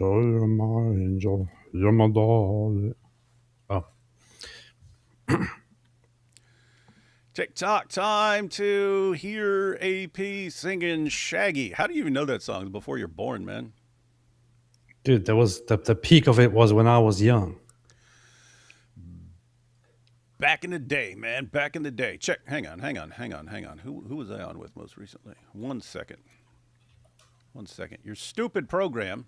So you're my angel, you're my darling. Oh, TikTok time to hear AP singing Shaggy. How do you even know that song before you're born, man? dude, that was the peak of it was when I was young. Back in the day, man. Back in the day. Check. Hang on. Who was I on with most recently? 1 second. 1 second. Your stupid program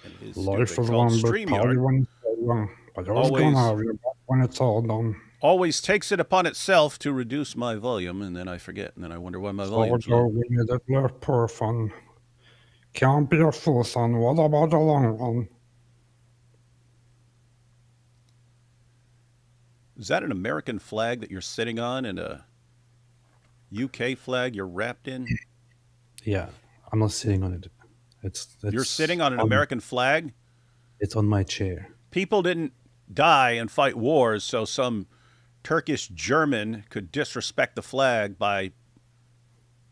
and his Life stupid is called one big party StreamYard when it's so young, but yours gonna always have you back when it's all done. always takes it upon itself to reduce my volume, and then I forget, and then I wonder why my volume's Soldier, low. we need it left poor fun. Can't be a fool, son. What about the long run? Is that an American flag that you're sitting on and a UK flag you're wrapped in? Yeah, I'm not sitting on it. You're It's sitting on an on American flag. it's on my chair. People didn't die and fight wars so some Turkish German could disrespect the flag by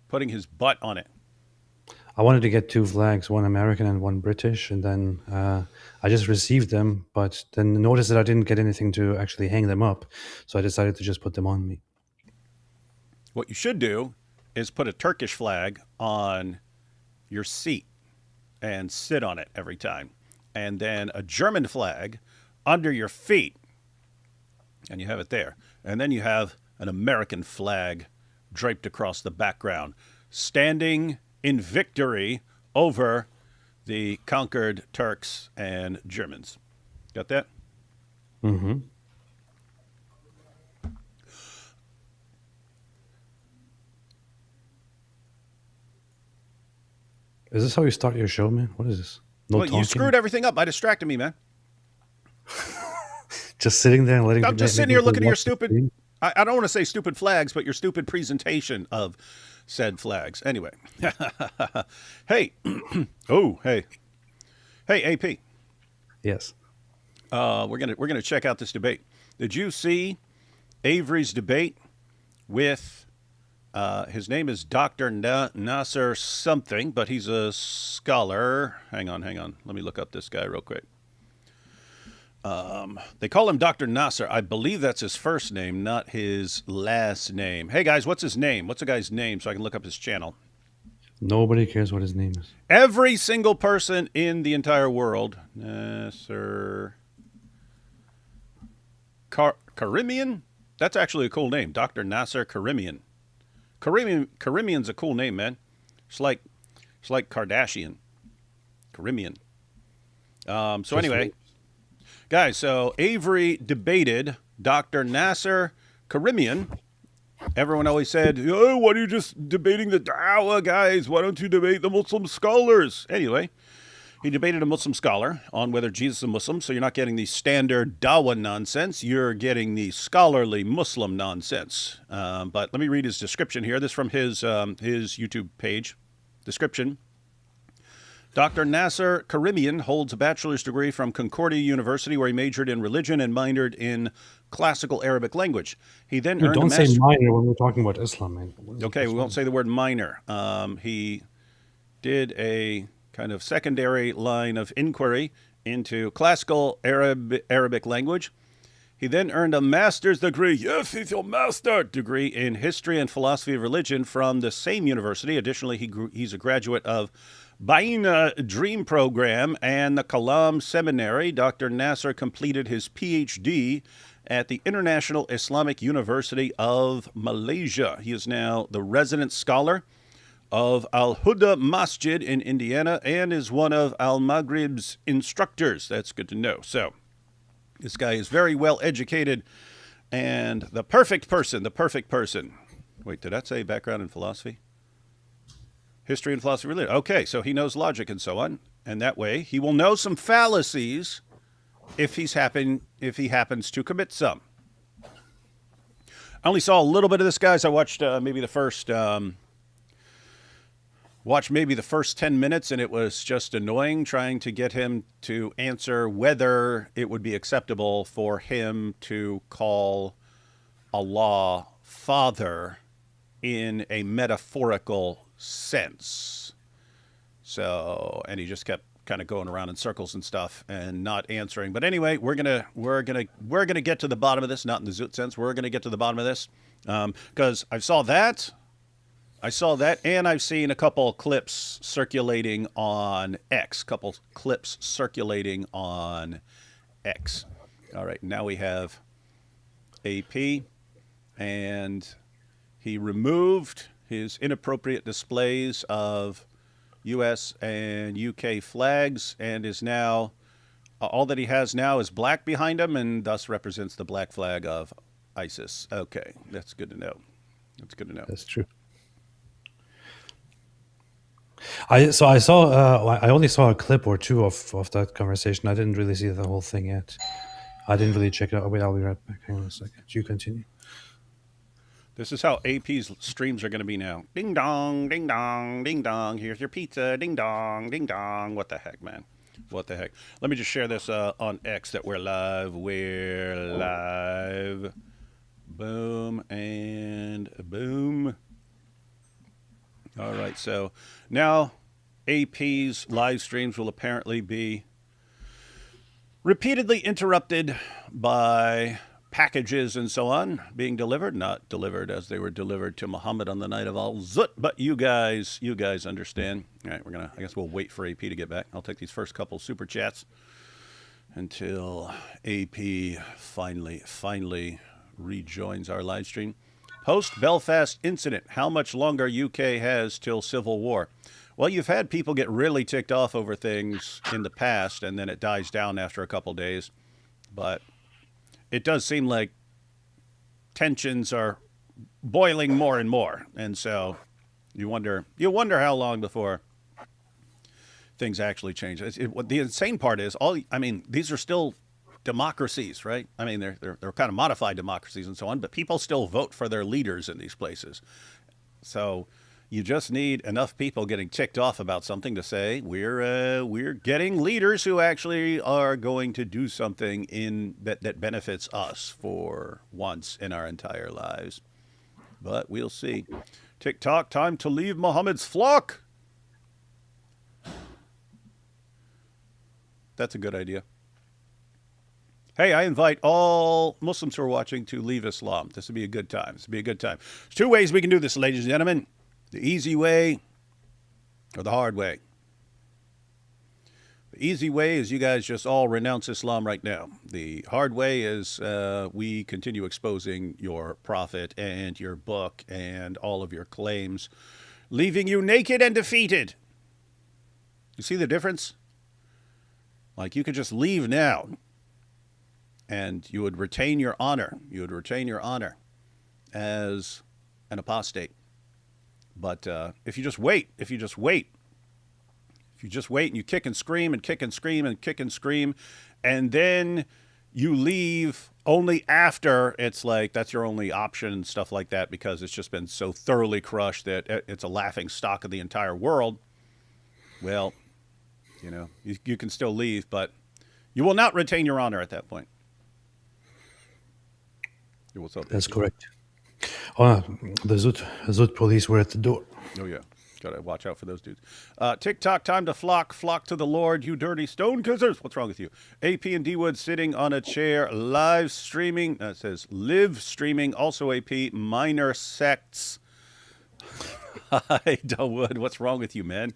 putting his butt on it. I wanted to get two flags, one American and one British, and then I just received them, but then noticed that I didn't get anything to actually hang them up, so I decided to just put them on me. What you should do is put a Turkish flag on your seat and sit on it every time. And then a German flag under your feet, and you have it there. And then you have an American flag draped across the background, standing in victory over the conquered Turks and Germans. Got that? Hmm. Is this how you start your show, man? What is this? No Well, you talking? screwed everything up by distracting me, man. Just sitting there and letting I'm just sitting making here people looking at your watch the stupid, screen? I don't want to say stupid flags, but your stupid presentation of said flags. Anyway. Hey. Oh, hey. Hey, AP. Yes. We're gonna check out this debate. Did you see Avery's debate with his name is Dr. Nasser something, but he's a scholar. Hang on. Let me look up this guy real quick. They call him Dr. Nasser. I believe that's his first name, not his last name. Hey guys, what's his name? What's the guy's name so I can look up his channel? Nobody cares what his name is. Every single person in the entire world, Nasser Karimian. That's actually a cool name, Dr. Nasser Karimian. Karimian's a cool name, man. It's like Kardashian. Karimian. So Just anyway, guys, so Avery debated Dr. Nasser Karimian. Everyone always said, oh, why are you just debating the Dawah guys? Why don't you debate the Muslim scholars? Anyway, he debated a Muslim scholar on whether Jesus is a Muslim, so you're not getting the standard Dawah nonsense. You're getting the scholarly Muslim nonsense. But let me read his description here. This is from his YouTube page. Description. Dr. Nasser Karimian holds a bachelor's degree from Concordia University, where he majored in religion and minored in classical Arabic language. He then Dude, earned a don't say master. minor when we're talking about Islam, man. Okay, we won't say the word minor. He did a kind of secondary line of inquiry into classical Arabic language. He then earned a master's degree. Yes, he's your master degree in history and philosophy of religion from the same university. Additionally, he's a graduate of Baina Dream Program and the Kalam Seminary. Dr. Nasser completed his PhD at the International Islamic University of Malaysia. He is now the resident scholar of Al Huda Masjid in Indiana and is one of Al Maghrib's instructors. That's good to know. So, this guy is very well educated and the perfect person. Wait, did that say background in philosophy? History and philosophy of religion. Okay, so he knows logic and so on. And that way, he will know some fallacies if he happens to commit some. I only saw a little bit of this, guys. I watched maybe the first 10 minutes, and it was just annoying trying to get him to answer whether it would be acceptable for him to call Allah Father in a metaphorical sense. So, and he just kept kind of going around in circles and stuff and not answering. But anyway, we're gonna get to the bottom of this. Not in the Zoot sense. We're gonna get to the bottom of this because I saw that, and I've seen a couple clips circulating on X. Couple clips circulating on X. All right, now we have AP, and he removed his inappropriate displays of U.S. and U.K. flags, and is now all that he has now is black behind him, and thus represents the black flag of ISIS. Okay, that's good to know. That's good to know. That's true. I saw I only saw a clip or two of that conversation. I didn't really see the whole thing yet. I didn't really check it out. Wait, I'll be right back. Hang on a second. You continue. This is how AP's streams are going to be now. Ding dong, ding dong, ding dong. Here's your pizza. Ding dong, ding dong. What the heck, man? What the heck? Let me just share this on X that we're live. We're live. Boom and boom. All right, so now AP's live streams will apparently be repeatedly interrupted by packages and so on being delivered, not delivered as they were delivered to Muhammad on the night of Al-Zut, but you guys understand. All right, I guess we'll wait for AP to get back. I'll take these first couple super chats until AP finally rejoins our live stream. Post Belfast incident, how much longer UK has till civil war? Well, you've had people get really ticked off over things in the past, and then it dies down after a couple days. But it does seem like tensions are boiling more and more, and so you wonder how long before things actually change. The insane part is these are still democracies, right? I mean, they're kind of modified democracies and so on, but people still vote for their leaders in these places. So you just need enough people getting ticked off about something to say we're getting leaders who actually are going to do something in that benefits us for once in our entire lives. But we'll see. TikTok, time to leave Muhammad's flock. That's a good idea. Hey, I invite all Muslims who are watching to leave Islam. This would be a good time. This would be a good time. There's two ways we can do this, ladies and gentlemen. The easy way or the hard way. The easy way is you guys just all renounce Islam right now. The hard way is we continue exposing your prophet and your book and all of your claims, leaving you naked and defeated. You see the difference? Like, you could just leave now, and you would retain your honor. You would retain your honor as an apostate. But if you just wait and you kick and scream and kick and scream and kick and scream, and then you leave only after it's like that's your only option and stuff like that, because it's just been so thoroughly crushed that it's a laughing stock of the entire world, well, you can still leave, but you will not retain your honor at that point. What's up? That's correct. Oh, the Zoot police were at the door. Oh, yeah. Gotta watch out for those dudes. TikTok, time to flock to the Lord, you dirty stone kissers. What's wrong with you? AP and D-Wood sitting on a chair, live streaming. It says live streaming. Also AP, minor sects. Hi, Delwood. What's wrong with you, man?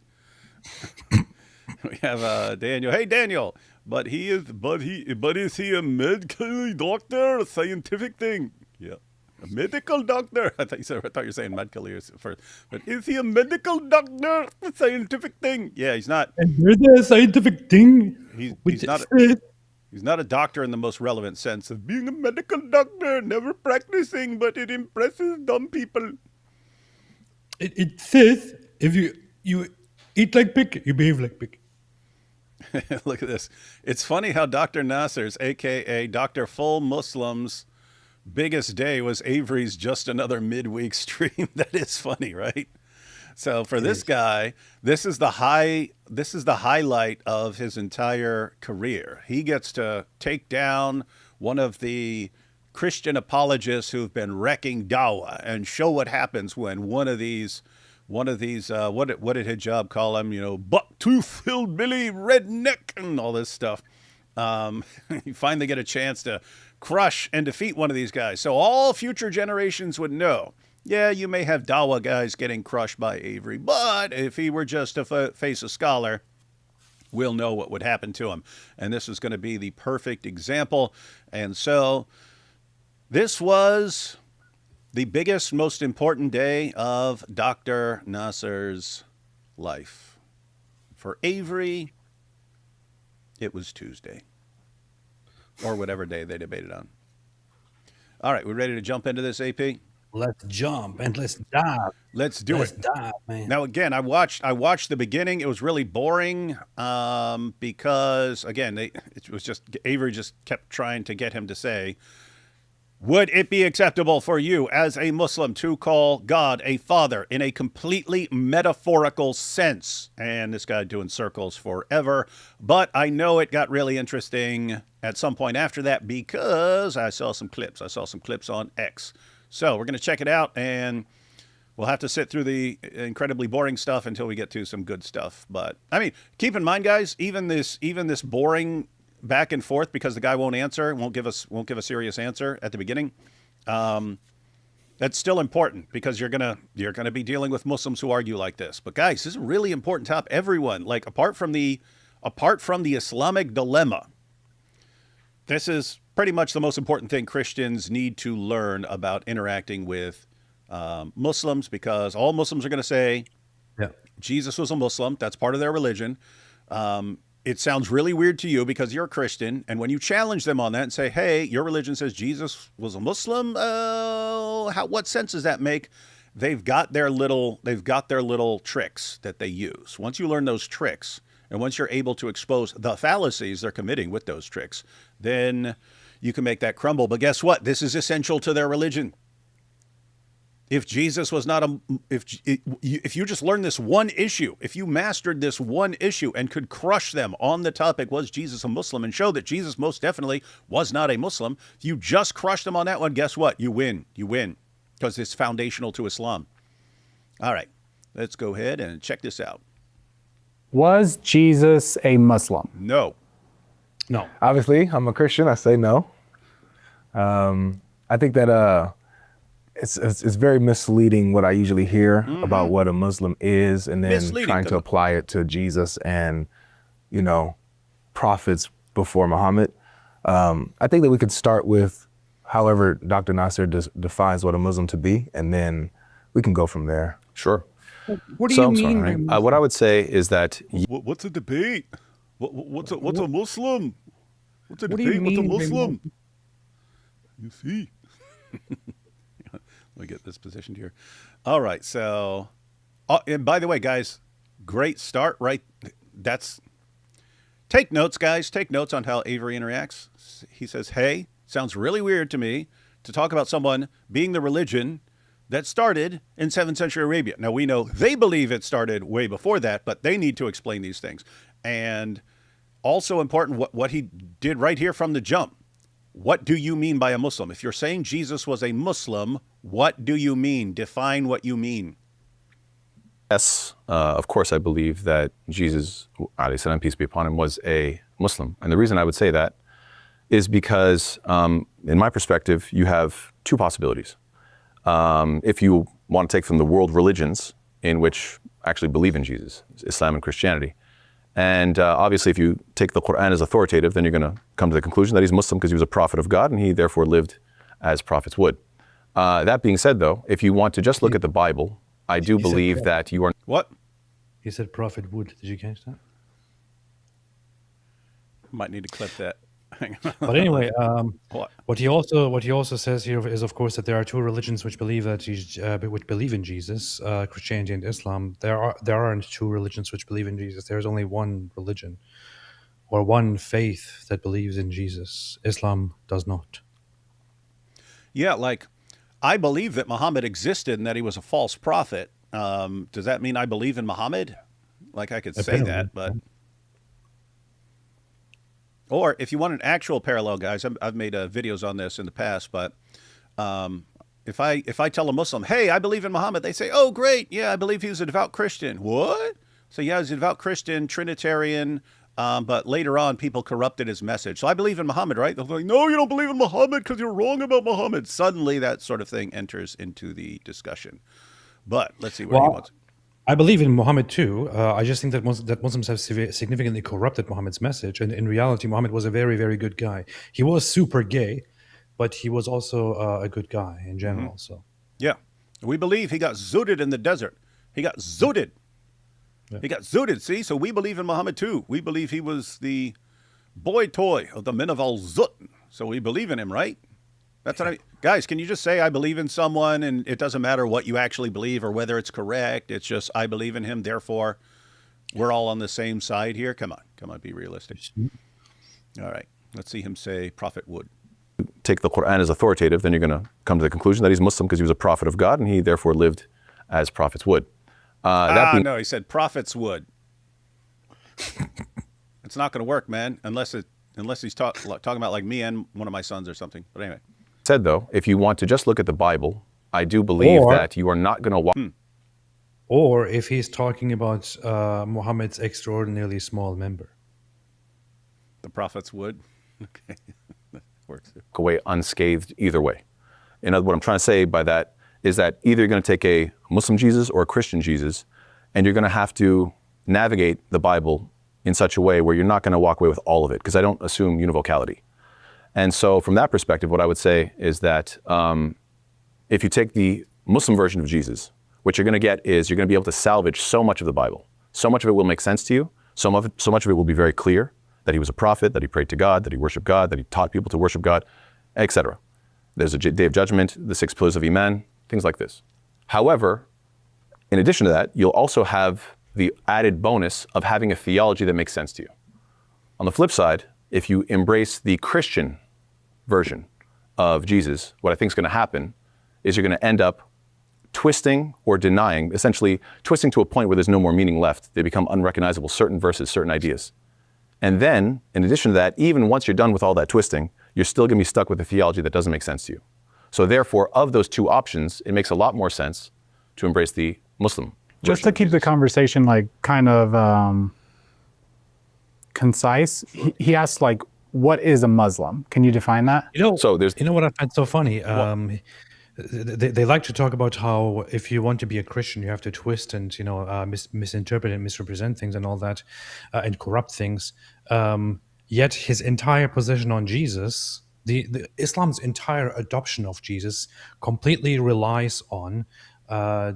We have Daniel. Hey, Daniel. But is he a medical doctor? A scientific thing? Yeah. A medical doctor? I thought you were saying medical first. But is he a medical doctor? A scientific thing? Yeah, he's not. And there's a scientific thing. He's not a doctor in the most relevant sense of being a medical doctor, never practicing, but it impresses dumb people. It says if you eat like pig, you behave like pig. Look at this. It's funny how Dr. Nasser's, a.k.a. Dr. Full Muslim's, biggest day was Avery's just another midweek stream. That is funny, right? So for this guy, this is the highlight of his entire career. He gets to take down one of the Christian apologists who've been wrecking dawah and show what happens when one of these one of these, what did Hijab call him? You know, buck-tooth hillbilly redneck and all this stuff. You finally get a chance to crush and defeat one of these guys. So all future generations would know. Yeah, you may have Dawa guys getting crushed by Avery, but if he were just to face a scholar, we'll know what would happen to him. And this is going to be the perfect example. And so this was the biggest, most important day of Dr. Nasser's life. For Avery, it was Tuesday, or whatever day they debated on. All right, we ready to jump into this, AP? Let's jump and let's dive. Let's do Let's it. dive, man. Now, again, I watched the beginning. It was really boring because, again, it was just Avery just kept trying to get him to say, would it be acceptable for you as a Muslim to call God a father in a completely metaphorical sense? And this guy doing circles forever. But I know it got really interesting at some point after that because I saw some clips. I saw some clips on X. So we're going to check it out, and we'll have to sit through the incredibly boring stuff until we get to some good stuff. But I mean, keep in mind, guys, even this boring back and forth because the guy won't answer, won't give a serious answer at the beginning. That's still important because you're gonna be dealing with Muslims who argue like this. But guys, this is a really important topic. Everyone, like apart from the Islamic dilemma, this is pretty much the most important thing Christians need to learn about interacting with Muslims, because all Muslims are going to say, Yeah. Jesus was a Muslim. That's part of their religion. It sounds really weird to you because you're a Christian. And when you challenge them on that and say, hey, your religion says Jesus was a Muslim, what sense does that make? They've got their little tricks that they use. Once you learn those tricks, and once you're able to expose the fallacies they're committing with those tricks, then you can make that crumble. But guess what? This is essential to their religion. If Jesus was not if you just learned this one issue, if you mastered this one issue and could crush them on the topic, was Jesus a Muslim, and show that Jesus most definitely was not a Muslim, if you just crush them on that one, guess what? You win. You win, because it's foundational to Islam. All right, let's go ahead and check this out. Was Jesus a Muslim? No. No. Obviously, I'm a Christian. I say no. I think that it's very misleading what I usually hear about what a Muslim is, and then Misleading, trying to apply it to Jesus and, prophets before Muhammad. I think that we could start with however Dr. Nasser defines what a Muslim to be, and then we can go from there. Sure. What do you mean? Sorry. What I would say is that What's a debate? What's a Muslim? What's a What do you debate with a mean, Muslim? You see. Let me get this positioned here. All right. So, and by the way, guys, great start, right? Take notes, guys. Take notes on how Avery interacts. He says, hey, sounds really weird to me to talk about someone being the religion that started in 7th century Arabia. Now, we know they believe it started way before that, but they need to explain these things. And also important, what he did right here from the jump. What do you mean by a Muslim? If you're saying Jesus was a Muslim, what do you mean? Define what you mean. yes, of course, I believe that Jesus, alayhi salam, peace be upon him, was a Muslim. And the reason I would say that is because, in my perspective, you have two possibilities. If you want to take from the world religions in which actually believe in Jesus, Islam and Christianity. And obviously, if you take the Quran as authoritative, then you're going to come to the conclusion that he's Muslim because he was a prophet of God and he therefore lived as prophets would. That being said, though, if you want to just look at the Bible, I do believe that you are... What? He said prophet would. Did you catch that? Might need to clip that. Hang on. But anyway, What? what he also says here is, of course, that there are two religions which believe in Jesus, Christianity and Islam. There aren't two religions which believe in Jesus. There's only one religion or one faith that believes in Jesus. Islam does not. Yeah, like, I believe that Muhammad existed and that he was a false prophet. Does that mean I believe in Muhammad? Like, I could say that, but... Or if you want an actual parallel, guys, I've made videos on this in the past, but if I tell a Muslim, hey, I believe in Muhammad, they say, oh, great. Yeah, I believe he was a devout Christian. What? So yeah, he's a devout Christian, Trinitarian, but later on, people corrupted his message. So I believe in Muhammad, right? They're like, no, you don't believe in Muhammad because you're wrong about Muhammad. Suddenly, that sort of thing enters into the discussion. But let's see where he wants. I believe in Muhammad too. I just think that Muslims have significantly corrupted Muhammad's message. And in reality, Muhammad was a very, very good guy. He was super gay, but he was also a good guy in general. So Yeah. We believe he got zooted in the desert. He got zooted. Yeah. He got zooted, see? So we believe in Muhammad too. We believe he was the boy toy of the men of Al-Zut. So we believe in him, right? That's what I mean. Guys, can you just say I believe in someone and it doesn't matter what you actually believe or whether it's correct. It's just I believe in him, therefore we're all on the same side here. Come on, be realistic. All right. Let's see him say Prophet would. Take the Quran as authoritative, then you're going to come to the conclusion that he's Muslim because he was a prophet of God and he therefore lived as prophets would. No, he said prophets would. It's not going to work, man, unless he's talking about like me and one of my sons or something. But anyway. Said though, if you want to just look at the Bible, I do believe that you are not going to or if he's talking about Muhammad's extraordinarily small member. The prophets would. Okay. Works. walk away unscathed either way. What I'm trying to say by that is that either you're going to take a Muslim Jesus or a Christian Jesus, and you're going to have to navigate the Bible in such a way where you're not going to walk away with all of it, because I don't assume univocality. And so from that perspective, what I would say is that if you take the Muslim version of Jesus, what you're going to get is you're going to be able to salvage so much of the Bible. So much of it will make sense to you. So much of it will be very clear, that he was a prophet, that he prayed to God, that he worshiped God, that he taught people to worship God, etc. There's a day of judgment, the 6 pillars of Iman, things like this. However, in addition to that, you'll also have the added bonus of having a theology that makes sense to you. On the flip side, if you embrace the Christian version of Jesus, what I think is going to happen is you're going to end up twisting or denying, essentially twisting to a point where there's no more meaning left. They become unrecognizable, certain verses, certain ideas. And then, in addition to that, even once you're done with all that twisting, you're still going to be stuck with a theology that doesn't make sense to you. So therefore, of those two options, it makes a lot more sense to embrace the Muslim. Just to keep the conversation like kind of concise, he asked like, what is a Muslim? Can you define that? You know, So there's- you know what I find so funny? They like to talk about how if you want to be a Christian, you have to twist and misinterpret and misrepresent things and all that, and corrupt things. Yet his entire position on Jesus, the Islam's entire adoption of Jesus, completely relies on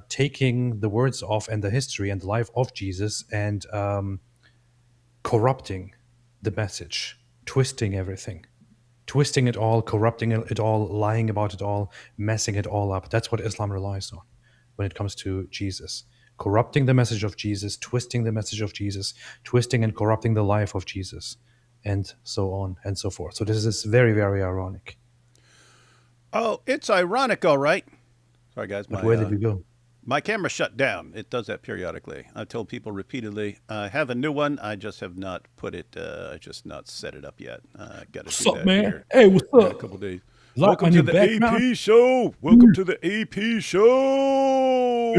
taking the words of and the history and the life of Jesus and corrupting the message, twisting everything. Twisting it all, corrupting it all, lying about it all, messing it all up. That's what Islam relies on when it comes to Jesus. Corrupting the message of Jesus, twisting the message of Jesus, twisting and corrupting the life of Jesus, and so on and so forth. So this is very, very ironic. Oh, it's ironic, all right. Sorry, guys. But where did we go? My camera shut down. It does that periodically. I told people repeatedly, I have a new one. I just have not put it, just not set it up yet. Got to What's do up, that man? here Hey, what's in a up? couple days. Lock Welcome on to your the back AP now. show. Welcome to the AP show.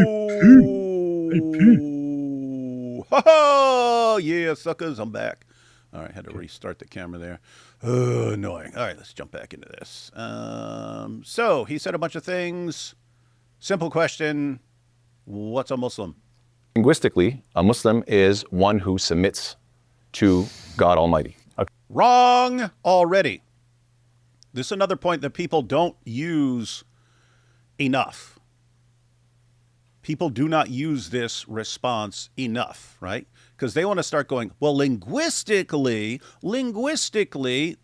Ha ha! Yeah, suckers, I'm back. All right, had to restart the camera there. Annoying. All right, let's jump back into this. So he said a bunch of things. Simple question. What's a Muslim? Linguistically, a Muslim is one who submits to God Almighty. Wrong already. This is another point that people don't use enough. People do not use this response enough, right? Because they want to start going, well, linguistically,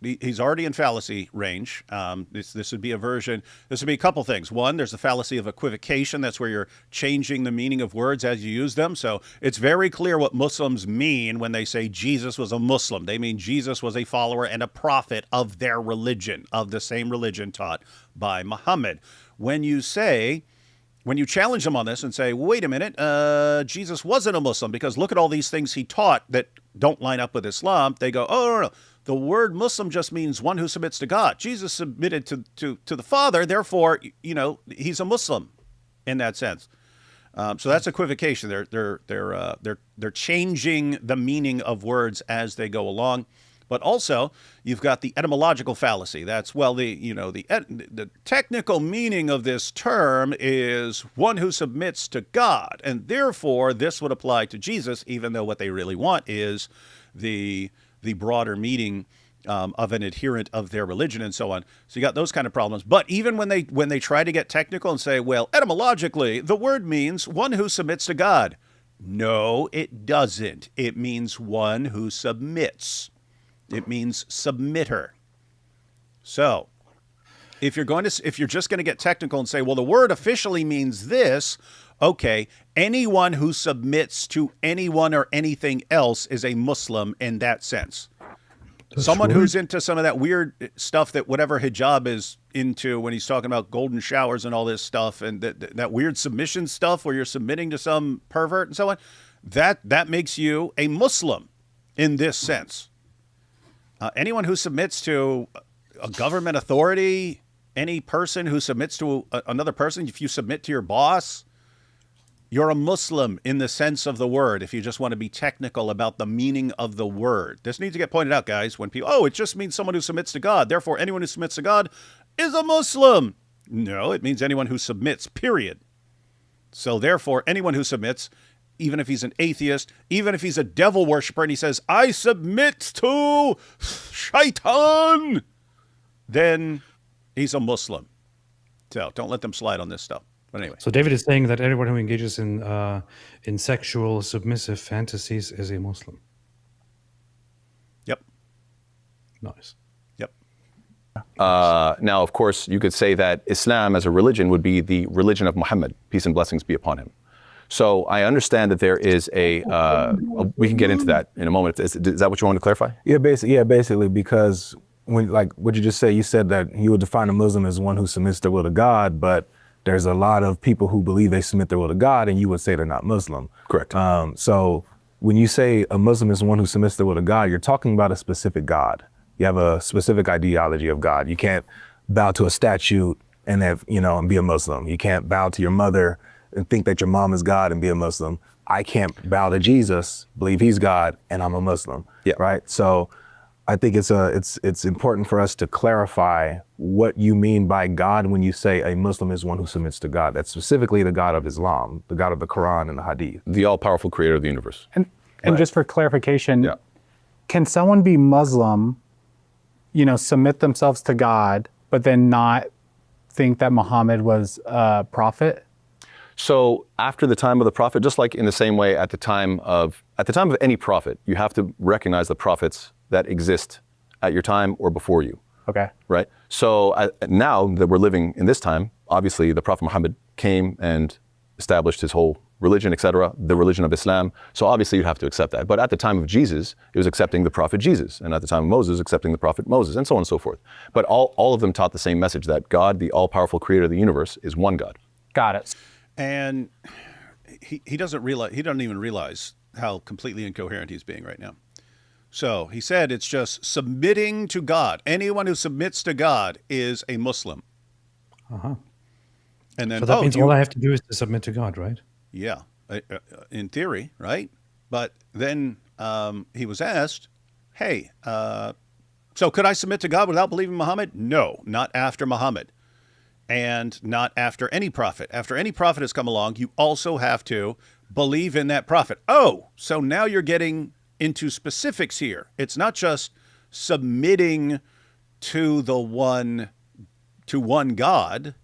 he's already in fallacy range. This would be a version, this would be a couple things. One, there's the fallacy of equivocation. That's where you're changing the meaning of words as you use them. So it's very clear what Muslims mean when they say Jesus was a Muslim. They mean Jesus was a follower and a prophet of their religion, of the same religion taught by Muhammad. When you challenge them on this and say, wait a minute, Jesus wasn't a Muslim because look at all these things he taught that don't line up with Islam, they go, oh, no. the word Muslim just means one who submits to God. Jesus submitted to the Father, therefore, he's a Muslim in that sense. So that's equivocation. They're changing the meaning of words as they go along. But also, you've got the etymological fallacy. That's, the technical meaning of this term is one who submits to God. And therefore, this would apply to Jesus, even though what they really want is the broader meaning of an adherent of their religion and so on. So you got those kind of problems. But even when they try to get technical and say, well, etymologically, the word means one who submits to God. No, it doesn't. It means one who submits. It means submitter. So, if you're just going to get technical and say, well, the word officially means this, okay, anyone who submits to anyone or anything else is a Muslim in that sense. Someone who's into some of that weird stuff that whatever hijab is into when he's talking about golden showers and all this stuff and that weird submission stuff where you're submitting to some pervert and so on, that makes you a Muslim in this sense. Anyone who submits to a government authority, any person who submits to another person, if you submit to your boss, you're a Muslim in the sense of the word, if you just want to be technical about the meaning of the word. This needs to get pointed out, guys, when people, it just means someone who submits to God. Therefore, anyone who submits to God is a Muslim. No, it means anyone who submits, period. So therefore, anyone who submits, even if he's an atheist, even if he's a devil worshiper and he says, I submit to Shaitan, then he's a Muslim. So don't let them slide on this stuff. But anyway. So David is saying that everyone who engages in sexual submissive fantasies is a Muslim. Yep. Nice. Yep. Now, of course, you could say that Islam as a religion would be the religion of Muhammad, peace and blessings be upon him. So I understand that there is we can get into that in a moment. Is that what you want to clarify? Yeah, basically, because when, like what you just said, you said that you would define a Muslim as one who submits their will to God, but there's a lot of people who believe they submit their will to God, and you would say they're not Muslim. Correct. So when you say a Muslim is one who submits their will to God, you're talking about a specific God. You have a specific ideology of God. You can't bow to a statue and and be a Muslim. You can't bow to your mother and think that your mom is God and be a Muslim. I can't bow to Jesus, believe he's God, and I'm a Muslim. Yeah. Right. So I think it's important for us to clarify what you mean by God when you say a Muslim is one who submits to God. That's specifically the God of Islam, the God of the Quran and the Hadith. The all-powerful creator of the universe. And just for clarification, Yeah. Can someone be Muslim, submit themselves to God, but then not think that Muhammad was a prophet? So after the time of the prophet, just like in the same way at the time of any prophet, you have to recognize the prophets that exist at your time or before you. Okay. Right? So now that we're living in this time, obviously the Prophet Muhammad came and established his whole religion, etc., the religion of Islam. So obviously you'd have to accept that. But at the time of Jesus, it was accepting the Prophet Jesus. And at the time of Moses, accepting the Prophet Moses, and so on and so forth. But all of them taught the same message, that God, the all-powerful creator of the universe, is one God. Got it. And he doesn't even realize how completely incoherent he's being right now. So he said it's just submitting to God. Anyone who submits to God is a Muslim. Uh-huh. And then, So that means all I have to do is to submit to God, right? Yeah, in theory, right? But then he was asked, hey, so could I submit to God without believing Muhammad? No, not after Muhammad. And not after any prophet. After any prophet has come along, you also have to believe in that prophet. Oh, so now you're getting into specifics here. It's not just submitting to one God.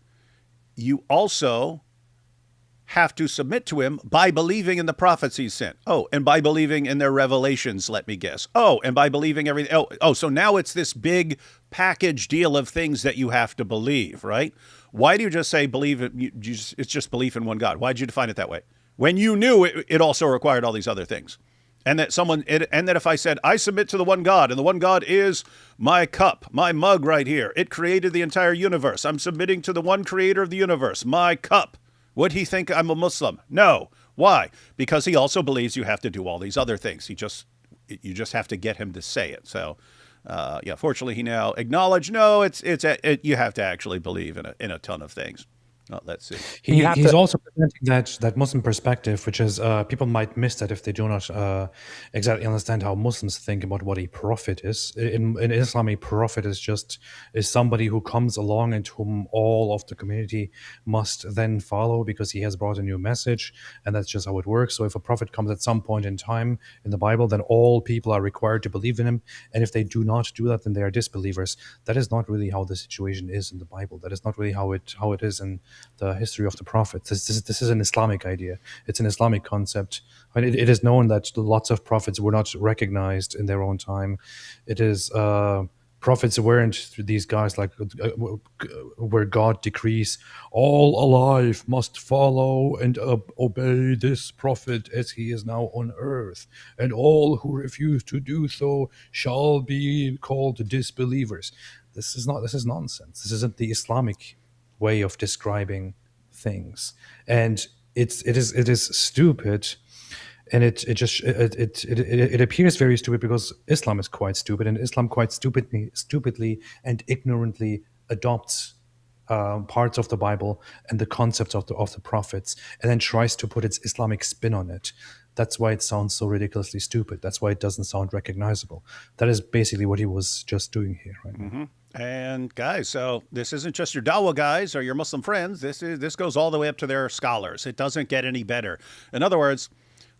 You also have to submit to him by believing in the prophets he sent. Oh, and by believing in their revelations, let me guess. Oh, and by believing everything. Oh, so now it's this big package deal of things that you have to believe, right? Why do you just say believe it? It's just belief in one God. Why did you define it that way? When you knew it also required all these other things. And that that if I said, I submit to the one God, and the one God is my cup, my mug right here. It created the entire universe. I'm submitting to the one creator of the universe, my cup. Would he think I'm a Muslim? No. Why? Because he also believes you have to do all these other things. You just have to get him to say it. So Fortunately, he now acknowledged, no, you have to actually believe in a ton of things. Let's see. You have He's to- also presenting that Muslim perspective, which is people might miss that if they do not exactly understand how Muslims think about what a prophet is. In Islam, a prophet is somebody who comes along and whom all of the community must then follow because he has brought a new message, and that's just how it works. So if a prophet comes at some point in time in the Bible, then all people are required to believe in him, and if they do not do that, then they are disbelievers. That is not really how the situation is in the Bible. That is not really how it is in the history of the prophets. This is an Islamic idea. It's an Islamic concept. It is known that lots of prophets were not recognized in their own time. It is prophets weren't these guys like where God decrees all alive must follow and obey this prophet as he is now on earth, and all who refuse to do so shall be called disbelievers. This is nonsense. This isn't the Islamic way of describing things, and it is stupid, and it appears very stupid because Islam is quite stupid, and Islam quite stupidly and ignorantly adopts parts of the Bible and the concepts of the prophets, and then tries to put its Islamic spin on it. That's why it sounds so ridiculously stupid. That's why it doesn't sound recognizable. That is basically what he was just doing here right now. And guys, so this isn't just your Dawa guys or your Muslim friends. This goes all the way up to their scholars. It doesn't get any better. In other words,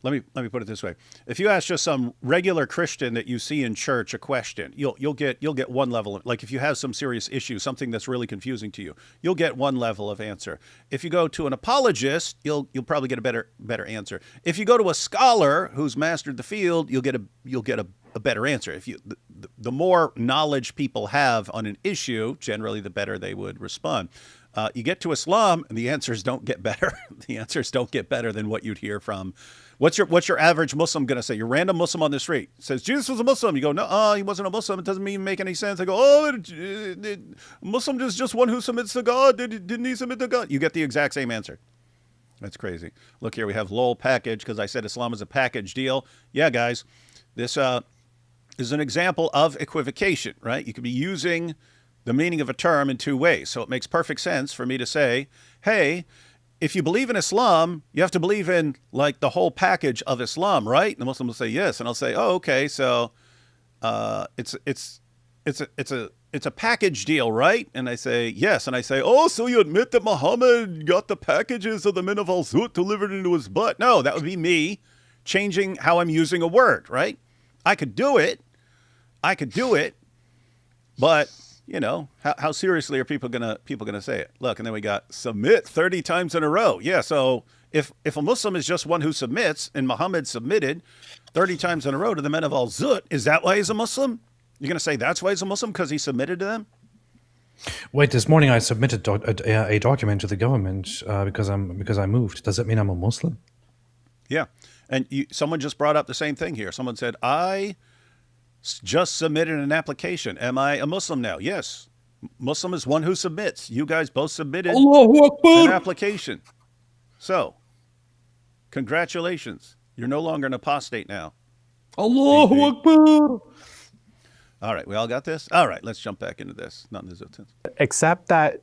let me put it this way: if you ask just some regular Christian that you see in church a question, you'll get one level. Like if you have some serious issue, something that's really confusing to you, you'll get one level of answer. If you go to an apologist, you'll probably get a better answer. If you go to a scholar who's mastered the field, you'll get a better answer. If you the more knowledge people have on an issue, generally the better they would respond. You get to Islam, and the answers don't get better. The answers don't get better than what you'd hear from. What's your average Muslim going to say? Your random Muslim on the street says Jesus was a Muslim. You go, no, he wasn't a Muslim. It doesn't even make any sense. I go, Muslim is just one who submits to God. Didn't he submit to God? You get the exact same answer. That's crazy. Look here, we have lol package because I said Islam is a package deal. Yeah, guys, this is an example of equivocation, right? You could be using the meaning of a term in two ways. So it makes perfect sense for me to say, hey, if you believe in Islam, you have to believe in like the whole package of Islam, right? And the Muslim will say yes, and I'll say, oh, okay, so it's a package deal, right? And I say yes, and I say, oh, so you admit that Muhammad got the packages of the men of Al-Zut delivered into his butt? No, that would be me changing how I'm using a word, right? I could do it, but you know, how seriously are people gonna say it? Look, and then we got submit 30 times in a row. Yeah, so if a Muslim is just one who submits, and Muhammad submitted 30 times in a row to the men of Al-Zut, is that why he's a Muslim? You're gonna say that's why he's a Muslim because he submitted to them? Wait, this morning I submitted a document to the government because I moved. Does that mean I'm a Muslim? Yeah, and someone just brought up the same thing here. Someone said, I just submitted an application. Am I a Muslim now? Yes. Muslim is one who submits. You guys both submitted an application. So, congratulations. You're no longer an apostate now. Allahu Akbar. All right, we all got this? All right, let's jump back into this. Accept that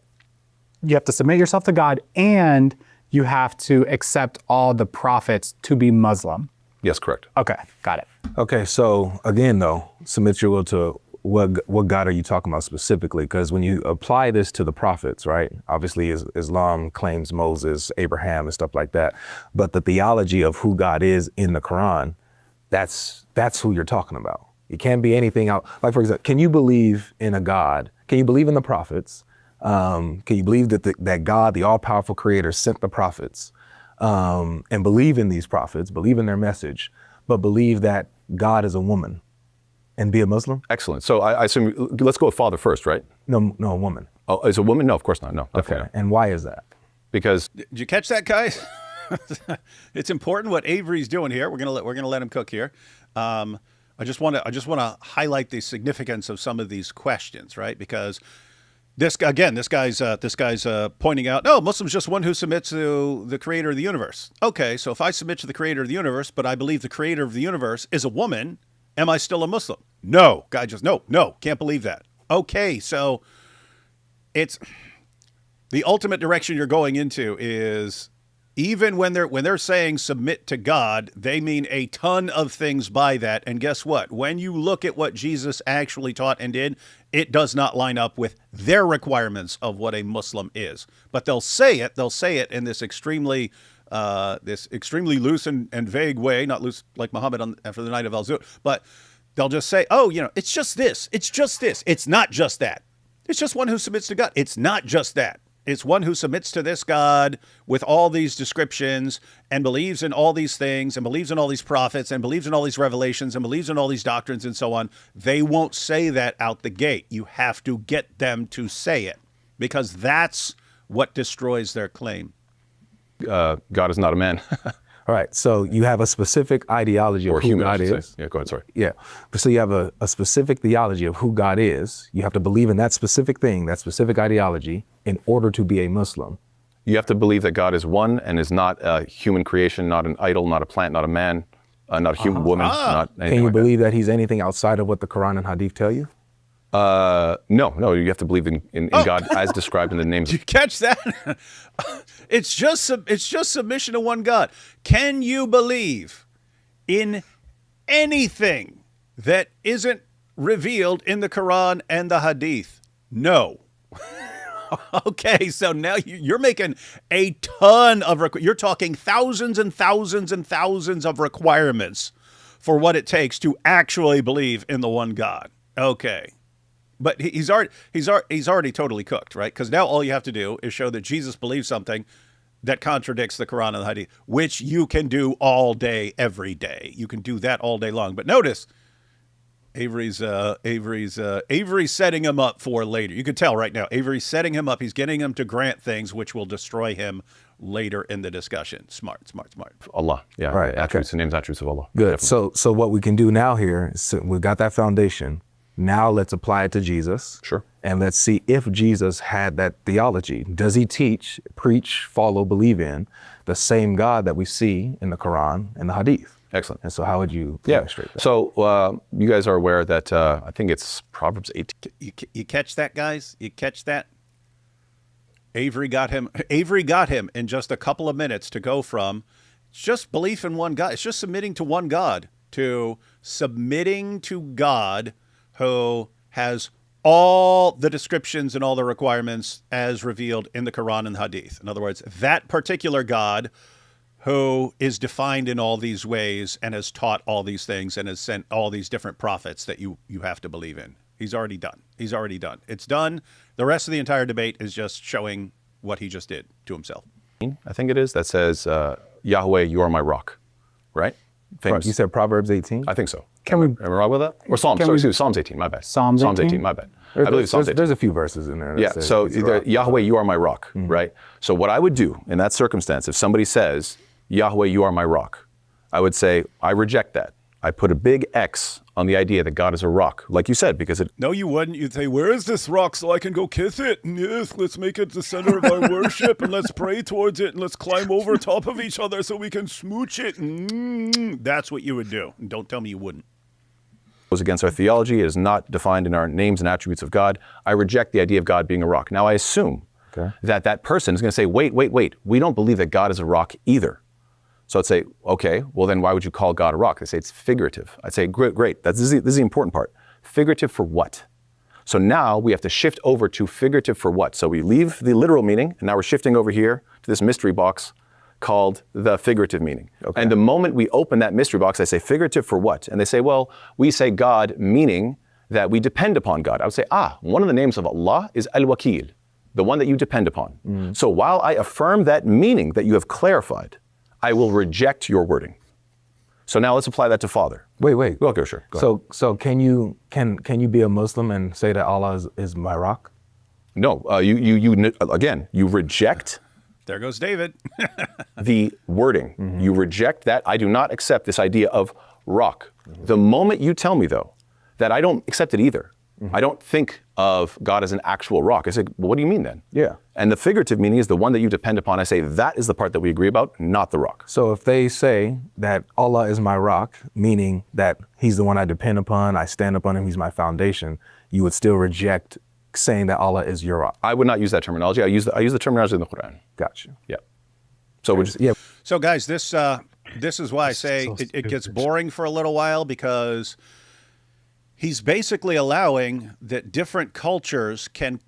you have to submit yourself to God, and you have to accept all the prophets to be Muslim. Yes, correct. Okay, got it. Okay, so again, though, submit your will to what God are you talking about specifically? Because when you apply this to the prophets, right? Obviously, Islam claims Moses, Abraham, and stuff like that. But the theology of who God is in the Quran, that's who you're talking about. It can't be anything out. Like, for example, can you believe in a God? Can you believe in the prophets? Can you believe that God, the all-powerful creator, sent the prophets and believe in these prophets, believe in their message, but believe that God is a woman and be a Muslim? Excellent. So I assume, let's go with father first, right? No, a woman. Oh, is a woman? No, of course not. No. Okay. And why is that? Because Did you catch that, guys? It's important what Avery's doing here. We're gonna let him cook here. I just want to highlight the significance of some of these questions, right? Because this guy's pointing out, no, Muslim's just one who submits to the creator of the universe. Okay, so if I submit to the creator of the universe, but I believe the creator of the universe is a woman, am I still a Muslim? No. God just, no, can't believe that. Okay, so it's the ultimate direction you're going into is even when they're saying submit to God, they mean a ton of things by that. And guess what? When you look at what Jesus actually taught and did, it does not line up with their requirements of what a Muslim is. But they'll say it in this extremely loose and vague way, not loose like Muhammad after the night of Al-Zut, but they'll just say, oh, it's just this. It's just this. It's not just that. It's just one who submits to God. It's not just that. It's one who submits to this God with all these descriptions and believes in all these things and believes in all these prophets and believes in all these revelations and believes in all these doctrines and so on. They won't say that out the gate. You have to get them to say it because that's what destroys their claim. God is not a man. All right, so you have a specific ideology of Or who human, I God should is. say. Yeah, go ahead, sorry. Yeah, so you have a specific theology of who God is. You have to believe in that specific thing, that specific ideology, in order to be a Muslim. You have to believe that God is one and is not a human creation, not an idol, not a plant, not a man, not a human woman, not anything Can you like believe that he's anything outside of what the Quran and Hadith tell you? No, you have to believe in God as described in the names Did you catch that? It's just submission to one God. Can you believe in anything that isn't revealed in the Quran and the Hadith? No. Okay, so now you're making a ton of you're talking thousands and thousands and thousands of requirements for what it takes to actually believe in the one God. Okay. But he's already totally cooked, right? Because now all you have to do is show that Jesus believes something that contradicts the Quran and the Hadith, which you can do all day, every day. You can do that all day long. But notice, Avery's setting him up for later. You can tell right now, Avery's setting him up. He's getting him to grant things which will destroy him later in the discussion. Smart. Allah. Yeah, Right, attributes and names, attributes of Allah. Good. Definitely. So what we can do now here is we've got that foundation. Now let's apply it to Jesus. Sure. And let's see if Jesus had that theology. Does he teach, preach, follow, believe in the same God that we see in the Quran and the Hadith? Excellent. And so how would you Yeah. demonstrate that? So you guys are aware that I think it's Proverbs 18. You catch that, guys? You catch that? Avery got him in just a couple of minutes to go from it's just belief in one God. It's just submitting to one God to submitting to God who has all the descriptions and all the requirements as revealed in the Quran and the Hadith. In other words, that particular God who is defined in all these ways and has taught all these things and has sent all these different prophets that you have to believe in. He's already done. It's done. The rest of the entire debate is just showing what he just did to himself. I think it is, that says, Yahweh, you are my rock, right? Famous. You said Proverbs 18? I think so. Can we? Am I wrong with that? Or Psalms, Can sorry, we- excuse me, Psalms 18, my bad. Psalms 18? My bad. I believe it's Psalms 18. There's a few verses in there. That Yeah, say so he's a rock. Yahweh, you are my rock, right? So what I would do in that circumstance, if somebody says, Yahweh, you are my rock, I would say, I reject that. I put a big X on the idea that God is a rock, like you said, because it. No, you wouldn't. You'd say, where is this rock so I can go kiss it? And yes, let's make it the center of our worship and let's pray towards it and let's climb over top of each other so we can smooch it. That's what you would do. And don't tell me you wouldn't. Goes against our theology. It is not defined in our names and attributes of God. I reject the idea of God being a rock. Now, I assume that person is going to say, wait, we don't believe that God is a rock either. So I'd say, okay, well then why would you call God a rock? They say it's figurative. I'd say, great. This is the important part. Figurative for what? So now we have to shift over to figurative for what? So we leave the literal meaning, and now we're shifting over here to this mystery box called the figurative meaning. Okay. And the moment we open that mystery box, I say, figurative for what? And they say, well, we say God meaning that we depend upon God. I would say, one of the names of Allah is Al-Wakil, the one that you depend upon. So while I affirm that meaning that you have clarified, I will reject your wording. So now let's apply that to Father. Wait. Okay, sure. Go ahead. So can you be a Muslim and say that Allah is my rock? No, you reject There goes David. the wording. You reject that. I do not accept this idea of rock. The moment you tell me, though, that I don't accept it either, I don't think of God as an actual rock. I say, well, what do you mean then? Yeah. And the figurative meaning is the one that you depend upon. I say that is the part that we agree about, not the rock. So if they say that Allah is my rock, meaning that he's the one I depend upon, I stand upon him, he's my foundation, you would still reject saying that Allah is your rock. I would not use that terminology. I use the terminology in the Quran. Got you. Yeah. So we're just, yeah. So, guys, this is why I say it gets boring for a little while, because he's basically allowing that different cultures can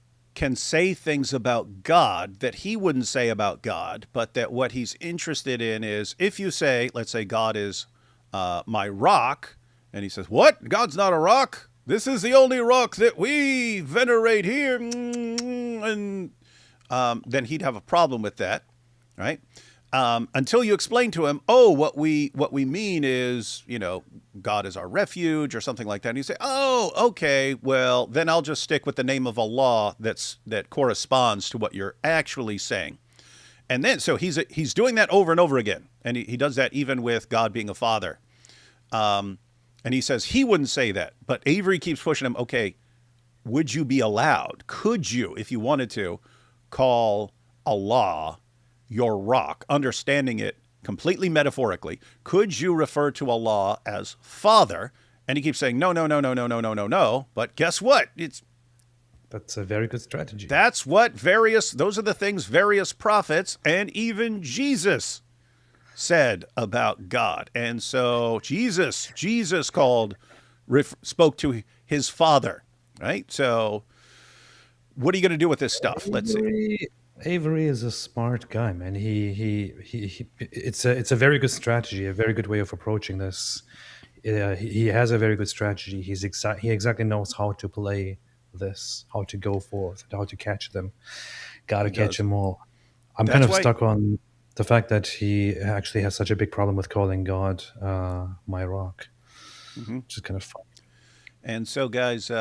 say things about God that he wouldn't say about God, but that what he's interested in is, if you say, let's say God is my rock, and he says, what? God's not a rock? This is the only rock that we venerate here. And then he'd have a problem with that, right? Until you explain to him, oh, what we mean is, God is our refuge or something like that. And you say, oh, okay, well, then I'll just stick with the name of Allah that corresponds to what you're actually saying. And then, so he's doing that over and over again. And he does that even with God being a father. And he says he wouldn't say that. But Avery keeps pushing him, okay, would you be allowed, could you, if you wanted to, call Allah your rock, understanding it completely metaphorically? Could you refer to Allah as Father? And he keeps saying, no. But guess what? That's a very good strategy. Those are the things various prophets and even Jesus said about God. And so Jesus spoke to his Father, right? So what are you going to do with this stuff? Let's see. Avery is a smart guy, man. It's a very good strategy, a very good way of approaching this. He has a very good strategy. He exactly knows how to play this, how to go forth, how to catch them. Gotta catch them all. I'm kind of stuck on the fact that he actually has such a big problem with calling God my rock, which is kind of fun. And so, guys,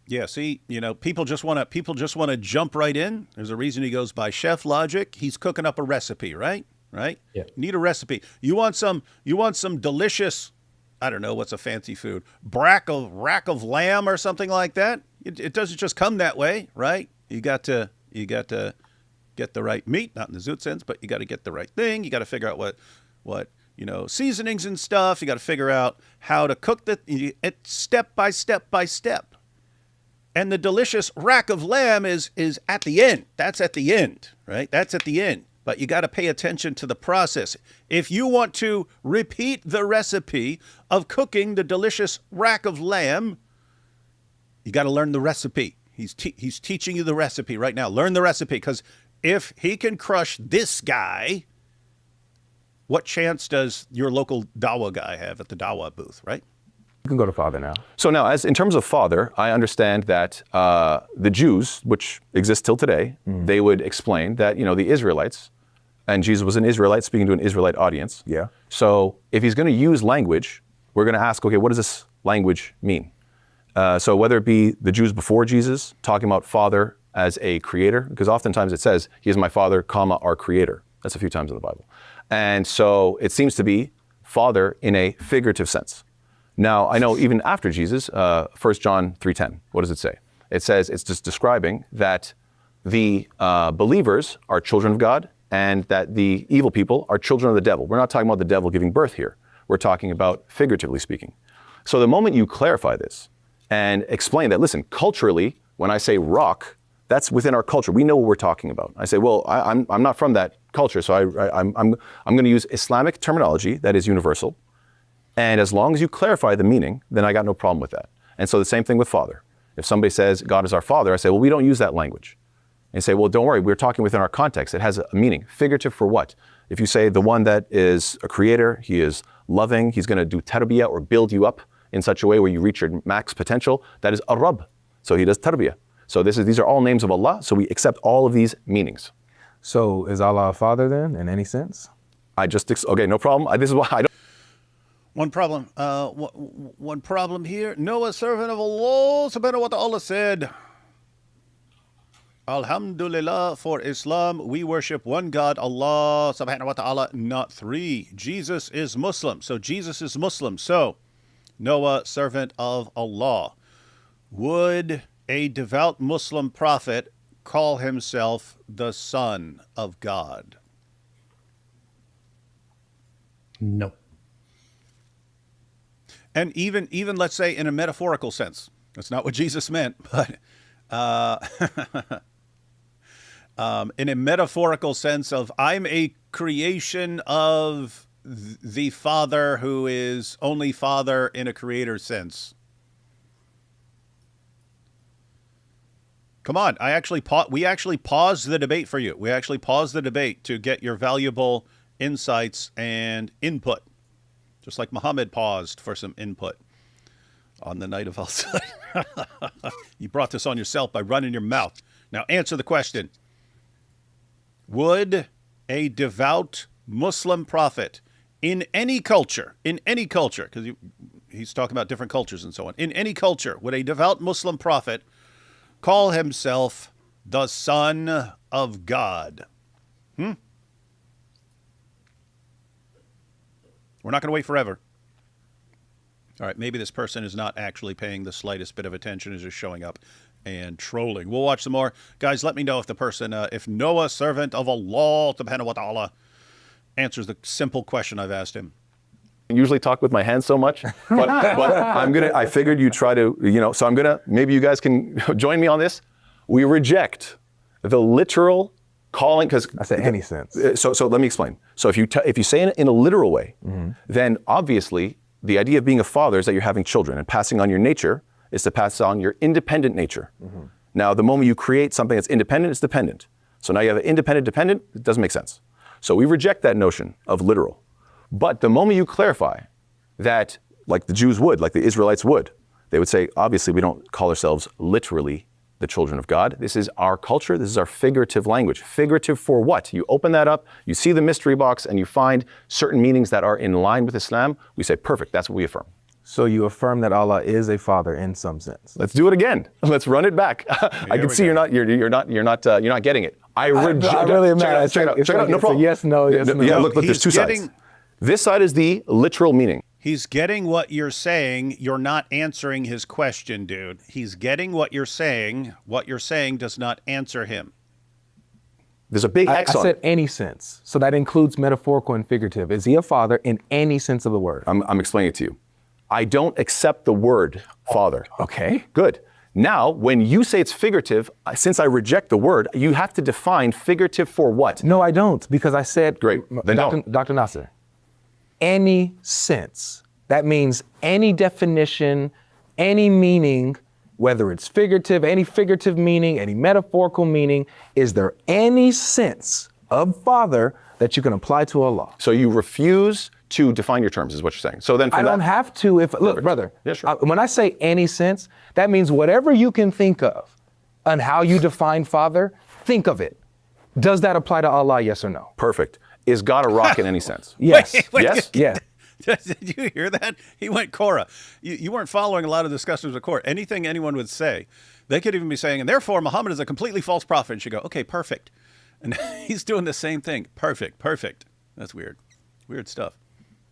yeah, see, people just want to jump right in. There's a reason he goes by Chef Logic. He's cooking up a recipe, right? Yeah. You need a recipe. You want some delicious, I don't know, what's a fancy food? Rack of lamb or something like that. It doesn't just come that way, right? You got to get the right meat, not in the zoot sense, but you got to get the right thing. You got to figure out what seasonings and stuff. You got to figure out how to cook step by step. And the delicious rack of lamb is at the end. That's at the end, right? That's at the end. But you got to pay attention to the process. If you want to repeat the recipe of cooking the delicious rack of lamb, you got to learn the recipe. He's teaching you the recipe right now. Learn the recipe, because if he can crush this guy, what chance does your local Dawa guy have at the Dawa booth, right? You can go to Father now. So now, as in terms of Father, I understand that the Jews, which exist till today, they would explain that, the Israelites, and Jesus was an Israelite speaking to an Israelite audience. Yeah. So if he's going to use language, we're going to ask, okay, what does this language mean? So whether it be the Jews before Jesus, talking about Father as a creator, because oftentimes it says, he is my Father, comma, our creator. That's a few times in the Bible. And so it seems to be Father in a figurative sense. Now, I know even after Jesus, 1 John 3:10, what does it say? It says, it's just describing that the believers are children of God and that the evil people are children of the devil. We're not talking about the devil giving birth here. We're talking about figuratively speaking. So the moment you clarify this and explain that, listen, culturally, when I say rock, that's within our culture. We know what we're talking about. I say, well, I'm not from that culture, so I'm going to use Islamic terminology that is universal. And as long as you clarify the meaning, then I got no problem with that. And so the same thing with Father. If somebody says God is our Father, I say, well, we don't use that language. And you say, well, don't worry, we're talking within our context. It has a meaning. Figurative for what? If you say the one that is a creator, he is loving, he's going to do tarbiyah or build you up in such a way where you reach your max potential, that is Ar-Rabb. So he does tarbiyah. So these are all names of Allah, so we accept all of these meanings. So is Allah a father then, in any sense? Okay, no problem. This is why I don't. One problem here. Noah, servant of Allah, subhanahu wa ta'ala, said, Alhamdulillah, for Islam, we worship one God, Allah, subhanahu wa ta'ala, not three. Jesus is Muslim. So Jesus is Muslim. So Noah, servant of Allah. Would a devout Muslim prophet call himself the Son of God? No. And even let's say in a metaphorical sense, that's not what Jesus meant, but in a metaphorical sense of I'm a creation of the Father who is only Father in a creator sense. Come on, we actually paused the debate for you. We actually paused the debate to get your valuable insights and input. Just like Muhammad paused for some input on the night of Al-Asad. You brought this on yourself by running your mouth. Now answer the question. Would a devout Muslim prophet in any culture, because he's talking about different cultures and so on, in any culture, would a devout Muslim prophet call himself the Son of God? We're not going to wait forever. All right, maybe this person is not actually paying the slightest bit of attention, is just showing up and trolling. We'll watch some more. Guys, let me know if the person, if Noah, servant of Allah, subhanahu wa ta'ala, answers the simple question I've asked him. I usually talk with my hands so much, but I figured you'd try to, so maybe you guys can join me on this. We reject the literal calling, because I said any sense. So let me explain. So if you say it in a literal way, then obviously the idea of being a father is that you're having children, and passing on your nature is to pass on your independent nature. Now, the moment you create something that's independent, it's dependent. So now you have an independent dependent, it doesn't make sense. So we reject that notion of literal. But the moment you clarify that, like the Jews would, like the Israelites would, they would say, obviously we don't call ourselves literally the children of God. This is our culture. This is our figurative language. Figurative for what? You open that up, you see the mystery box, and you find certain meanings that are in line with Islam. We say, perfect, that's what we affirm. So you affirm that Allah is a father in some sense. Let's do it again. Let's run it back. I can see you're not getting it. I really am not. Check it out. No problem. Yes, no, yes, no. Yeah, look, there's two sides. This side is the literal meaning. He's getting what you're saying. You're not answering his question, dude. He's getting what you're saying. What you're saying does not answer him. There's a big X on it. I said any sense. So that includes metaphorical and figurative. Is he a father in any sense of the word? I'm explaining it to you. I don't accept the word father. Okay. Good. Now, when you say it's figurative, since I reject the word, you have to define figurative for what? No, I don't, because I said, great, then don't. Dr. Nasser, any sense. That means any definition, any meaning, whether it's figurative, any figurative meaning, any metaphorical meaning. Is there any sense of father that you can apply to Allah? So you refuse to define your terms, is what you're saying. So then I don't have to. Look, brother, yeah, sure. When I say any sense, that means whatever you can think of and how you define father, think of it. Does that apply to Allah, yes or no? Perfect. Is God a rock in any sense? Yes. Wait. Yes? Yeah. Did you hear that? He went Korah. You weren't following a lot of discussions with Korah. Anything anyone would say, they could even be saying, and therefore Muhammad is a completely false prophet. And she'd go, okay, perfect. And he's doing the same thing. Perfect. That's weird. Weird stuff.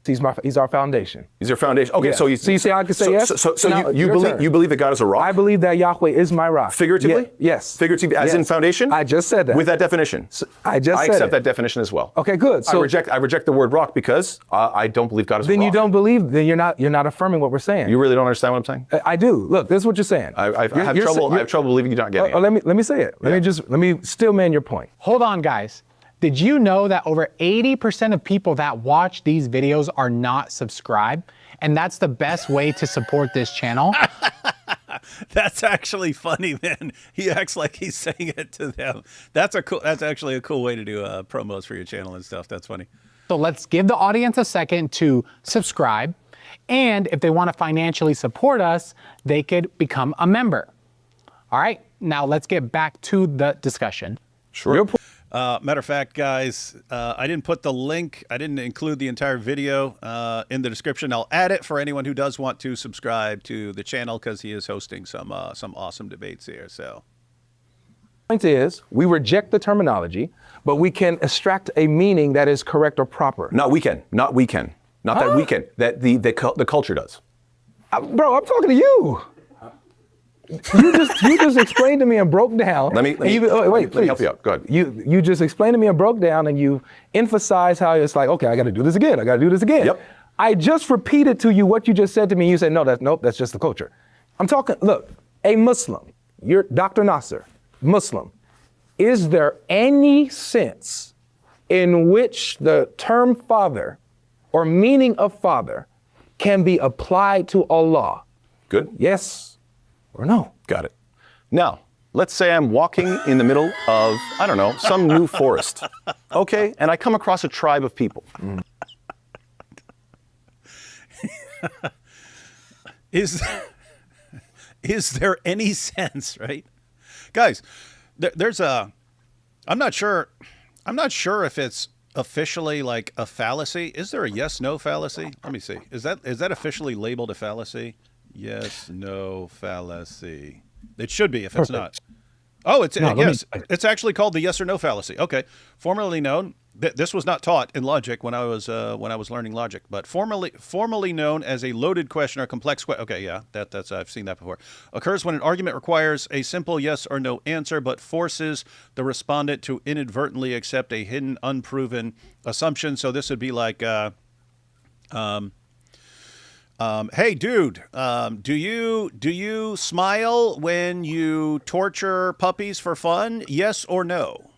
He's our foundation. He's your foundation. Okay, yeah. so you see how I can say yes? So now, you believe that God is a rock? I believe that Yahweh is my rock. Figuratively? Yeah, yes. Figuratively, as in foundation? I just said that. With that definition? I accept that definition as well. Okay, good. So I reject the word rock because I don't believe God is a rock. Then you don't believe, then you're not affirming what we're saying. You really don't understand what I'm saying? I do. Look, this is what you're saying. I have trouble believing you're not getting it. Let me say it. Let me still man your point. Hold on, guys. Did you know that over 80% of people that watch these videos are not subscribed? And that's the best way to support this channel. That's actually funny, man. He acts like he's saying it to them. That's actually a cool way to do promos for your channel and stuff. That's funny. So let's give the audience a second to subscribe. And if they want to financially support us, they could become a member. All right, now let's get back to the discussion. Sure. Matter of fact, guys, I didn't put the link. I didn't include the entire video in the description. I'll add it for anyone who does want to subscribe to the channel because he is hosting some awesome debates here. So, point is, we reject the terminology, but we can extract a meaning that is correct or proper. Not we can. That we can. That the culture does. Bro, I'm talking to you. You just explained to me and broke down. Let me help you out. Go ahead. You just explained to me and broke down, and you emphasized how it's like, okay, I got to do this again. I got to do this again. Yep. I just repeated to you what you just said to me. You said, nope, that's just the culture. I'm talking, look, a Muslim, you're Dr. Nasser, Muslim. Is there any sense in which the term father or meaning of father can be applied to Allah? Good. Yes or no? Got it. Now, let's say I'm walking in the middle of, I don't know, some new forest, okay? And I come across a tribe of people. Is there any sense, right? Guys, there's I'm not sure if it's officially like a fallacy. Is there a yes-no fallacy? Let me see. Is that officially labeled a fallacy? Yes, no fallacy. It should be if it's not. Oh, it's actually called the yes or no fallacy. Okay, formerly known. This was not taught in logic when I was learning logic, but formerly known as a loaded question or complex question. Okay, yeah, that's I've seen that before. Occurs when an argument requires a simple yes or no answer, but forces the respondent to inadvertently accept a hidden, unproven assumption. So this would be like, hey, dude, do you smile when you torture puppies for fun? Yes or no?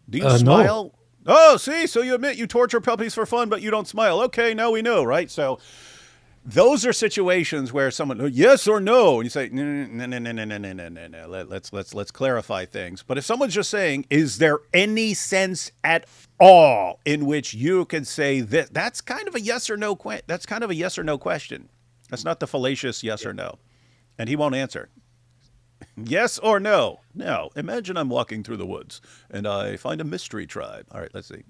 Do you smile? No. Oh, see, so you admit you torture puppies for fun, but you don't smile. Okay, now we know, right? So those are situations where someone, yes or no, and you say, no. Let's clarify things. But if someone's just saying, is there any sense at all in which you can say that? That's kind of a yes or no. That's kind of a yes or no question. That's not the fallacious yes or no, and he won't answer. Yes or no? Now, imagine I'm walking through the woods and I find a mystery tribe. All right, let's see.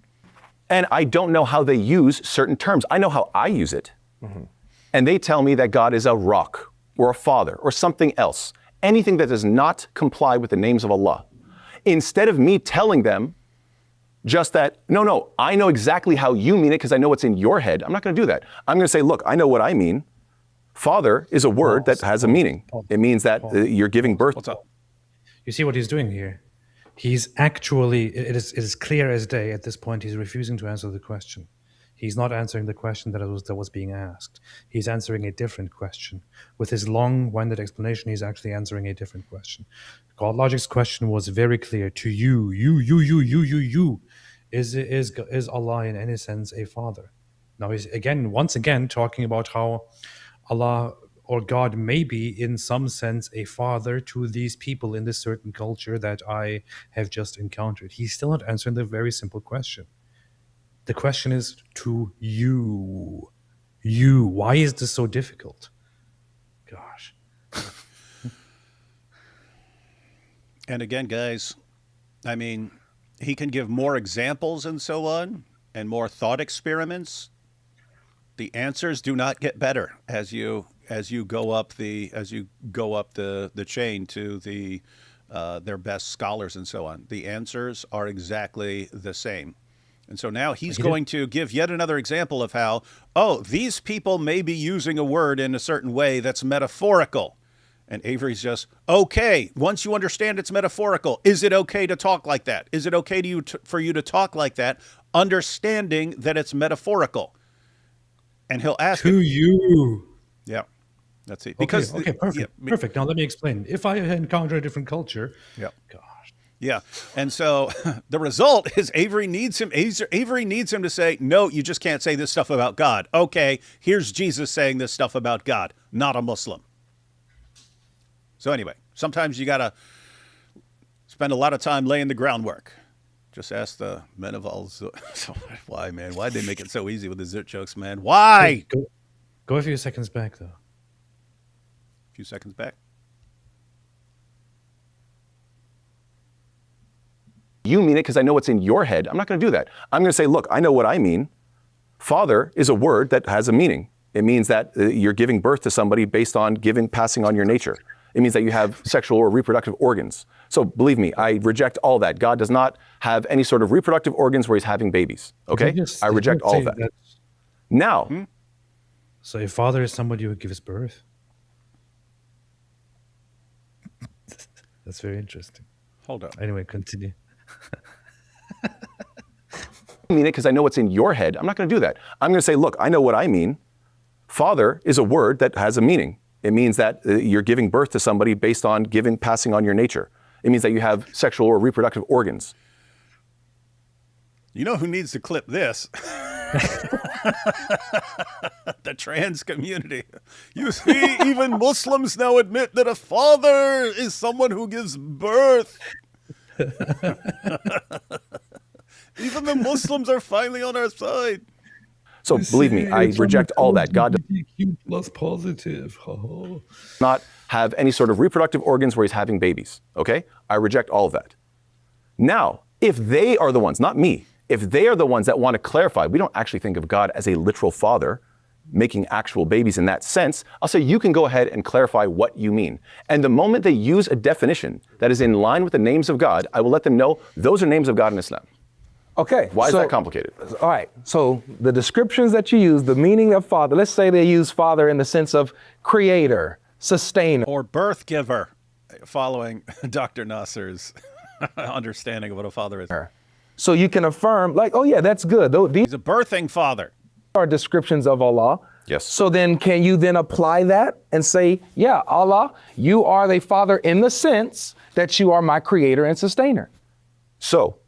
And I don't know how they use certain terms. I know how I use it. Mm-hmm. And they tell me that God is a rock or a father or something else. Anything that does not comply with the names of Allah. Instead of me telling them just that, no, I know exactly how you mean it because I know what's in your head. I'm not going to do that. I'm going to say, look, I know what I mean. Father is a word that has a meaning. It means that you're giving birth. What's up? You see what he's doing here? He's actually, it is clear as day at this point, he's refusing to answer the question. He's not answering the question that was being asked. He's answering a different question. With his long-winded explanation, he's actually answering a different question. GodLogic's question was very clear to you. Is Allah in any sense a father? Now he's once again talking about how Allah or God may be in some sense a father to these people in this certain culture that I have just encountered. He's still not answering the very simple question. The question is to you. Why is this so difficult? Gosh. And again, guys, I mean, he can give more examples and so on, and more thought experiments. The answers do not get better as you go up the chain to their best scholars and so on. The answers are exactly the same. And so now he's going to give yet another example of how, these people may be using a word in a certain way that's metaphorical. And Avery's just, okay, once you understand it's metaphorical, is it okay to talk like that? Is it okay for you to talk like that, understanding that it's metaphorical? And he'll ask to you. Yeah, that's it. Because okay, perfect. Yeah, perfect. Now let me explain. If I encounter a different culture, gosh. Yeah. And so the result is Avery needs him to say, no, you just can't say this stuff about God. Okay, here's Jesus saying this stuff about God, not a Muslim. So anyway, sometimes you got to spend a lot of time laying the groundwork. Just ask the men of all. Why, man? Why'd they make it so easy with the zit jokes, man? Why? Go a few seconds back, though. A few seconds back. You mean it because I know what's in your head. I'm not going to do that. I'm going to say, look, I know what I mean. Father is a word that has a meaning. It means that you're giving birth to somebody based on passing on your nature. It means that you have sexual or reproductive organs. So believe me, I reject all that. God does not have any sort of reproductive organs where he's having babies. Okay? I reject all that. Now. So a father is somebody who gives birth? That's very interesting. Hold up. Anyway, continue. I mean it because I know what's in your head. I'm not going to do that. I'm going to say, look, I know what I mean. Father is a word that has a meaning. It means that you're giving birth to somebody based on passing on your nature. It means that you have sexual or reproductive organs. You know who needs to clip this? The trans community. You see, even Muslims now admit that a father is someone who gives birth. Even the Muslims are finally on our side. So believe me, I reject all that. God does plus positive. not have any sort of reproductive organs where he's having babies, okay? I reject all of that. Now, if they are the ones, not me, if they are the ones that want to clarify, we don't actually think of God as a literal father making actual babies in that sense, I'll say you can go ahead and clarify what you mean. And the moment they use a definition that is in line with the names of God, I will let them know those are names of God in Islam. Okay. Why is that complicated? All right. So the descriptions that you use, the meaning of father, let's say they use father in the sense of creator, sustainer. Or birth giver, following Dr. Nasser's understanding of what a father is. So you can affirm, like, oh yeah, that's good. These He's a birthing father. are descriptions of Allah. Yes. So then can you then apply that and say, yeah, Allah, you are the father in the sense that you are my creator and sustainer. So,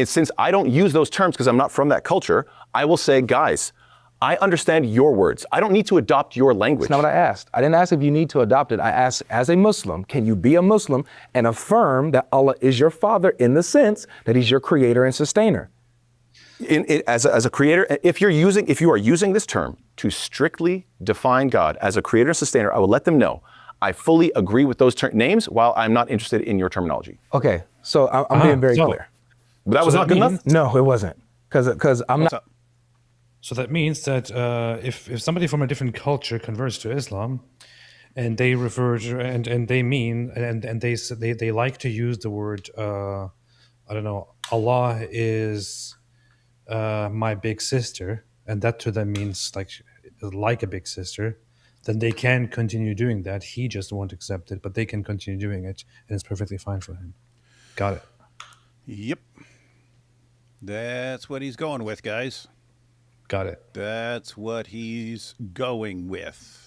since I don't use those terms because I'm not from that culture, I will say, guys, I understand your words. I don't need to adopt your language. That's not what I asked. I didn't ask if you need to adopt it. I asked, as a Muslim, can you be a Muslim and affirm that Allah is your father in the sense that he's your creator and sustainer? As a creator, if you are using this term to strictly define God as a creator and sustainer, I will let them know I fully agree with those names while I'm not interested in your terminology. Okay, so I'm being very clear. But that was not good enough? No, it wasn't. Because I'm not. So that means that if somebody from a different culture converts to Islam, and they refer to, and they mean and they like to use the word I don't know, Allah is my big sister, and that to them means like a big sister, then they can continue doing that. He just won't accept it, but they can continue doing it, and it's perfectly fine for him. Got it. Yep. That's what he's going with, guys. Got it. That's what he's going with.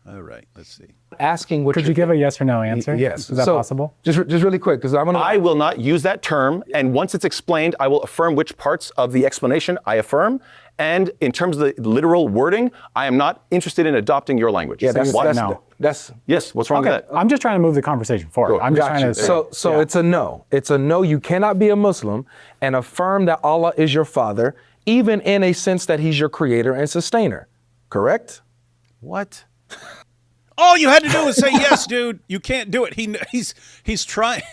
All right, let's see. Asking what Could you give a yes or no answer? Yes. Is that So, possible? Just really quick, because I will not use that term, and once it's explained, I will affirm which parts of the explanation I affirm. And in terms of the literal wording, I am not interested in adopting your language. Yeah, that's no. That's Yes, what's wrong with that? I'm just trying to move the conversation forward. Go. I'm just Got trying you. to. So yeah. it's a no. It's a no. You cannot be a Muslim and affirm that Allah is your father, even in a sense that he's your creator and sustainer. Correct? What? All you had to do was say yes, dude. You can't do it. He's trying.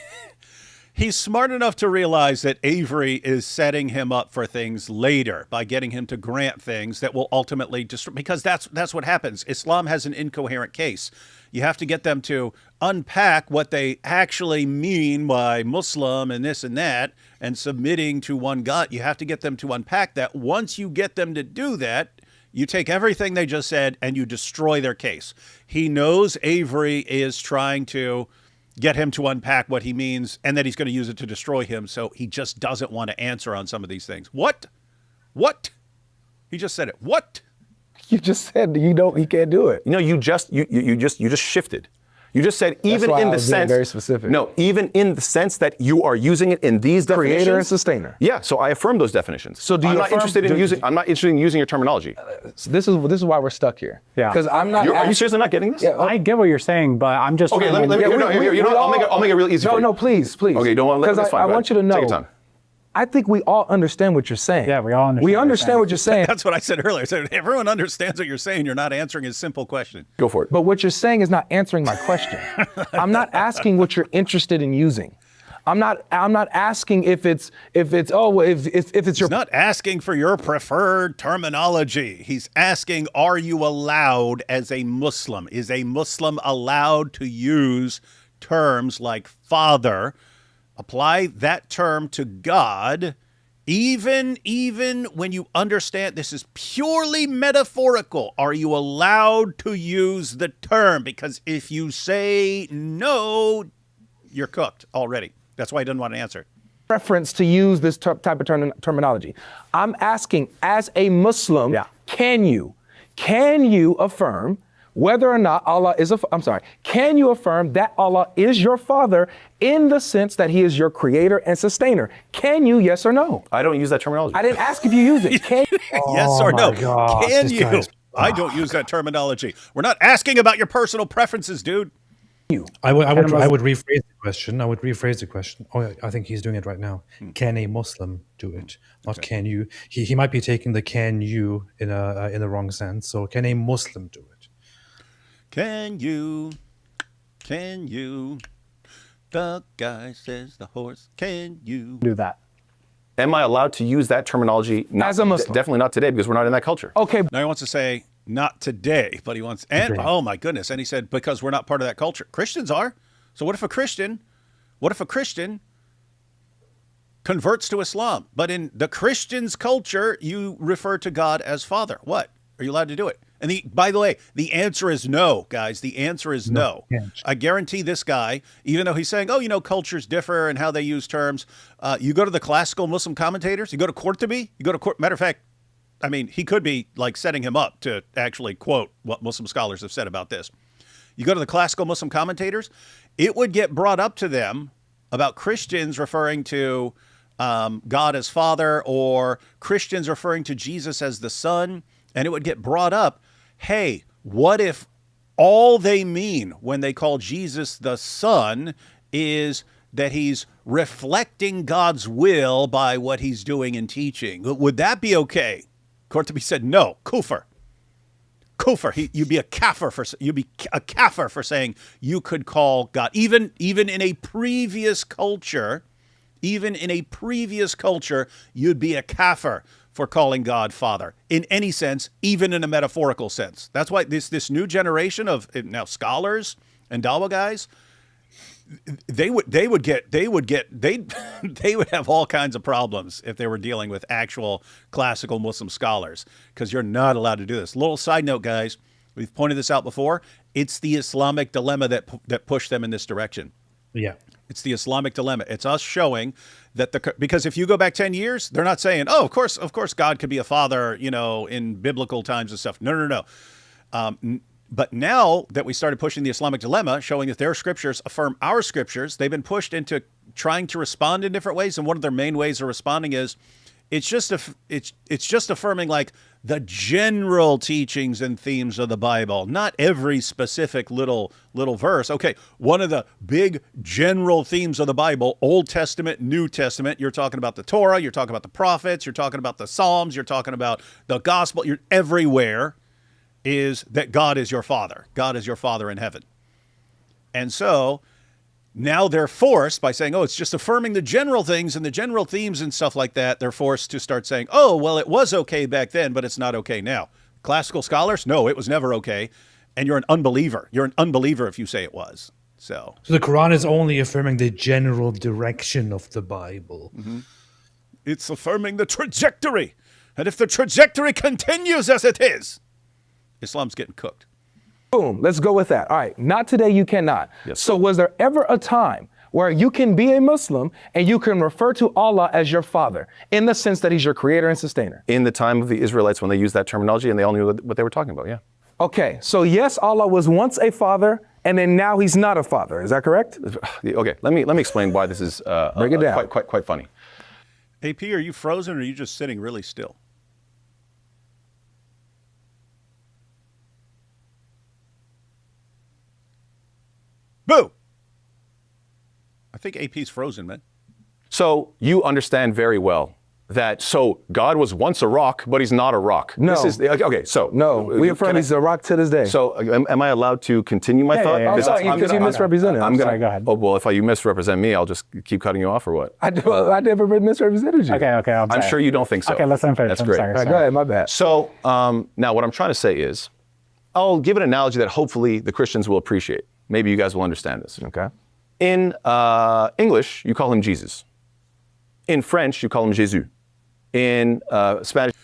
He's smart enough to realize that Avery is setting him up for things later by getting him to grant things that will ultimately destroy. Because that's what happens. Islam has an incoherent case. You have to get them to unpack what they actually mean by Muslim and this and that and submitting to one God. You have to get them to unpack that. Once you get them to do that, you take everything they just said and you destroy their case. He knows Avery is trying to get him to unpack what he means and that he's going to use it to destroy him, so he just doesn't want to answer on some of these things. What? He just said it. What? You just said he can't do it. No, you just shifted. You just said even why in I the was being sense very specific. No, even in the sense that you are using it in these definitions. Creator and sustainer. Yeah, so I affirm those definitions. So do you I'm not affirm- interested in do- using. I'm not interested in using your terminology. So this is why we're stuck here. Yeah. Because I'm not. Are you seriously not getting this? Yeah, I get what you're saying, but I'm just Okay, trying let me. to- I'll make it real easy for you. No, please. Okay, you don't want to. Because I want you to know. Take your time. I think we all understand what you're saying. Yeah, we all understand We what you're understand saying. what you're saying. That's what I said earlier. I said, everyone understands what you're saying. You're not answering his simple question. Go for it. But what you're saying is not answering my question. I'm not asking what you're interested in using. I'm not asking if it's your. He's not asking for your preferred terminology. He's asking, are you allowed as a Muslim? Is a Muslim allowed to use terms like father? Apply that term to God, even when you understand this is purely metaphorical. Are you allowed to use the term? Because if you say no, you're cooked already. That's why he doesn't want to answer. Preference to use this type of terminology. I'm asking, as a Muslim, can you affirm whether or not Allah is can you affirm that Allah is your father in the sense that he is your creator and sustainer? Can you, yes or no? I don't use that terminology. I didn't ask if you use it. Can Yes or no? God, Can this you? guy's- I don't use that terminology. We're not asking about your personal preferences, dude. I would rephrase the question. Oh, yeah, I think he's doing it right now. Can a Muslim do it? Not can you. He might be taking the can you in the wrong sense. So can a Muslim do it? Can you? Can you? The guy says the horse. Can you? Do that. Am I allowed to use that terminology? As a Muslim? Definitely not today because we're not in that culture. Okay, Now he wants to say not today, but he wants, and oh my goodness, and he said because we're not part of that culture. Christians are. So what if a Christian converts to Islam, but in the Christian's culture, you refer to God as Father? What? Are you allowed to do it? And by the way, the answer is no, guys. The answer is no. I guarantee this guy, even though he's saying, oh, cultures differ and how they use terms. You go to the classical Muslim commentators, you go to Qurtubi, matter of fact, I mean, he could be like setting him up to actually quote what Muslim scholars have said about this. You go to the classical Muslim commentators, it would get brought up to them about Christians referring to God as Father or Christians referring to Jesus as the Son. And it would get brought up, hey, what if all they mean when they call Jesus the Son is that he's reflecting God's will by what he's doing and teaching? Would that be okay? Qurtubi said, no, kufr. Kufr. You'd be a kafir for saying you could call God. Even in a previous culture, you'd be a kafir for calling God Father in any sense, even in a metaphorical sense. That's why this new generation of now scholars and Dawa guys, they would have all kinds of problems if they were dealing with actual classical Muslim scholars, because you're not allowed to do this. Little side note, guys, we've pointed this out before. It's the Islamic dilemma that pushed them in this direction. Yeah. It's the Islamic dilemma. It's us showing that because if you go back 10 years, they're not saying, oh, of course, God could be a father, in biblical times and stuff. No. But now that we started pushing the Islamic dilemma, showing that their scriptures affirm our scriptures, they've been pushed into trying to respond in different ways. And one of their main ways of responding is it's just affirming like the general teachings and themes of the Bible, not every specific little verse. Okay, one of the big general themes of the Bible, Old Testament, New Testament, you're talking about the Torah, you're talking about the prophets, you're talking about the Psalms, you're talking about the gospel, you're everywhere is that God is your Father. God is your Father in heaven. And so now they're forced by saying, oh, it's just affirming the general things and the general themes and stuff like that. They're forced to start saying, oh, well, it was okay back then, but it's not okay now. Classical scholars, no, it was never okay. And you're an unbeliever. You're an unbeliever if you say it was. So the Quran is only affirming the general direction of the Bible. Mm-hmm. It's affirming the trajectory. And if the trajectory continues as it is, Islam's getting cooked. boom, let's go with that. All right, not today, you cannot. Yes. So was there ever a time where you can be a Muslim and you can refer to Allah as your father in the sense that he's your creator and sustainer? In the time of the Israelites when they used that terminology and they all knew what they were talking about, yeah. Okay, so yes, Allah was once a father and then now he's not a father. Is that correct? Okay, let me explain why this is Break it down. Quite funny. AP, are you frozen or are you just sitting really still? Boo! I think AP's frozen, man. So you understand very well that God was once a rock, but he's not a rock. No. No, we affirm he's a rock to this day. So am I allowed to continue my thought? yeah. Because you misrepresented. I'm Sorry, go ahead. Oh, well, if you misrepresent me, I'll just keep cutting you off or what? I never misrepresented you. Okay. I'm sure you don't think so. Okay, let's finish. That's I'm great. sorry. All right, go ahead, my bad. So now what I'm trying to say is, I'll give an analogy that hopefully the Christians will appreciate. Maybe you guys will understand this. Okay. In English, you call him Jesus. In French, you call him Jésus. In Spanish.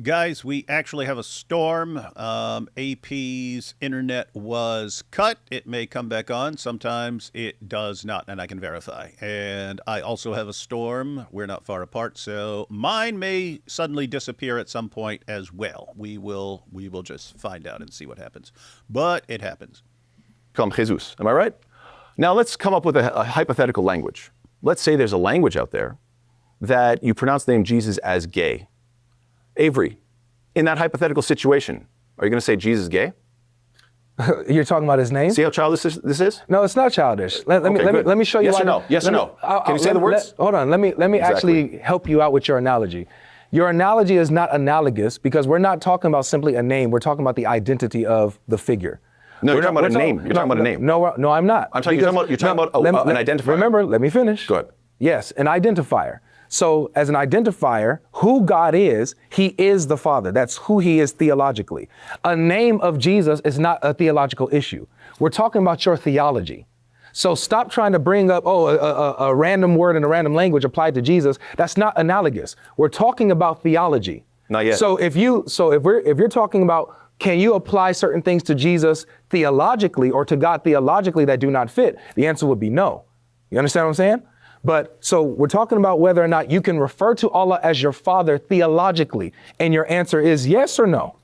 Guys, we actually have a storm. AP's internet was cut. It may come back on. Sometimes it does not, and I can verify. And I also have a storm. We're not far apart, so mine may suddenly disappear at some point as well. We will just find out and see what happens. But it happens. Call him Jesus. Am I right? Now let's come up with a hypothetical language. Let's say there's a language out there that you pronounce the name Jesus as gay. Avery, in that hypothetical situation, are you going to say Jesus is gay? You're talking about his name? See how childish this is? No, it's not childish. Let me show you. Yes why or no? Yes or no? Can you say the words? Hold on. Let me Exactly. actually help you out with your analogy. Your analogy is not analogous because we're not talking about simply a name. We're talking about the identity of the figure. No, you're talking about a name. You're talking about a name. No, I'm not. You're talking about an identifier. Remember, let me finish. Go ahead. Yes, an identifier. So as an identifier, who God is, he is the Father. That's who he is theologically. A name of Jesus is not a theological issue. We're talking about your theology. So stop trying to bring up, a random word in a random language applied to Jesus. That's not analogous. We're talking about theology. Not yet. So if you're talking about, can you apply certain things to Jesus theologically or to God theologically that do not fit? The answer would be no. You understand what I'm saying? But so we're talking about whether or not you can refer to Allah as your Father theologically. And your answer is yes or no?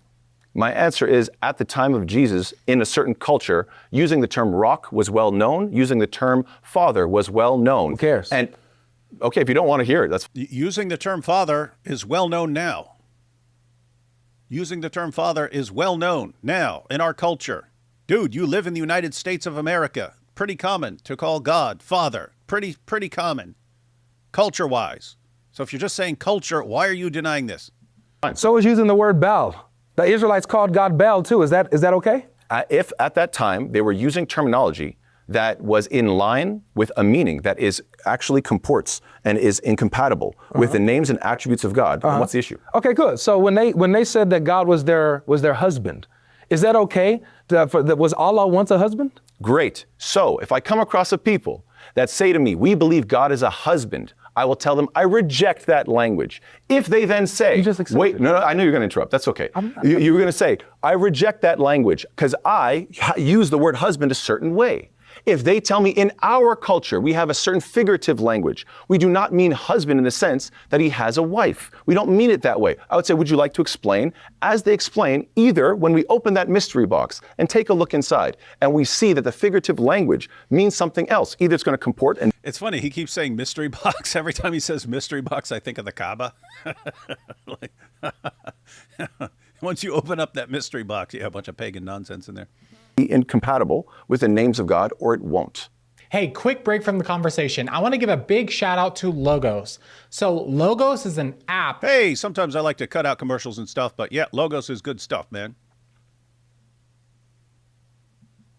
My answer is, at the time of Jesus, in a certain culture, using the term rock was well known, using the term father was well known. Who cares? And okay, if you don't want to hear it, that's Using the term father is well known now. Using the term father is well known now in our culture. Dude, you live in the United States of America. Pretty common to call God Father. Pretty common, culture-wise. So if you're just saying culture, why are you denying this? So is using the word Baal. The Israelites called God Baal too. Is that okay? if at that time they were using terminology that was in line with a meaning that is actually comports and is incompatible with the names and attributes of God, then what's the issue? Okay, good. So when they said that God was their husband, is that okay? Was Allah once a husband? Great. So if I come across a people that say to me, we believe God is a husband, I will tell them, I reject that language. If they then say, You just accepted wait, no, I knew you were going to interrupt. That's okay. You were going to say, I reject that language because I use the word husband a certain way. If they tell me in our culture we have a certain figurative language, we do not mean husband in the sense that he has a wife. We don't mean it that way. I would say, would you like to explain? As they explain, either when we open that mystery box and take a look inside and we see that the figurative language means something else, either it's going to comport and It's funny, he keeps saying mystery box. Every time he says mystery box, I think of the Kaaba. Once you open up that mystery box, you have a bunch of pagan nonsense in there. be incompatible with the names of God, or it won't. Hey, quick break from the conversation. I want to give a big shout out to Logos. So Logos is an app. Hey, sometimes I like to cut out commercials and stuff, but yeah, Logos is good stuff, man.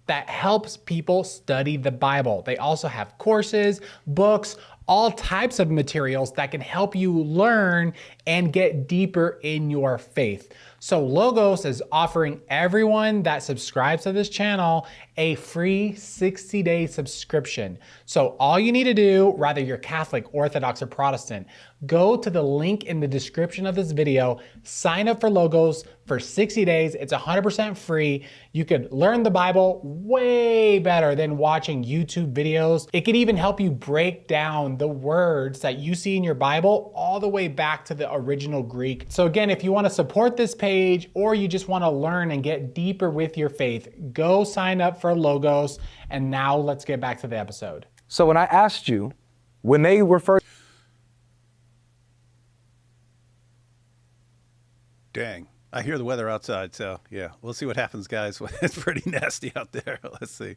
That helps people study the Bible. They also have courses, books, all types of materials that can help you learn and get deeper in your faith. So Logos is offering everyone that subscribes to this channel a free 60-day subscription. So all you need to do, whether you're Catholic, Orthodox, or Protestant, go to the link in the description of this video, sign up for Logos for 60 days. It's 100% free. You could learn the Bible way better than watching YouTube videos. It can even help you break down the words that you see in your Bible all the way back to the original Greek. So again, if you want to support this page or you just want to learn and get deeper with your faith, go sign up for Logos. And now let's get back to the episode. So when I asked you, when they refer Dang. I hear the weather outside, so yeah, we'll see what happens, guys. It's pretty nasty out there. Let's see.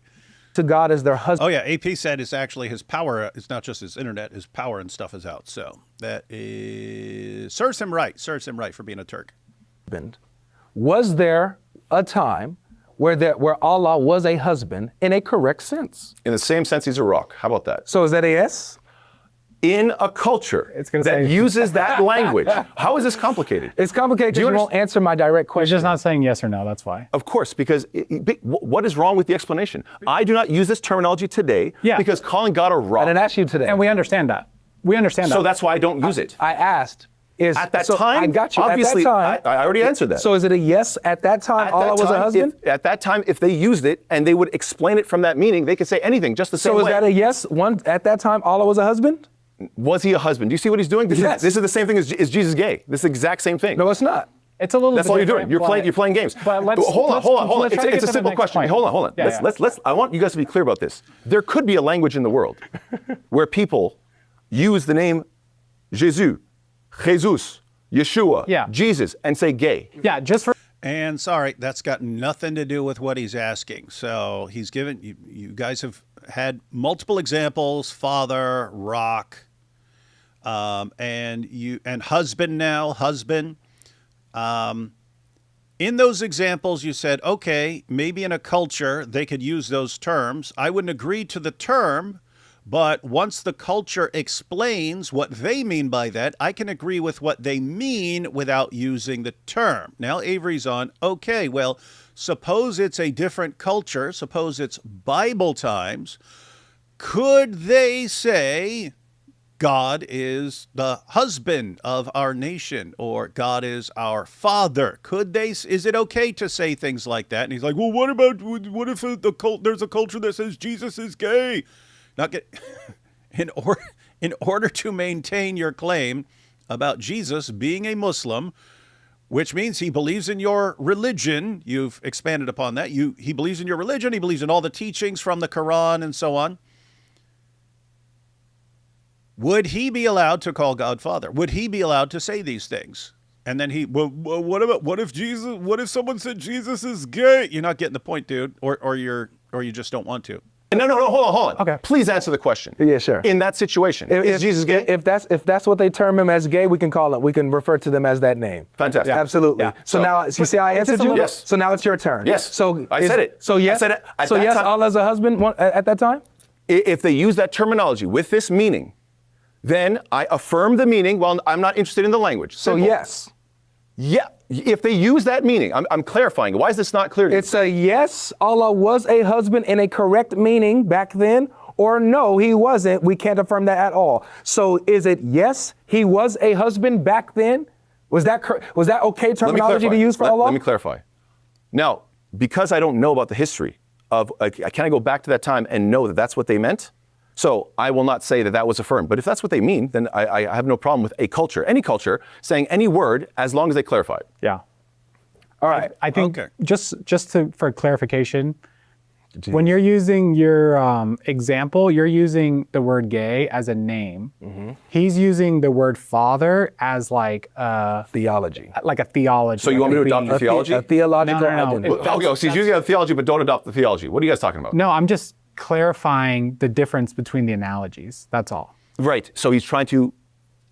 to God as their husband, Oh yeah, AP said it's actually his power. It's not just his internet. His power and stuff is out. So that is serves him right. Serves him right for being a Turk. was there a time where Allah was a husband in a correct sense? In the same sense, he's a rock. How about that? So is that a yes? In a culture gonna that say- uses that language, how is this complicated? It's complicated Do you because you won't answer my direct He's question. just not saying yes or no, that's why. Of course, because what is wrong with the explanation? I do not use this terminology today Yeah. because calling God a rock. I didn't ask you today. And we understand that. We understand that. So that's why I don't use it. I asked, Is At that so time, I got you. obviously, at that time, I already answered that. So is it a yes at that time? At Allah that was a time, husband. At that time, if they used it and they would explain it from that meaning, they could say anything just the same So way. is that a yes? One at that time, Allah was a husband. Was he a husband? Do you see what he's doing? Yes. This is the same thing as is Jesus gay? This is the exact same thing. No, it's not. It's a little That's bit all you're doing. different, You're playing games. But let's hold on. let's try to get It's a to the simple next question. point. Hold on. Yeah, Let's. I want you guys to be clear about this. There could be a language in the world where people use the name Jesus, Yeshua, Yeah. Jesus, and say gay. Yeah, just for And sorry, that's got nothing to do with what he's asking. So he's given you guys have had multiple examples: father, rock, and husband now, husband. In those examples, you said, okay, maybe in a culture they could use those terms. I wouldn't agree to the term, but once the culture explains what they mean by that, I can agree with what they mean without using the term. Now Avery's on, okay, well, suppose it's a different culture, suppose it's Bible times. Could they say God is the husband of our nation, or God is our father? Could they? Is it okay to say things like that? And he's like, well, what if there's a culture that says Jesus is gay? Not get in order to maintain your claim about Jesus being a Muslim, which means he believes in your religion. You've expanded upon that. He believes in your religion. He believes in all the teachings from the Quran and so on. Would he be allowed to call God Father? Would he be allowed to say these things? And then what if someone said Jesus is gay? You're not getting the point, dude, or you just don't want to. No, hold on. Okay. Please answer the question. Yeah, sure. In that situation, is Jesus gay? If that's what they term him as gay, we can call it. We can refer to them as that name. Fantastic. Yeah. Absolutely. Yeah. So now, you see how I answered you? Yes. So now it's your turn. Yes. So I said it. So yes. I said it. At so that yes, time- Allah's a husband at that time. If they use that terminology with this meaning, then I affirm the meaning while I'm not interested in the language. So Simple. yes. Yeah. If they use that meaning, I'm clarifying. Why is this not clear to you? It's a yes, Allah was a husband in a correct meaning back then, or no, he wasn't. We can't affirm that at all. So is it yes, he was a husband back then? Was that okay terminology to use for Allah? Let me clarify. Now, because I don't know about the history of, can I go back to that time and know that that's what they meant? So I will not say that that was affirmed. But if that's what they mean, then I have no problem with a culture, any culture, saying any word as long as they clarify it. yeah. All right. I think Okay. for clarification, when you're using your example, you're using the word gay as a name. He's using the word father as like a Theology. theology. So you want me to adopt the theology? A theological No, no, no. identity. That's- Okay, so he's using the theology, but don't adopt the theology. What are you guys talking about? No, I'm just clarifying the difference between the analogies. That's all. Right. So he's trying to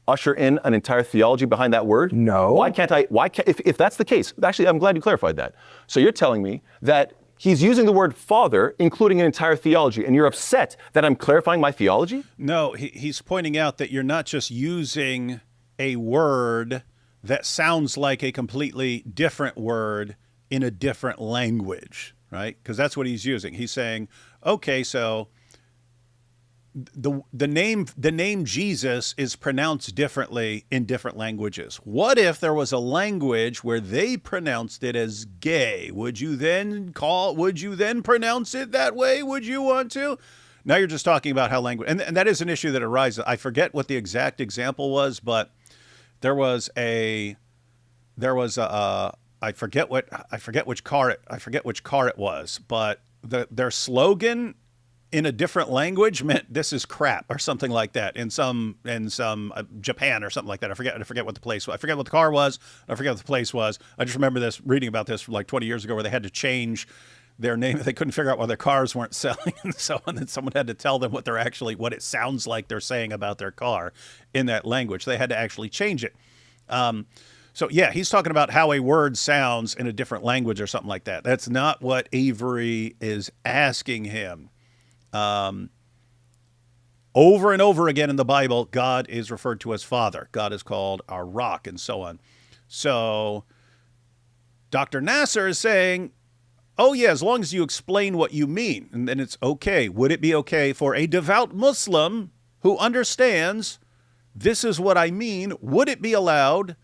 usher in an entire theology behind that word? No. Why can't if that's the case, actually, I'm glad you clarified that. So you're telling me that he's using the word father, including an entire theology, and you're upset that I'm clarifying my theology? No, he's pointing out that you're not just using a word that sounds like a completely different word in a different language, right? Because that's what he's using. He's saying, okay, so the name Jesus is pronounced differently in different languages. What if there was a language where they pronounced it as gay? Would you then pronounce it that way? Would you want to? Now you're just talking about how language, and that is an issue that arises. I forget what the exact example was, but there was I forget which car it was, but their slogan in a different language meant "this is crap" or something like that in some Japan or something like that. I forget what the place was. I forget what the car was. I forget what the place was. I just remember reading about this like 20 years ago, where they had to change their name. They couldn't figure out why their cars weren't selling, and so on. Then someone had to tell them what it sounds like they're saying about their car in that language. They had to actually change it. So yeah, he's talking about how a word sounds in a different language or something like that. That's not what Avery is asking him. Over and over again in the Bible, God is referred to as Father. God is called our rock, and so on. So Dr. Nasser is saying, oh yeah, as long as you explain what you mean, and then it's okay. Would it be okay for a devout Muslim who understands This is what I mean. Would it be allowed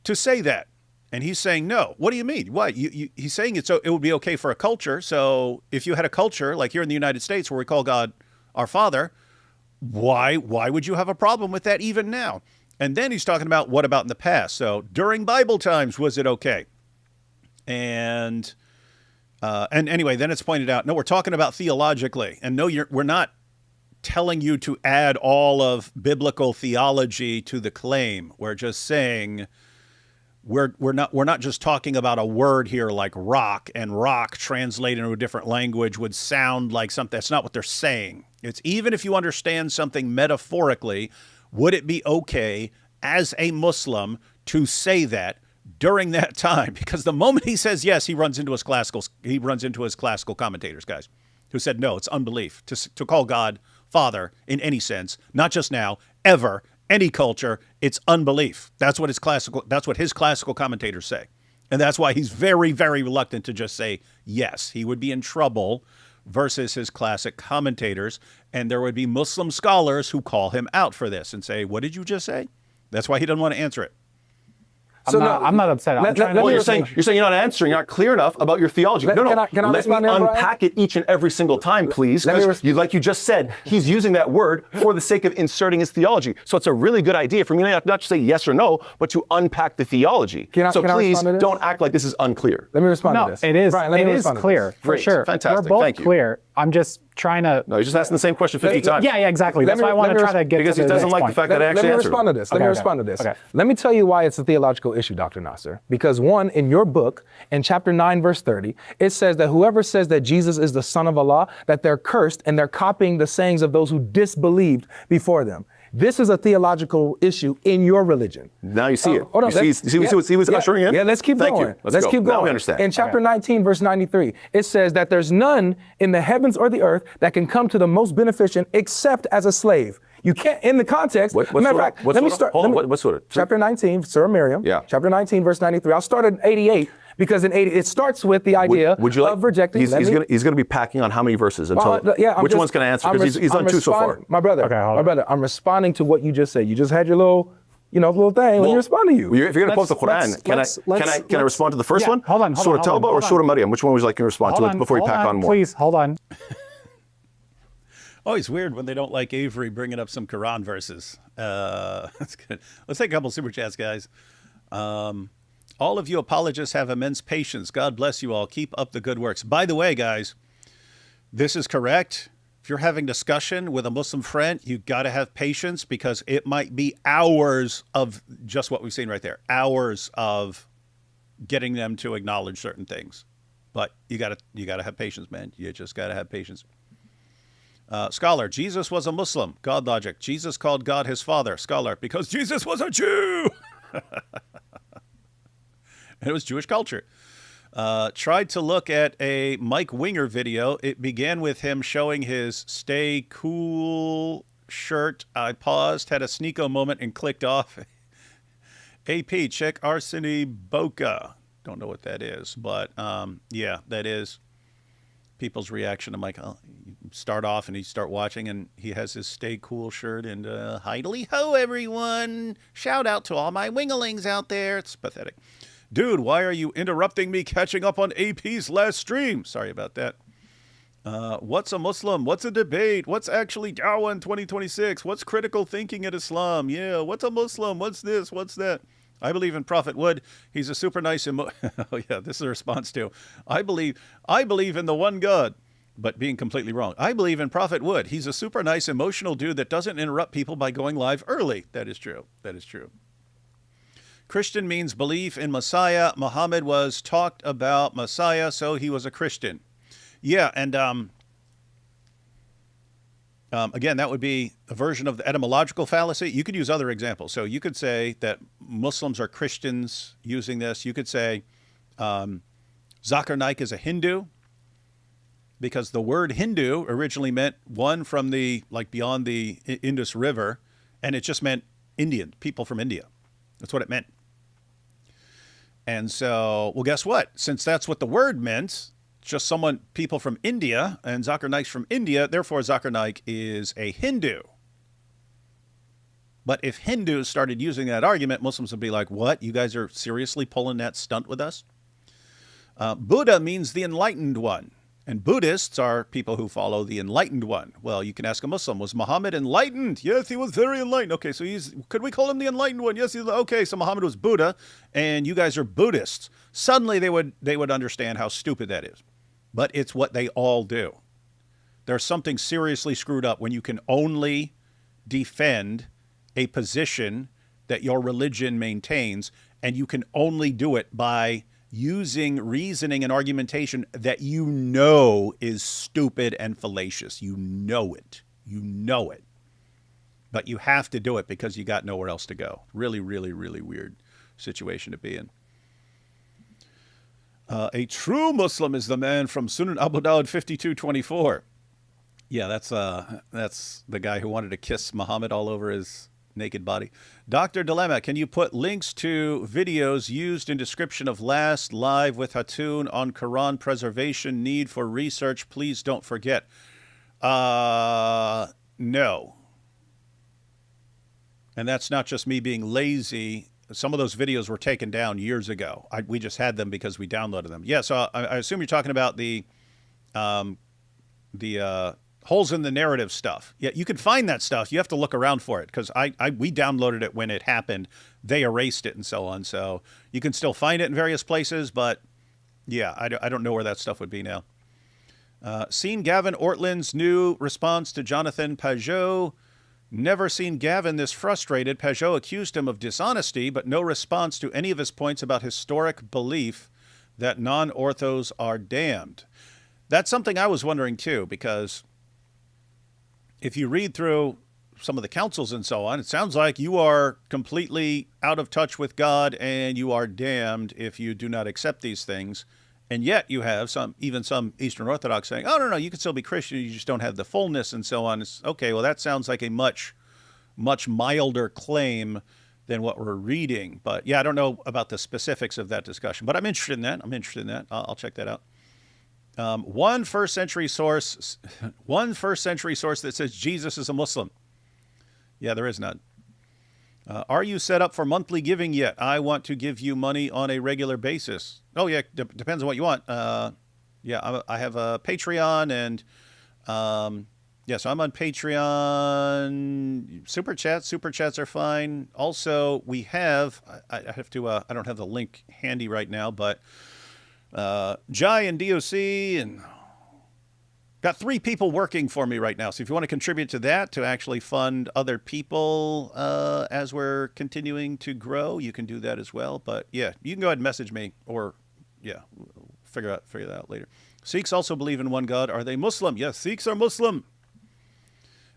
to say that? And he's saying, no. What do you mean? What? He's saying it would be okay for a culture. So if you had a culture like here in the United States where we call God our Father, why would you have a problem with that even now? And then he's talking about what about in the past? So during Bible times, was it okay? And anyway, then it's pointed out, no, we're talking about theologically. And no, we're not telling you to add all of biblical theology to the claim. We're just saying we're not just talking about a word here like rock, and rock translated into a different language would sound like something. That's not what they're saying. It's even if you understand something metaphorically, would it be okay as a Muslim to say that during that time? Because the moment he says yes, he runs into his classical commentators, guys, who said no, it's unbelief to call God Father in any sense, not just now, ever, any culture, it's unbelief. That's what his classical commentators say. And that's why he's very, very reluctant to just say yes. He would be in trouble versus his classic commentators. And there would be Muslim scholars who call him out for this and say, what did you just say? That's why he doesn't want to answer it. I'm not upset. Well, you're saying you're not answering. You're not clear enough about your theology. No. Can I Let me unpack it each and every single time, please. Because like you just said, he's using that word for the sake of inserting his theology. So it's a really good idea for me not to say yes or no, but to unpack the theology. So please don't act like this is unclear. Let me respond to this. No, it is. Brian, it is clear for Great. sure. Fantastic. We're both Thank you. clear. I'm just trying to. No, he's just asking the same question 50 times. Yeah, exactly. That's why I want to try to get because to he the doesn't next like point. the fact that I actually answered. Let me respond to this. Let me tell you why it's a theological issue, Dr. Nasser. Because one, in your book, in chapter 9, verse 30, it says that whoever says that Jesus is the Son of Allah, that they're cursed and they're copying the sayings of those who disbelieved before them. This is a theological issue in your religion. Now you see it. Hold on. You see what's ushering in? Yeah, let's keep Thank going. you. Let's keep going. Now we understand. In chapter 19, verse 93, it says that there's none in the heavens or the earth that can come to the most beneficent except as a slave. You can't, in the context, matter of fact, let me start. What sort of? Chapter 19, Surah Miriam. Yeah. Chapter 19, verse 93. I'll start at 88 because in 80, it starts with the idea of rejecting. He's going to be packing on how many verses until, which one's going to answer? Because he's done two so far. My brother, I'm responding to what you just said. You just had your little thing. Let me respond to you. If you're going to quote the Quran, can I respond to the first one? Hold on. Surah Tawbah or Surah Maryam? Which one would you like to respond to before you pack on more? Please, hold on. Always weird when they don't like Avery bringing up some Quran verses. That's good. Let's take a couple super chats, guys. All of you apologists have immense patience. God bless you all. Keep up the good works. By the way, guys, this is correct. If you're having discussion with a Muslim friend, you got to have patience because it might be hours of just what we've seen right there. Hours of getting them to acknowledge certain things. But you got to have patience, man. You just got to have patience. Scholar, Jesus was a Muslim. GodLogic. Jesus called God his father. Scholar, because Jesus was a Jew. It was Jewish culture. Tried to look at a Mike Winger video. It began with him showing his Stay Cool shirt. I paused, had a sneako moment, and clicked off. AP, check Arseny Boca. Don't know what that is, but yeah, that is people's reaction to Mike. You start off and you start watching, and he has his Stay Cool shirt, and hidely ho, everyone. Shout out to all my winglings out there. It's pathetic. Dude, why are you interrupting me catching up on AP's last stream? Sorry about that. What's a Muslim? What's a debate? What's actually Dawah in 2026? What's critical thinking in Islam? Yeah, what's a Muslim? What's this? What's that? I believe in Prophet Wood. He's a super nice oh yeah, this is a response to. I believe in the one God, but being completely wrong. I believe in Prophet Wood. He's a super nice, emotional dude that doesn't interrupt people by going live early. That is true. That is true. Christian means belief in Messiah. Muhammad was talked about Messiah, so he was a Christian. Yeah, and again, that would be a version of the etymological fallacy. You could use other examples. So you could say that Muslims are Christians using this. You could say Zakir Naik is a Hindu because the word Hindu originally meant one from beyond the Indus River, and it just meant Indian, people from India. That's what it meant. And so, well, guess what? Since that's what the word meant, just people from India, and Zakir Naik's from India, therefore Zakir Naik is a Hindu. But if Hindus started using that argument, Muslims would be like, what? You guys are seriously pulling that stunt with us? Buddha means the enlightened one. And Buddhists are people who follow the enlightened one. Well, you can ask a Muslim, was Muhammad enlightened? Yes, he was very enlightened. Okay, so could we call him the enlightened one? Yes, okay, so Muhammad was Buddha, and you guys are Buddhists. Suddenly they would understand how stupid that is. But it's what they all do. There's something seriously screwed up when you can only defend a position that your religion maintains, and you can only do it by using reasoning and argumentation that you know is stupid and fallacious. You know it. You know it. But you have to do it because you got nowhere else to go. Really, really, really weird situation to be in. A true Muslim is the man from Sunan Abu Dawud 52:24. Yeah, that's the guy who wanted to kiss Muhammad all over his naked body. Dr. Dilemma, can you put links to videos used in description of last live with Hatun on Quran preservation, need for research? Please don't forget. No. And that's not just me being lazy. Some of those videos were taken down years ago. We just had them because we downloaded them. Yeah, so I assume you're talking about the holes in the narrative stuff. Yeah, you can find that stuff. You have to look around for it because we downloaded it when it happened. They erased it and so on. So you can still find it in various places, but yeah, I don't know where that stuff would be now. Seen Gavin Ortland's new response to Jonathan Pajot. Never seen Gavin this frustrated. Pajot accused him of dishonesty, but no response to any of his points about historic belief that non-orthos are damned. That's something I was wondering too, because if you read through some of the councils and so on, it sounds like you are completely out of touch with God and you are damned if you do not accept these things. And yet you have even some Eastern Orthodox saying, oh, no, you can still be Christian, you just don't have the fullness and so on. It's, okay, well, that sounds like a much, much milder claim than what we're reading. But yeah, I don't know about the specifics of that discussion, but I'm interested in that. I'll check that out. One first century source that says Jesus is a Muslim. Yeah, there is none. Are you set up for monthly giving yet? I want to give you money on a regular basis. Oh yeah, depends on what you want. Yeah, I have a Patreon and yeah, so I'm on Patreon. Super chats are fine. Also, we have I have to I don't have the link handy right now, but Jai and DOC and got 3 people working for me right now. So if you want to contribute to that, to actually fund other people as we're continuing to grow, you can do that as well. But yeah, you can go ahead and message me, or yeah, figure that out later. Sikhs also believe in one God. Are they Muslim? Yes, Sikhs are Muslim.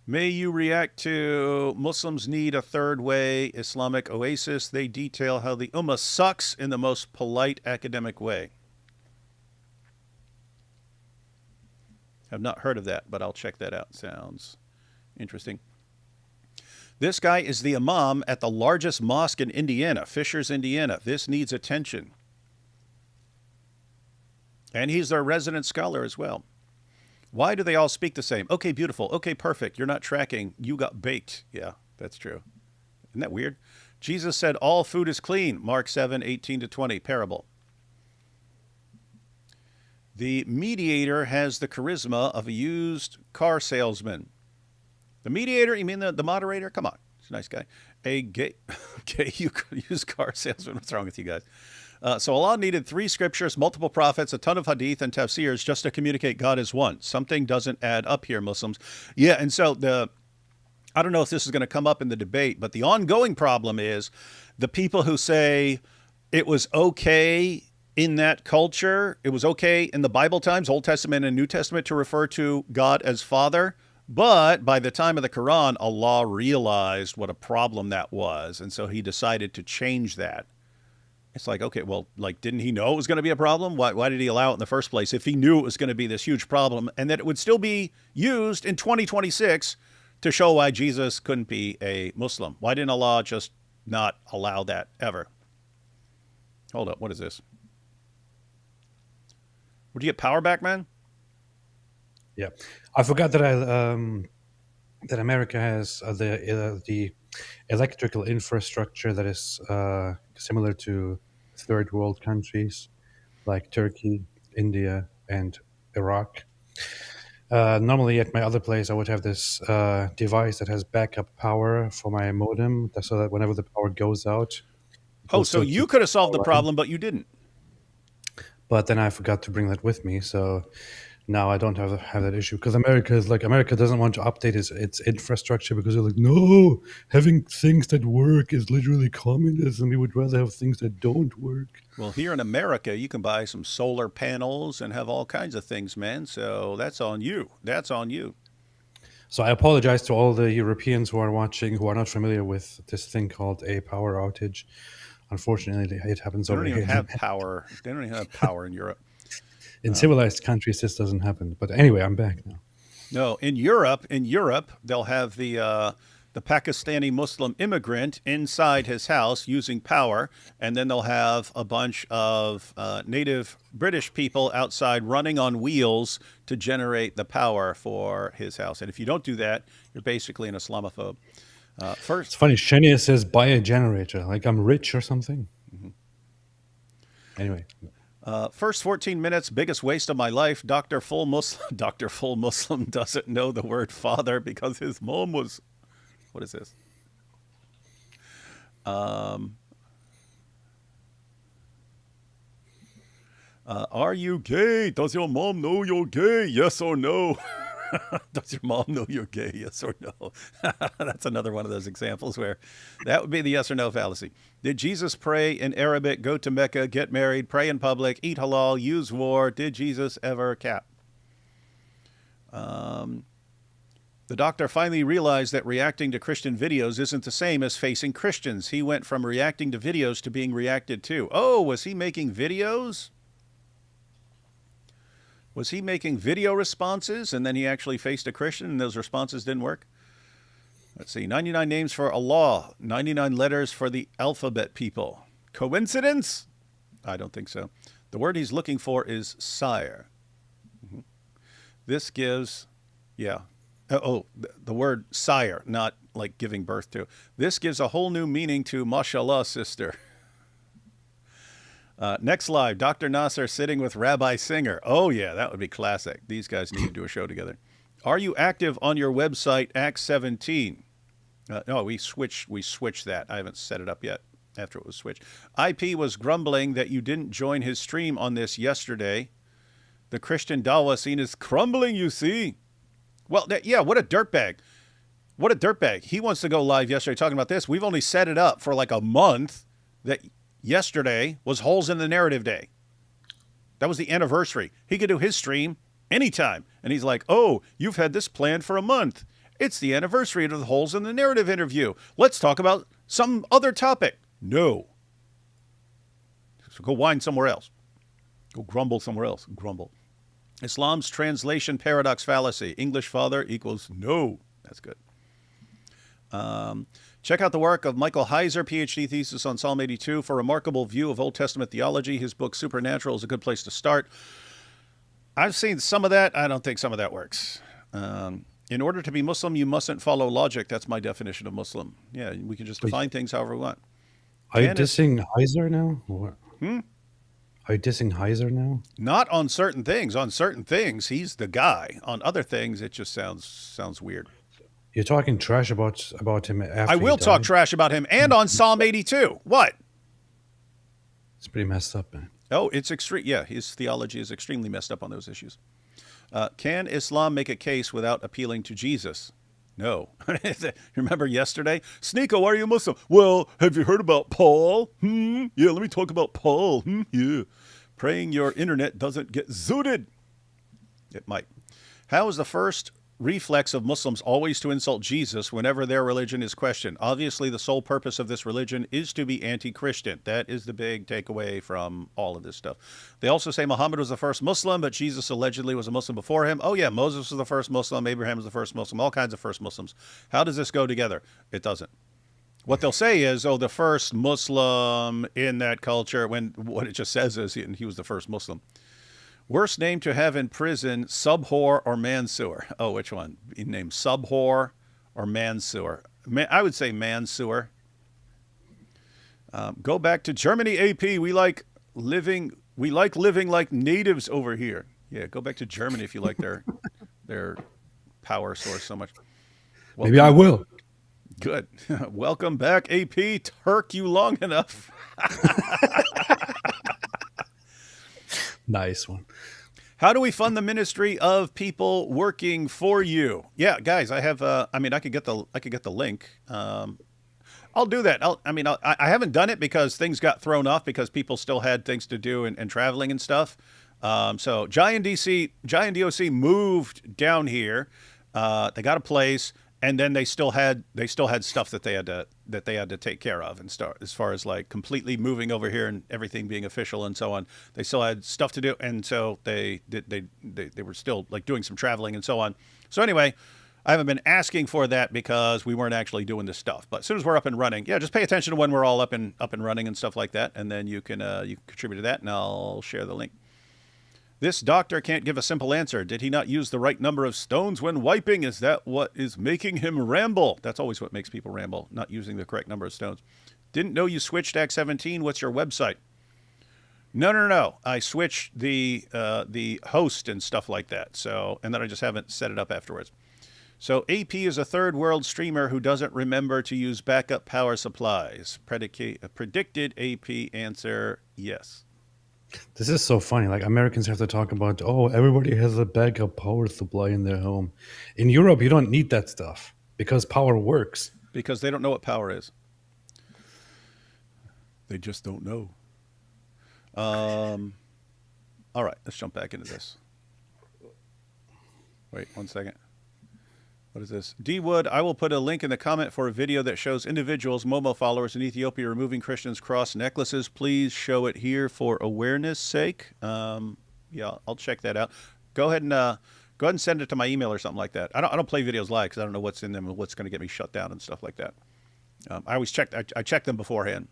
May you react to Muslims need a third way Islamic oasis. They detail how the Ummah sucks in the most polite academic way. I've not heard of that, but I'll check that out. Sounds interesting. This guy is the imam at the largest mosque in Indiana, Fishers, Indiana. This needs attention. And he's their resident scholar as well. Why do they all speak the same? Okay, beautiful. Okay, perfect. You're not tracking. You got baked. Yeah, that's true. Isn't that weird? Jesus said all food is clean. Mark 7:18-20, parable. The mediator has the charisma of a used car salesman. The mediator? You mean the moderator? Come on. He's a nice guy. A gay used car salesman. What's wrong with you guys? So Allah needed 3 scriptures, multiple prophets, a ton of hadith and tafsirs just to communicate God is one. Something doesn't add up here, Muslims. Yeah, and so I don't know if this is going to come up in the debate, but the ongoing problem is the people who say it was okay in that culture, it was okay in the Bible times, Old Testament and New Testament, to refer to God as Father. But by the time of the Quran, Allah realized what a problem that was. And so he decided to change that. It's like, okay, well, like, didn't he know it was going to be a problem? Why did he allow it in the first place if he knew it was going to be this huge problem and that it would still be used in 2026 to show why Jesus couldn't be a Muslim? Why didn't Allah just not allow that ever? Hold up, what is this? Would you get power back, man? Yeah, I forgot that that America has the electrical infrastructure that is similar to third world countries like Turkey, India, and Iraq. Normally, at my other place, I would have this device that has backup power for my modem, so that whenever the power goes out, it Oh, will so still you keep could the have solved the power line. problem, but you didn't. But then I forgot to bring that with me, so now I don't have that issue because America doesn't want to update its infrastructure because they're like, no, having things that work is literally communism. We would rather have things that don't work. Well, here in America, you can buy some solar panels and have all kinds of things, man. So that's on you. That's on you. So I apologize to all the Europeans who are watching who are not familiar with this thing called a power outage. Unfortunately, it happens They over don't even here. have power. They don't even have power in Europe. In civilized countries, this doesn't happen. But anyway, I'm back now. No, in Europe, they'll have the Pakistani Muslim immigrant inside his house using power, and then they'll have a bunch of native British people outside running on wheels to generate the power for his house. And if you don't do that, you're basically an Islamophobe. It's First, funny. Shania says, buy a generator. Like I'm rich or something. Anyway. First 14 minutes, biggest waste of my life. Dr. Full Muslim, Dr. Full Muslim doesn't know the word father because his mom was, what is this? Are you gay? Does your mom know you're gay? Yes or no? Does your mom know you're gay? Yes or no? That's another one of those examples where that would be the yes or no fallacy. Did Jesus pray in Arabic, go to Mecca, get married, pray in public, eat halal, use war? Did Jesus ever cap? The doctor finally realized that reacting to Christian videos isn't the same as facing Christians. He went from reacting to videos to being reacted to. Oh, was he making videos? Was he making video responses and then he actually faced a Christian and those responses didn't work? Let's see, 99 names for Allah, 99 letters for the alphabet people. Coincidence? I don't think so. The word he's looking for is sire. This gives, the word sire, not like giving birth to. This gives a whole new meaning to mashallah, sister. Next slide, Dr. Nasser sitting with Rabbi Singer. Oh, yeah, that would be classic. These guys need to do a show together. Are you active on your website, Acts 17? No, we switched that. I haven't set it up yet after it was switched. IP was grumbling that you didn't join his stream on this yesterday. The Christian Dawa scene is crumbling, you see. Well, what a dirtbag. What a dirtbag. He wants to go live yesterday talking about this. We've only set it up for like a month that yesterday was Holes in the Narrative Day. That was the anniversary. He could do his stream anytime. And he's like, oh, you've had this planned for a month. It's the anniversary of the Holes in the Narrative interview. Let's talk about some other topic. No. So go whine somewhere else. Go grumble somewhere else. Grumble. Islam's translation paradox fallacy. English father equals no. That's good. Check out the work of Michael Heiser, PhD thesis on Psalm 82 for a remarkable view of Old Testament theology. His book, Supernatural, is a good place to start. I've seen some of that. I don't think some of that works. In order to be Muslim, you mustn't follow logic. That's my definition of Muslim. Yeah, we can just define things however we want. Are you dissing Heiser now? Are you dissing Heiser now? Not on certain things. On certain things, he's the guy. On other things, it just sounds weird. You're talking trash about him after I will talk trash about him and on Psalm 82. What? It's pretty messed up, man. Oh, it's extreme. Yeah, his theology is extremely messed up on those issues. Can Islam make a case without appealing to Jesus? No. Remember yesterday? Sneeko, are you Muslim? Well, have you heard about Paul? Yeah, let me talk about Paul. Yeah. Praying your internet doesn't get zooted. It might. How is the first reflex of Muslims always to insult Jesus whenever their religion is questioned? Obviously, the sole purpose of this religion is to be anti-Christian. That is the big takeaway from all of this stuff. They also say Muhammad was the first Muslim, but Jesus allegedly was a Muslim before him. Oh yeah, Moses was the first Muslim, Abraham was the first Muslim, all kinds of first Muslims. How does this go together? It doesn't. What they'll say is, oh, the first Muslim in that culture, when what it just says is he was the first Muslim. Worst name to have in prison, Subhor or Mansoor? Oh, which one? He named Subhor or Mansoor. I would say Mansoor. Go back to Germany, AP. We like living like natives over here. Yeah, go back to Germany if you like their power source so much. Maybe I will. Good. Welcome back, AP. Turk you long enough. Nice one. How do we fund the ministry of people working for you? Yeah, guys, I have. I could get the link. I'll do that. I haven't done it because things got thrown off because people still had things to do and traveling and stuff. So Giant DOC moved down here. They got a place, and then they still had stuff that they had to take care of and start as far as like completely moving over here and everything being official and so on. They still had stuff to do, and so they were still like doing some traveling and so on. So anyway, I haven't been asking for that because we weren't actually doing this stuff. But as soon as we're up and running, yeah, just pay attention to when we're all up and running and stuff like that, and then you can contribute to that, and I'll share the link. This doctor can't give a simple answer. Did he not use the right number of stones when wiping? Is that what is making him ramble? That's always what makes people ramble, not using the correct number of stones. Didn't know you switched Act 17. What's your website? No. I switched the host and stuff like that. So, and then I just haven't set it up afterwards. So AP is a third world streamer who doesn't remember to use backup power supplies. Predicted AP answer, yes. This is so funny. Like Americans have to talk about, oh, everybody has a backup power supply in their home. In Europe, you don't need that stuff because power works. Because they don't know what power is. They just don't know. All right, let's jump back into this. Wait 1 second. What is this? D Wood, I will put a link in the comment for a video that shows individuals, Momo followers in Ethiopia removing Christians' cross necklaces. Please show it here for awareness sake. Yeah, I'll check that out. Go ahead and send it to my email or something like that. I don't play videos live because I don't know what's in them and what's going to get me shut down and stuff like that. I always check. I check them beforehand.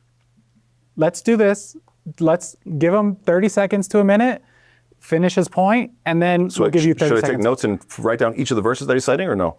Let's do this. Let's give him 30 seconds to a minute. Finish his point, and then we'll give you 30 seconds. Should I take notes and write down each of the verses that he's citing, or no?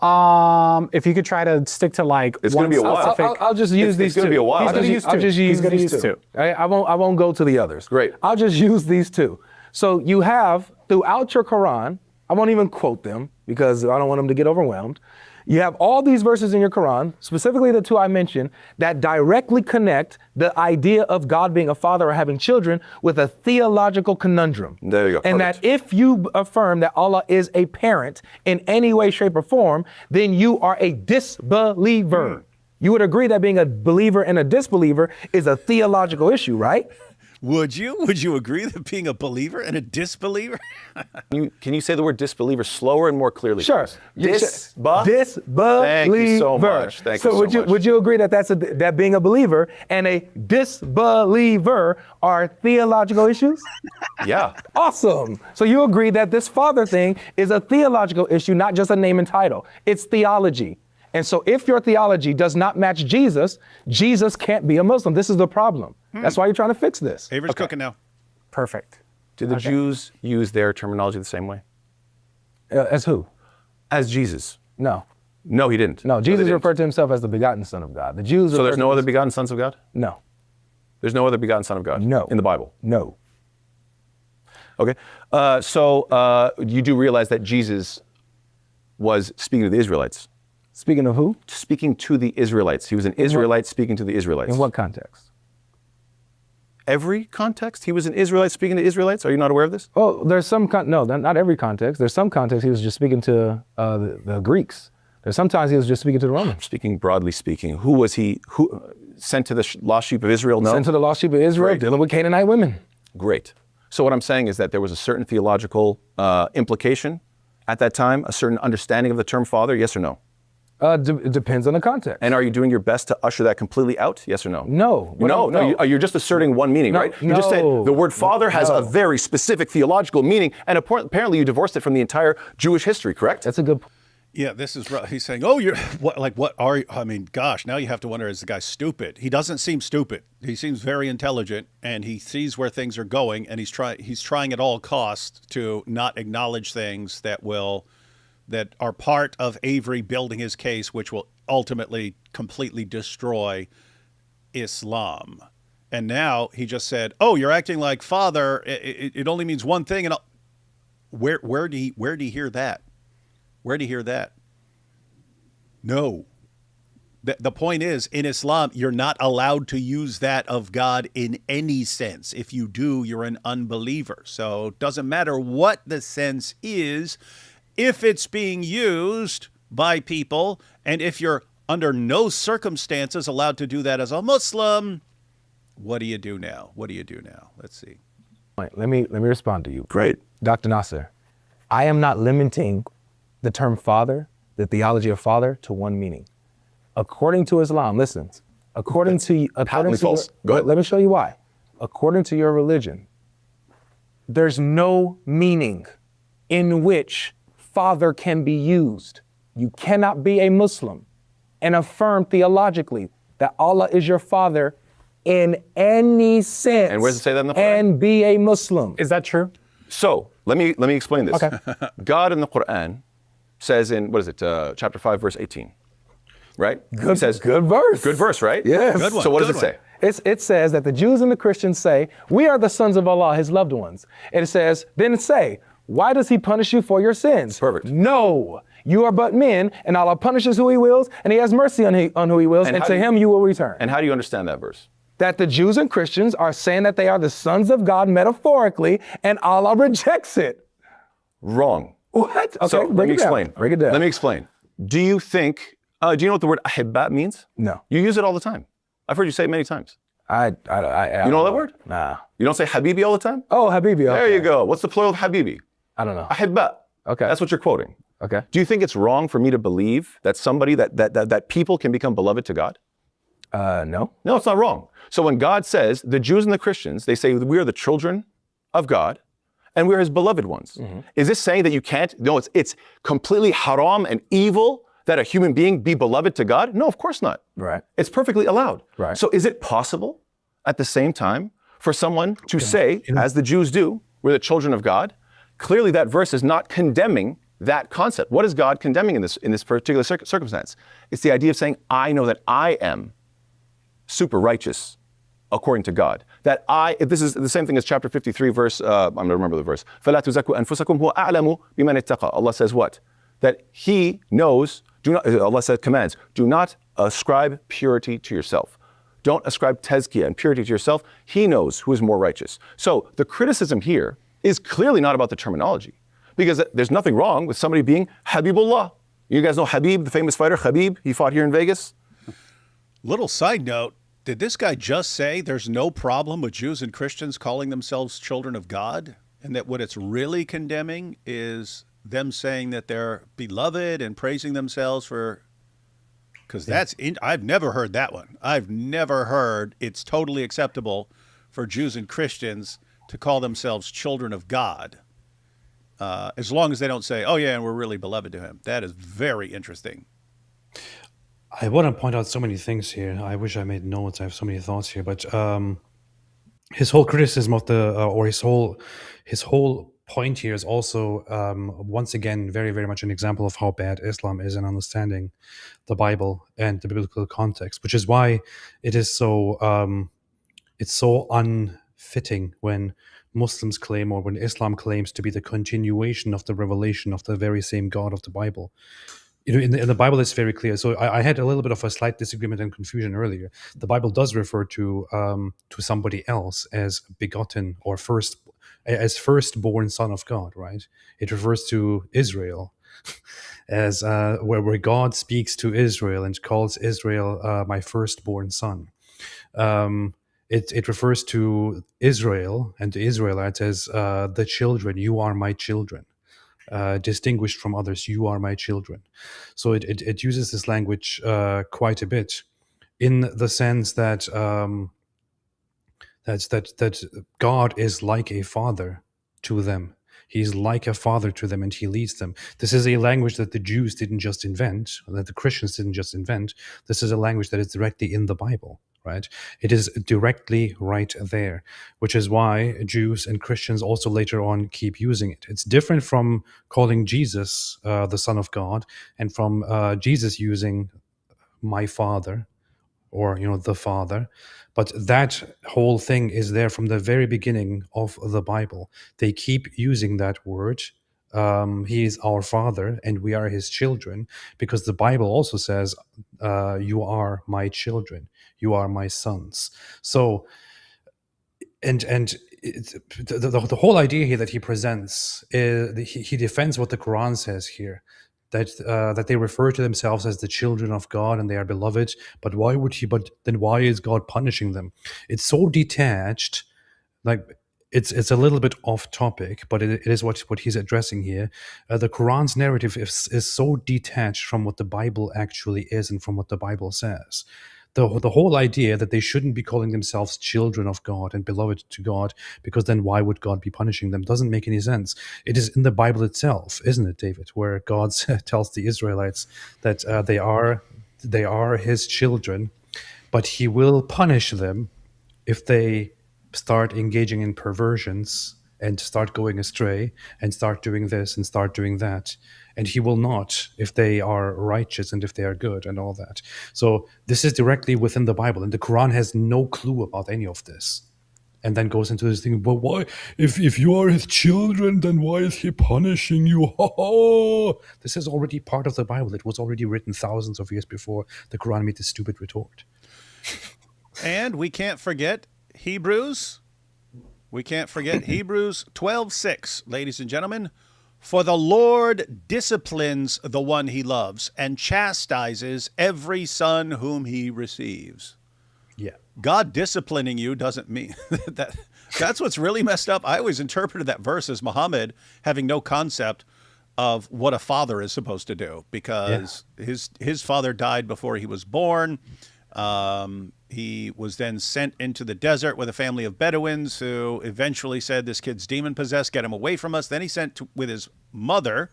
If you could try to stick to like it's going to be a while. I'll just use these two. It's going to be a while. I'll just use these two. I won't go to the others. Great. I'll just use these two. So you have throughout your Quran, I won't even quote them because I don't want them to get overwhelmed. You have all these verses in your Quran, specifically the two I mentioned, that directly connect the idea of God being a father or having children with a theological conundrum. There you go. And Perfect. that if you affirm that Allah is a parent in any way, shape, or form, then you are a disbeliever. You would agree that being a believer and a disbeliever is a theological issue, right? Would you? Would you agree that being a believer and a disbeliever? Can you say the word disbeliever slower and more clearly? Sure. Disbeliever. Thank you so much. Thank you so much. Would you agree that that being a believer and a disbeliever are theological issues? Yeah. Awesome. So you agree that this father thing is a theological issue, not just a name and title. It's theology. And so if your theology does not match Jesus, Jesus can't be a Muslim. This is the problem. That's why you're trying to fix this. Avery's cooking now. Perfect. Did the Jews use their terminology the same way? As who? As Jesus. No. No, he didn't. No, Jesus they didn't. referred to himself as the begotten Son of God. The Jews. So there's no other begotten sons of God? No. There's no other begotten son of God? No. In the Bible? No. Okay. So you do realize that Jesus was speaking to the Israelites. Speaking of who? Speaking to the Israelites. He was an Israelite speaking to the Israelites. In what context? Every context? He was an Israelite speaking to Israelites? Are you not aware of this? Oh, there's some, no, not every context. There's some context he was just speaking to the Greeks. There's sometimes he was just speaking to the Romans. Speaking broadly speaking, who was he? Who sent to the lost sheep of Israel? No. Sent to the lost sheep of Israel, Great. dealing with Canaanite women. Great. So what I'm saying is that there was a certain theological implication at that time, a certain understanding of the term father, yes or no? It depends on the context. And are you doing your best to usher that completely out? Yes or no? No. No. You're just asserting one meaning, right? You just said the word father has a very specific theological meaning, and apparently you divorced it from the entire Jewish history, correct? That's a good point. Yeah, this is right. He's saying, "Oh, you're what are you?" I mean, gosh, now you have to wonder: is the guy stupid? He doesn't seem stupid. He seems very intelligent, and he sees where things are going, and he's trying at all costs to not acknowledge things that will that are part of Avery building his case, which will ultimately completely destroy Islam. And now he just said, "Oh, you're acting like father. It only means one thing." And where do you hear that? Where do you hear that? No. The point is, in Islam, you're not allowed to use that of God in any sense. If you do, you're an unbeliever. So it doesn't matter what the sense is, if it's being used by people, and if you're under no circumstances allowed to do that as a Muslim, what do you do now? What do you do now? Let's see. Let me respond to you. Great. Dr. Nasser, I am not limiting the term father, the theology of father, to one meaning. According to Islam, listen, according to false. Go ahead. Let me show you why. According to your religion, there's no meaning in which father can be used. You cannot be a Muslim and affirm theologically that Allah is your father in any sense. And where does it say that in the Quran? And be a Muslim. Is that true? So let me explain this. Okay. God in the Quran says in, what is it, chapter 5, verse 18, right? Good, He says, good verse. good verse, right? Yes. Good one. So what does Good it one. say? It says that the Jews and the Christians say, we are the sons of Allah, his loved ones. And it says, then say, why does he punish you for your sins? Perfect. No, you are but men, and Allah punishes who he wills, and he has mercy on who he wills, and how to do you- him you will return. And how do you understand that verse? That the Jews and Christians are saying that they are the sons of God metaphorically, and Allah rejects it. Wrong. What? Okay, So let me explain. Break it down. Let me explain. Do you think, do you know what the word ahibba means? No. You use it all the time. I've heard you say it many times. I You know that word? Nah. You don't say habibi all the time? Oh, Habibi. There okay. you go. What's the plural of habibi? I don't know. Ahibba. Okay. That's what you're quoting. Okay. Do you think it's wrong for me to believe that somebody, that people can become beloved to God? No. No, it's not wrong. So when God says, the Jews and the Christians, they say we are the children of God and we're his beloved ones. Is this saying that you can't? No, it's completely haram and evil that a human being be beloved to God? No, of course not. Right. It's perfectly allowed. Right. So is it possible at the same time for someone to say, as the Jews do, we're the children of God? Clearly that verse is not condemning that concept. What is God condemning in this particular circumstance? It's the idea of saying, I know that I am super righteous according to God. That this is the same thing as chapter 53 verse, I'm going to remember the verse. فَلَا تُزَكُّوا أَنفُسَكُمْ هُوَ أَعْلَمُ بِمَنِ اتَّقَى. Allah says what? That he knows, Allah says, commands, do not ascribe purity to yourself. Don't ascribe tezkiyah and purity to yourself. He knows who is more righteous. So the criticism here is clearly not about the terminology, because there's nothing wrong with somebody being Habibullah. You guys know Habib, the famous fighter, Habib? He fought here in Vegas. Little side note, did this guy just say there's no problem with Jews and Christians calling themselves children of God? And that what it's really condemning is them saying that they're beloved and praising themselves for, because I've never heard that one. I've never heard it's totally acceptable for Jews and Christians to call themselves children of God, as long as they don't say, oh yeah, and we're really beloved to him. That is very interesting. I want to point out so many things here. I wish I made notes. I have so many thoughts here, but his whole criticism of or his whole point here is also once again very, very much an example of how bad Islam is in understanding the Bible and the biblical context, which is why it is so it's so unfitting when Muslims claim, or when Islam claims to be the continuation of the revelation of the very same God of the Bible. You know, in the Bible, it's very clear. So I had a little bit of a slight disagreement and confusion earlier. The Bible does refer to somebody else as begotten or firstborn son of God, right? It refers to Israel as where God speaks to Israel and calls Israel my firstborn son. It refers to Israel and the Israelites as the children. You are my children. Distinguished from others, you are my children. So it uses this language quite a bit, in the sense that that God is like a father to them. He's like a father to them, and he leads them. This is a language that the Jews didn't just invent, that the Christians didn't just invent. This is a language that is directly in the Bible, right? It is directly right there, which is why Jews and Christians also later on keep using it. It's different from calling Jesus the Son of God, and from Jesus using my Father, or the Father. But that whole thing is there from the very beginning of the Bible. They keep using that word. He is our Father and we are his children, because the Bible also says, you are my children, you are my sons. So the whole idea here that he presents is he defends what the Quran says here, that they refer to themselves as the children of God and they are beloved. But why would he? But then why is God punishing them? It's so detached, like it's a little bit off topic, but it is what he's addressing here. The Quran's narrative is so detached from what the Bible actually is and from what the Bible says. The whole idea that they shouldn't be calling themselves children of God and beloved to God, because then why would God be punishing them, doesn't make any sense. It is in the Bible itself, isn't it, David, where God tells the Israelites that they are his children, but he will punish them if they start engaging in perversions and start going astray and start doing this and start doing that. And he will not if they are righteous and if they are good and all that. So this is directly within the Bible, and the Quran has no clue about any of this. And then goes into this thing, but why, if you are his children, then why is he punishing you? This is already part of the Bible. It was already written thousands of years before the Quran made this stupid retort. And we can't forget Hebrews. We can't forget Hebrews 12:6, ladies and gentlemen. For the Lord disciplines the one he loves and chastises every son whom he receives. Yeah. God disciplining you doesn't mean that's what's really messed up. I always interpreted that verse as Muhammad having no concept of what a father is supposed to do, because his father died before he was born. He was then sent into the desert with a family of Bedouins who eventually said, this kid's demon possessed, get him away from us. Then he's sent with his mother.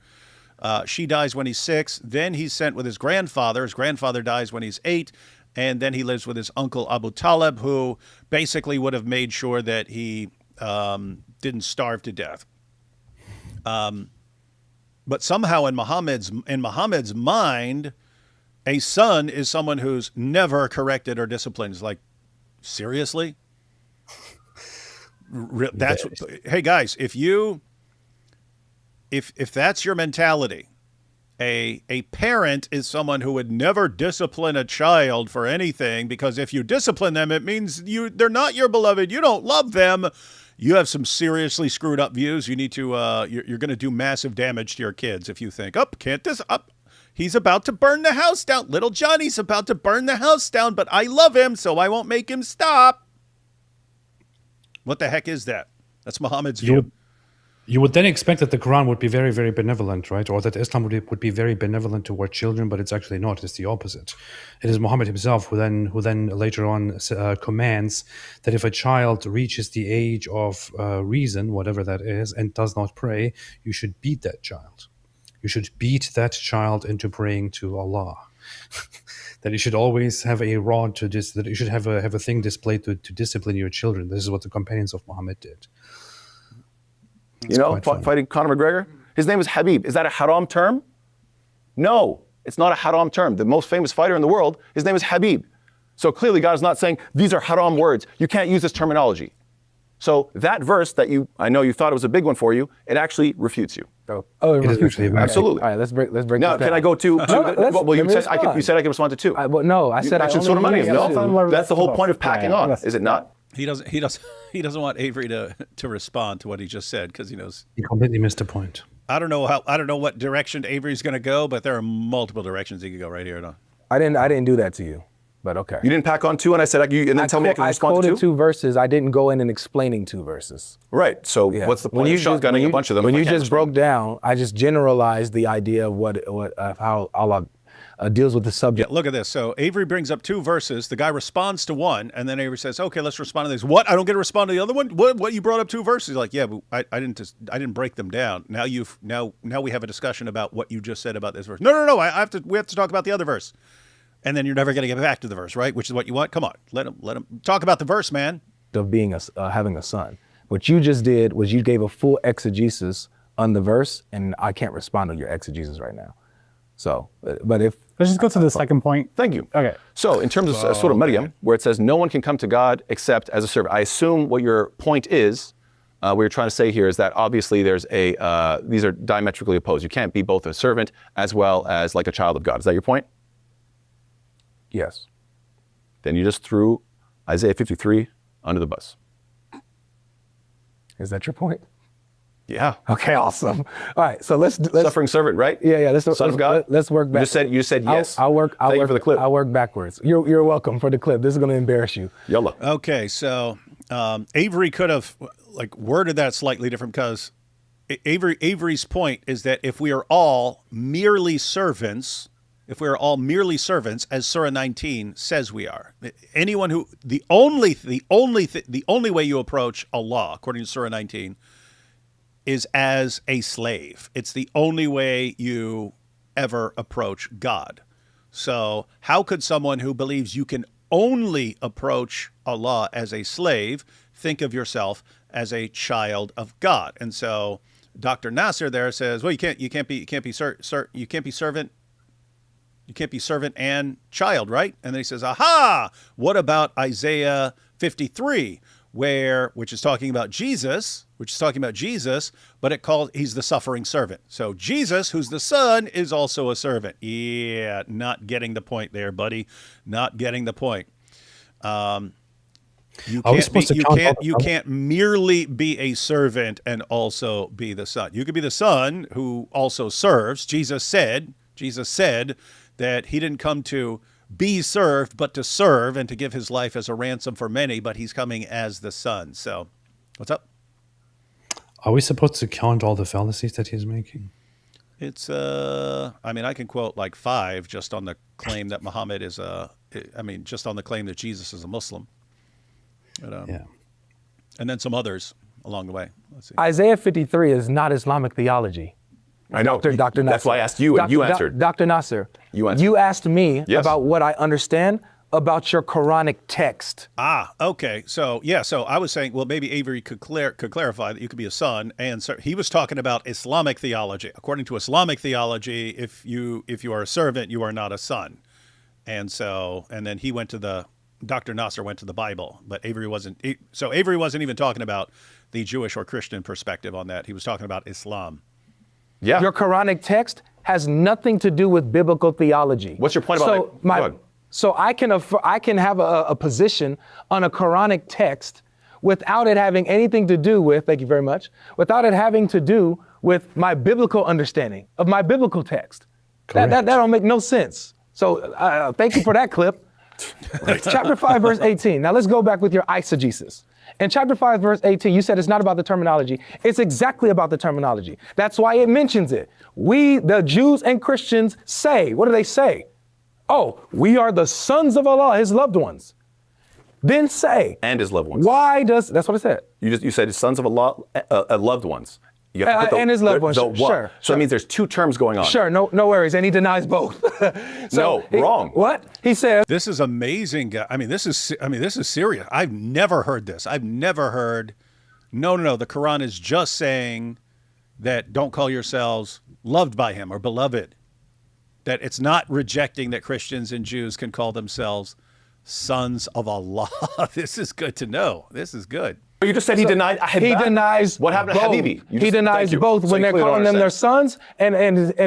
She dies when he's 6. Then he's sent with his grandfather. His grandfather dies when he's 8. And then he lives with his uncle Abu Talib, who basically would have made sure that he didn't starve to death. But somehow in Muhammad's mind, a son is someone who's never corrected or disciplined. It's like, seriously? That's hey guys, if that's your mentality, a parent is someone who would never discipline a child for anything, because if you discipline them, it means they're not your beloved. You don't love them. You have some seriously screwed up views. You need to you're going to do massive damage to your kids if you think, he's about to burn the house down. Little Johnny's about to burn the house down, but I love him, so I won't make him stop. What the heck is that? That's Muhammad's view. You would then expect that the Quran would be very, very benevolent, right? Or that Islam would be very benevolent toward children, but it's actually not. It's the opposite. It is Muhammad himself who then later on commands that if a child reaches the age of reason, whatever that is, and does not pray, you should beat that child. You should beat that child into praying to Allah. That you should always have a rod that you should have a thing displayed to discipline your children. This is what the companions of Muhammad did. Fighting Conor McGregor, his name was Habib. Is that a haram term? No, it's not a haram term. The most famous fighter in the world, his name is Habib. So clearly God is not saying these are haram words. You can't use this terminology. So that verse that I know you thought it was a big one for you, it actually refutes you. It refutes actually me. Absolutely. All right, let's break Now, this can I go to well, you said I could respond to 2. No, I said I should sort of money. No, that's the whole point of packing on, is it not? He doesn't want Avery to respond to what he just said, because he knows He completely missed the point. I don't know what direction Avery's going to go, but there are multiple directions he could go right here. No? I didn't do that to you, but okay. You didn't pack on 2, and I said and then tell me I can respond to 2? I quoted 2 verses. I didn't go in and explaining 2 verses. Right. So what's the point of shotgunning a bunch of them? When you just broke down, I just generalized the idea of how Allah deals with the subject. Yeah, look at this. So Avery brings up 2 verses. The guy responds to one, and then Avery says, "Okay, let's respond to this." What? I don't get to respond to the other one? What? You brought up 2 verses? Like, yeah, but I didn't break them down. Now we have a discussion about what you just said about this verse. No. We have to talk about the other verse. and then you're never going to get back to the verse, right? Which is what you want. Come on, let him talk about the verse, man. Of being having a son. What you just did was you gave a full exegesis on the verse, and I can't respond to your exegesis right now. So, but if Let's just go to the second point. Thank you. Okay. So in terms of Surah Maryam, where it says no one can come to God except as a servant, I assume what your point is, what you're trying to say here is that obviously there's these are diametrically opposed. You can't be both a servant as well as like a child of God. Is that your point? yes, Then you just threw Isaiah 53 under the bus. is that your point? Yeah. Okay, awesome. All right, so let's Suffering servant, right? Yeah. Son of God. Let's work back. You said yes. Thank you for the clip. I'll work backwards. You're welcome for the clip. This is going to embarrass you. Yalla. Okay, so Avery could have worded that slightly different because Avery's point is that if we are all merely servants, as Surah 19 says we are, anyone who the only way you approach Allah according to Surah 19 is as a slave. It's the only way you ever approach God. So how could someone who believes you can only approach Allah as a slave think of yourself as a child of God? And so Dr. Nasser there says, well, you can't be servant and child, right? And then he says, aha, what about Isaiah 53, which is talking about Jesus, but he's the suffering servant. So Jesus, who's the son, is also a servant. Yeah, not getting the point there, buddy. Not getting the point. You can't merely be a servant and also be the son. You could be the son who also serves. Jesus said that he didn't come to be served, but to serve and to give his life as a ransom for many, but he's coming as the son. So what's up? Are we supposed to count all the fallacies that he's making? It's, I can quote like 5 just on the claim that Muhammad is just on the claim that Jesus is a Muslim. But, Yeah. And then some others along the way. Let's see. Isaiah 53 is not Islamic theology. I know. Dr. Nasser. That's why I asked you, and you answered. Dr. Nasser, You answered. you asked me Yes. about what I understand about your Quranic text. Okay. So I was saying, well, maybe Avery could clarify that you could be a son, and so he was talking about Islamic theology. According to Islamic theology, if you are a servant, you are not a son. And then Dr. Nasser went to the Bible, but Avery wasn't even talking about the Jewish or Christian perspective on that. He was talking about Islam. Yeah. Your Quranic text has nothing to do with biblical theology. What's your point about that? Go ahead. So I can have a position on a Quranic text without it having anything to do with, thank you very much, without it having to do with my biblical understanding of my biblical text. That don't make no sense. So thank you for that clip. Chapter 5, verse 18. Now let's go back with your eisegesis. In chapter 5, verse 18, you said it's not about the terminology. It's exactly about the terminology. That's why it mentions it. We, the Jews and Christians, say, what do they say? Oh, we are the sons of Allah, his loved ones. Then say. And his loved ones. That's what it said. You said sons of Allah, loved ones. You have to put and his loved ones, sure. So that means there's 2 terms going on. Sure, no worries. And he denies both. Wrong. What? He says. This is amazing. This is serious. I've never heard this. I've never heard. No. The Quran is just saying that don't call yourselves loved by him or beloved. That it's not rejecting that Christians and Jews can call themselves sons of Allah. This is good to know. This is good. You just said he denied. He denies. What happened to both. Habibi? He denies both when they're calling them their sons and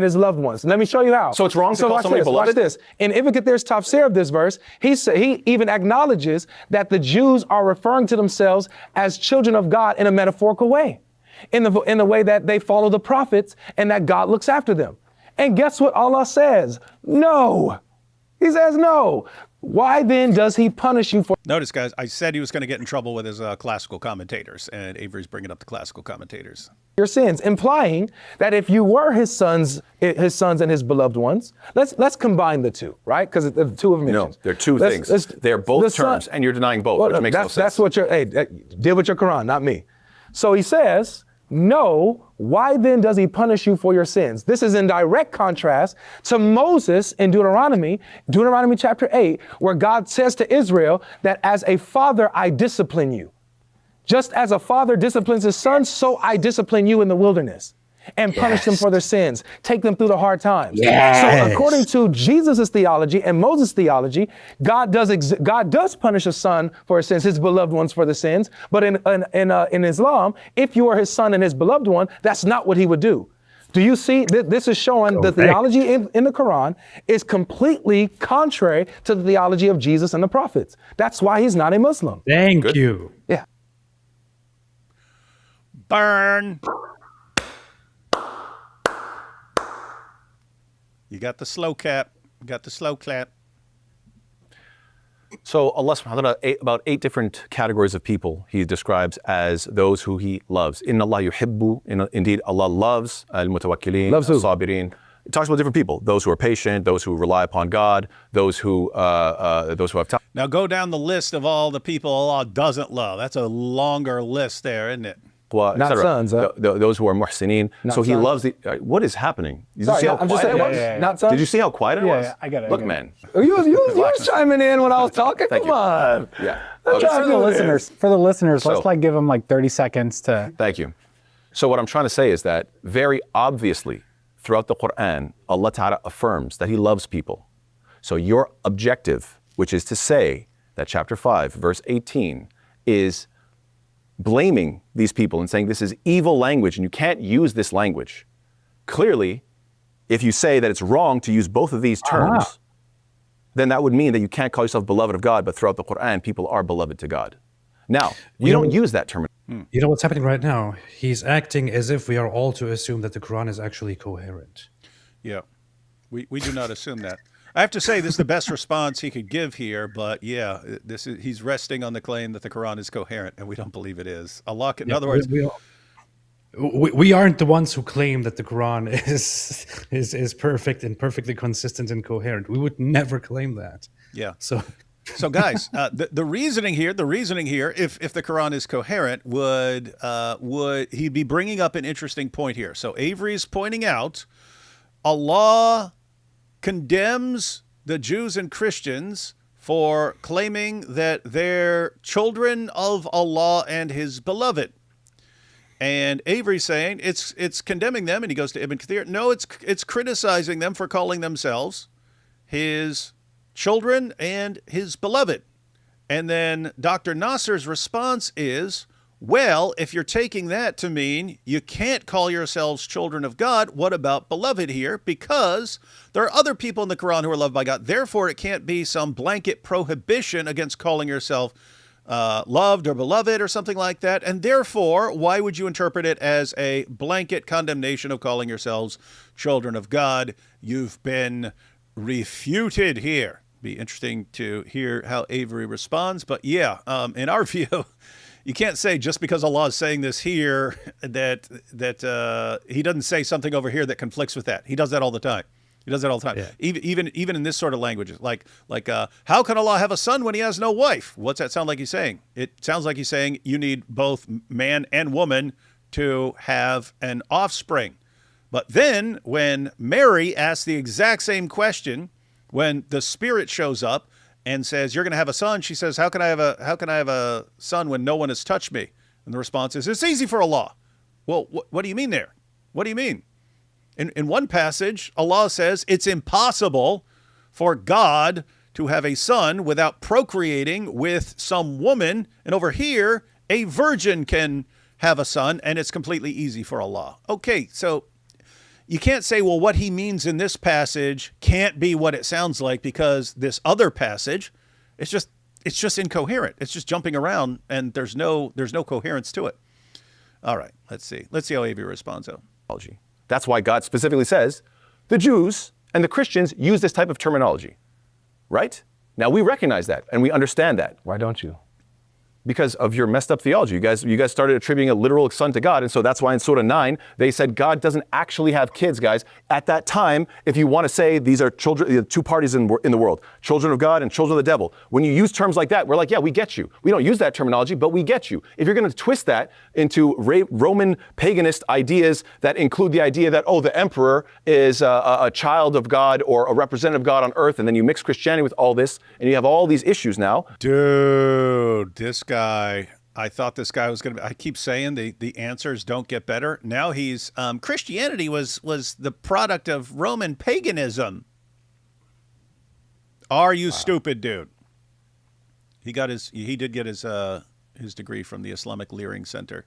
his loved ones. Let me show you how. So it's wrong to call somebody beloved? Watch this. In Ibn Kathir's tafsir of this verse, he even acknowledges that the Jews are referring to themselves as children of God in a metaphorical way, in the way that they follow the prophets and that God looks after them. And guess what Allah says? No. He says no. Why then does he punish you for? Notice, guys, I said he was going to get in trouble with his classical commentators, and Avery's bringing up the classical commentators. Your sins, implying that if you were his sons and his beloved ones, let's combine the two, right? Because the two of them. No, they're two things. They're both terms, and you're denying both, which makes no sense. That's what deal with your Quran, not me. So he says, No, why then does he punish you for your sins? This is in direct contrast to Moses in Deuteronomy chapter 8, where God says to Israel that as a father, I discipline you. Just as a father disciplines his son, so I discipline you in the wilderness and punish them for their sins, take them through the hard times. So according to Jesus' theology and Moses' theology, God does punish a son for his sins, his beloved ones for the sins. But in Islam, if you are his son and his beloved one, that's not what he would do. Do you see? This is showing the theology in the Quran is completely contrary to the theology of Jesus and the prophets. That's why he's not a Muslim. Thank you. Yeah. Burn. You got the slow clap. You got the slow clap. So Allah subhanahu wa ta'ala, about 8 different categories of people he describes as those who he loves. Inna Allah yuhibbu, indeed Allah loves al-mutawakkilin, al-sabirin. It talks about different people, those who are patient, those who rely upon God, those who have time. Now go down the list of all the people Allah doesn't love. That's a longer list there, isn't it? Not sons. Those who are muhsinin. So he loves the. What is happening? Did you see how quiet it was? Not sons. Did you see how quiet it was? I got it. Look, man. You was chiming in when I was talking. Thank Come on. Yeah. For the listeners, let's So- like give them like 30 seconds to. Thank you. So what I'm trying to say is that very obviously throughout the Quran, Allah Ta'ala affirms that he loves people. So your objective, which is to say that chapter 5, verse 18, is blaming these people and saying this is evil language and you can't use this language. Clearly, if you say that it's wrong to use both of these terms, then that would mean that you can't call yourself beloved of God, but throughout the Quran, people are beloved to God. Now, we don't use that term. You know what's happening right now? He's acting as if we are all to assume that the Quran is actually coherent. Yeah. We do not assume that. I have to say, this is the best response he could give here, but yeah, he's resting on the claim that the Quran is coherent, and we don't believe it is. Allah, in other words, we aren't the ones who claim that the Quran is perfect and perfectly consistent and coherent. We would never claim that. yeah. So Guys, the reasoning here, if the Quran is coherent, would he'd be bringing up an interesting point here. So Avery's pointing out, Allah condemns the Jews and Christians for claiming that they're children of Allah and His beloved. And Avery's saying it's condemning them, and he goes to Ibn Kathir. No, it's criticizing them for calling themselves His children and His beloved. And then Dr. Nasser's response is, well, if you're taking that to mean you can't call yourselves children of God, what about beloved here? Because there are other people in the Quran who are loved by God. Therefore, it can't be some blanket prohibition against calling yourself loved or beloved or something like that. And therefore, why would you interpret it as a blanket condemnation of calling yourselves children of God? You've been refuted here. Be interesting to hear how Avery responds. But yeah, in our view, you can't say just because Allah is saying this here that He doesn't say something over here that conflicts with that. He does that all the time. He does that all the time. Yeah. Even in this sort of language, like how can Allah have a son when He has no wife? What's that sound like He's saying? It sounds like He's saying you need both man and woman to have an offspring. But then when Mary asks the exact same question, when the Spirit shows up and says, you're going to have a son, she says, how can I have a son when no one has touched me? And the response is, it's easy for Allah. Well, what do you mean there? What do you mean? In one passage, Allah says it's impossible for God to have a son without procreating with some woman. And over here, a virgin can have a son, and it's completely easy for Allah. Okay, so you can't say, well, what He means in this passage can't be what it sounds like, because this other passage, it's just incoherent. It's just jumping around, and there's no coherence to it. All right, let's see how Avery responds though. That's why God specifically says the Jews and the Christians use this type of terminology, right? Now we recognize that and we understand that. Why don't you? because of your messed up theology. You guys started attributing a literal son to God, and so that's why in Surah 9 they said God doesn't actually have kids, guys. At that time, if you want to say these are children, two parties in the world, children of God and children of the devil, when you use terms like that, we're like, yeah, we get you. We don't use that terminology, but we get you. If you're going to twist that into Roman paganist ideas that include the idea that, oh, the emperor is a child of God or a representative of God on earth, and then you mix Christianity with all this, and you have all these issues now. Dude, this guy, I thought this guy was going to be, I keep saying the answers don't get better. Now he's, Christianity was the product of Roman paganism. Are you stupid, dude? He did get his degree from the Islamic Leering Center.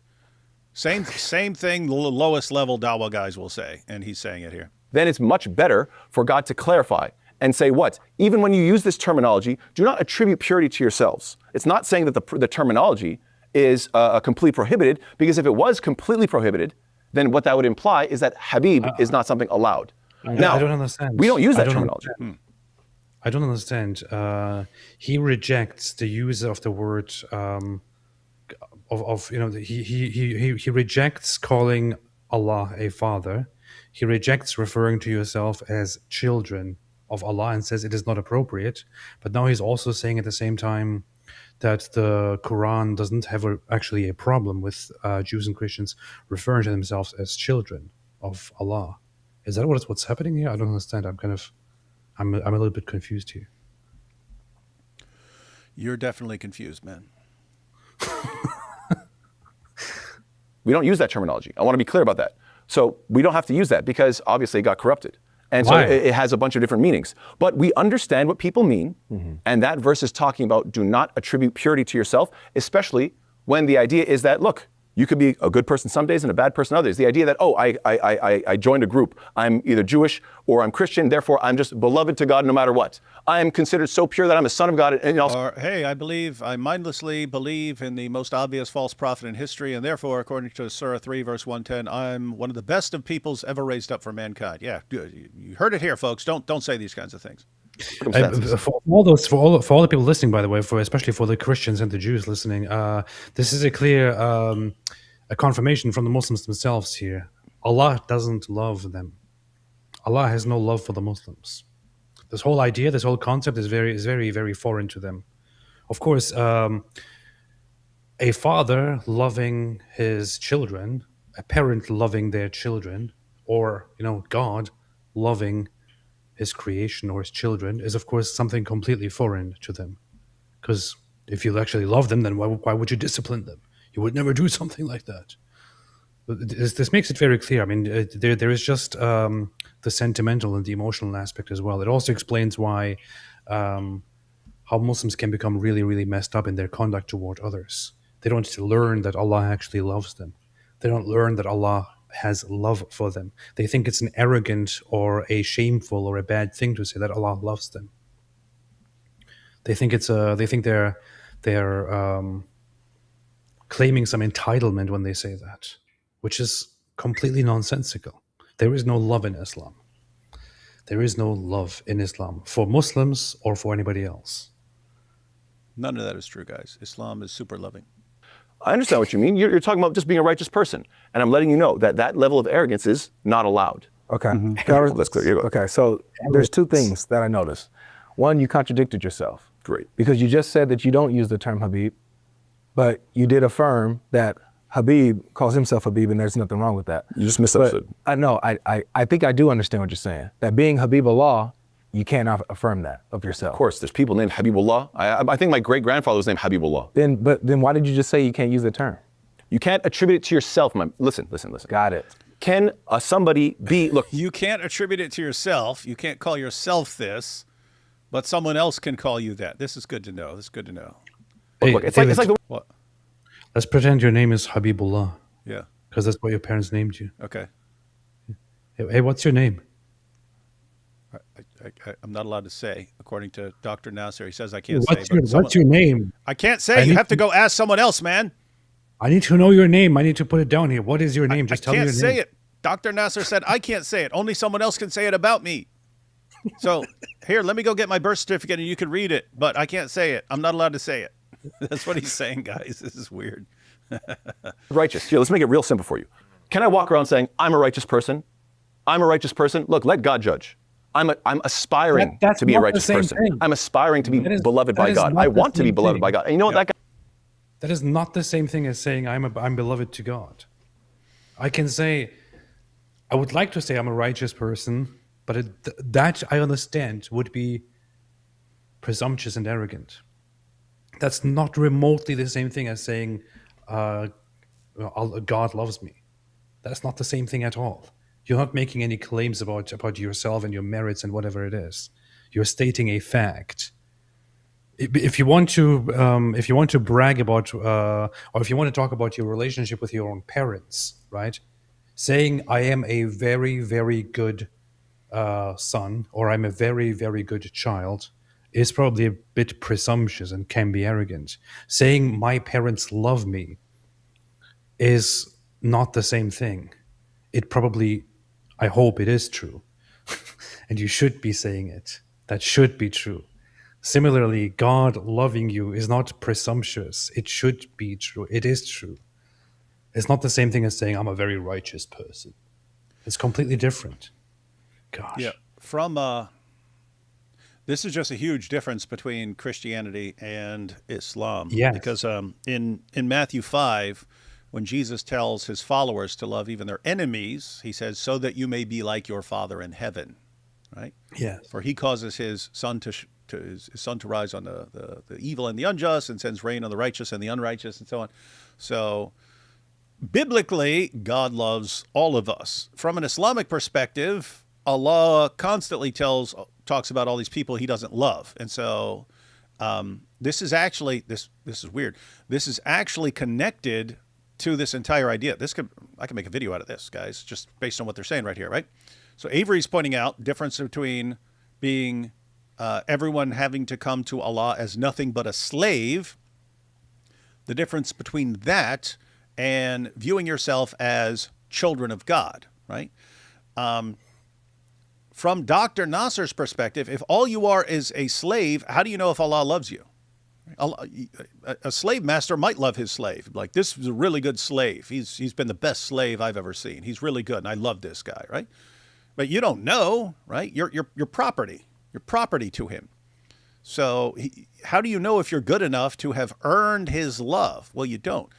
Same thing the lowest level Dawa guys will say, and he's saying it here. Then it's much better for God to clarify and say what? Even when you use this terminology, do not attribute purity to yourselves. It's not saying that the terminology is completely prohibited, because if it was completely prohibited, then what that would imply is that Habib is not something allowed. Now, I don't understand. We don't use that terminology. I don't understand. He rejects the use of the word he rejects calling Allah a father. He rejects referring to yourself as children of Allah and says it is not appropriate. But now he's also saying at the same time that the Quran doesn't have actually a problem with Jews and Christians referring to themselves as children of Allah. Is that what's happening here? I don't understand. I'm a little bit confused here. You're definitely confused, man. We don't use that terminology. I want to be clear about that. So we don't have to use that because obviously it got corrupted. And so it has a bunch of different meanings. But we understand what people mean. And that verse is talking about do not attribute purity to yourself, especially when the idea is that, look, you could be a good person some days and a bad person others. The idea that, oh, I joined a group. I'm either Jewish or I'm Christian, therefore I'm just beloved to God no matter what. I am considered so pure that I'm a son of God. And also, or, hey, I mindlessly believe in the most obvious false prophet in history, and therefore, according to Surah 3, verse 110, I'm one of the best of peoples ever raised up for mankind. Yeah, good. You heard it here, folks. Don't say these kinds of things. For all the people listening, by the way, especially for the Christians and the Jews listening, this is a clear a confirmation from the Muslims themselves here. Allah doesn't love them. Allah has no love for the Muslims. This whole idea, this whole concept is very, very foreign to them. Of course, a father loving his children, a parent loving their children, or God loving his creation or his children is, of course, something completely foreign to them. Because if you actually love them, then why would you discipline them? You would never do something like that. This makes it very clear. I mean, there is just the sentimental and the emotional aspect as well. It also explains why how Muslims can become really, really messed up in their conduct toward others. They don't learn that Allah actually loves them. They don't learn that Allah has love for them. They think it's an arrogant or a shameful or a bad thing to say that Allah loves them. They think they're claiming some entitlement when they say that, which is completely nonsensical. There is no love in Islam. There is no love in Islam for Muslims or for anybody else. None of that is true, guys. Islam is super loving. I understand what you mean. You're talking about just being a righteous person. And I'm letting you know that that level of arrogance is not allowed. Okay. That's clear. Okay, so there's two things that I noticed. One, you contradicted yourself. Great. Because you just said that you don't use the term Habib, but you did affirm that Habib calls himself Habib and there's nothing wrong with that. You just misunderstood. I know, I think I do understand what you're saying. That being Habibullah, you can't affirm that of yourself. Of course, there's people named Habibullah. I think my great-grandfather was named Habibullah. Then why did you just say you can't use the term? You can't attribute it to yourself. Listen. Got it. Can somebody be, look. You can't attribute it to yourself. You can't call yourself this, but someone else can call you that. This is good to know. This is good to know. Look, it's like the, What? Let's pretend your name is Habibullah. Yeah. Because that's what your parents named you. Okay. Hey, what's your name? I'm not allowed to say, according to Dr. Nasser. He says I can't What's say. what's your name? I can't say. You have to go ask someone else, man. I need to know your name. I need to put it down here. What is your name? Just tell me your name. I name. can't say it. Dr. Nasser said I can't say it. Only someone else can say it about me. So here, let me go get my birth certificate and you can read it, but I can't say it. I'm not allowed to say it. That's what he's saying, guys. This is weird. Righteous. Here, let's make it real simple for you. Can I walk around saying, I'm a righteous person? I'm a righteous person? Look, let God judge. I'm aspiring That's to be a not the righteous same person. thing. I'm aspiring to be beloved that by is God. not I the want to be same beloved thing. by God. And you know what that guy? That is not the same thing as saying I'm beloved to God. I can say, I would like to say I'm a righteous person, but that I understand would be presumptuous and arrogant. That's not remotely the same thing as saying God loves me. That's not the same thing at all. You're not making any claims about yourself and your merits and whatever it is. You're stating a fact. If you want to brag about, or if you want to talk about your relationship with your own parents, right? Saying I am a very, very good son, or I'm a very, very good child, is probably a bit presumptuous and can be arrogant. Saying my parents love me is not the same thing. It probably, I hope it is true. And you should be saying it. That should be true. Similarly, God loving you is not presumptuous. It should be true. It is true. It's not the same thing as saying I'm a very righteous person. It's completely different. Gosh. Yeah. This is just a huge difference between Christianity and Islam. Yes. Because in Matthew 5, when Jesus tells his followers to love even their enemies, he says, so that you may be like your Father in heaven, right? Yes. For he causes his sun to rise on the evil and the unjust, and sends rain on the righteous and the unrighteous, and so on. So biblically, God loves all of us. From an Islamic perspective, Allah constantly talks about all these people he doesn't love. And so this is actually, this is weird. This is actually connected to this entire idea. I can make a video out of this, guys, just based on what they're saying right here, right? So Avery's pointing out difference between being everyone having to come to Allah as nothing but a slave, the difference between that and viewing yourself as children of God, right? From Dr. Nasser's perspective, if all you are is a slave, how do you know if Allah loves you? A slave master might love his slave. Like, this is a really good slave. He's been the best slave I've ever seen. He's really good, and I love this guy, right? But you don't know, right? You're property. You're property to him. So how do you know if you're good enough to have earned his love? Well, you don't.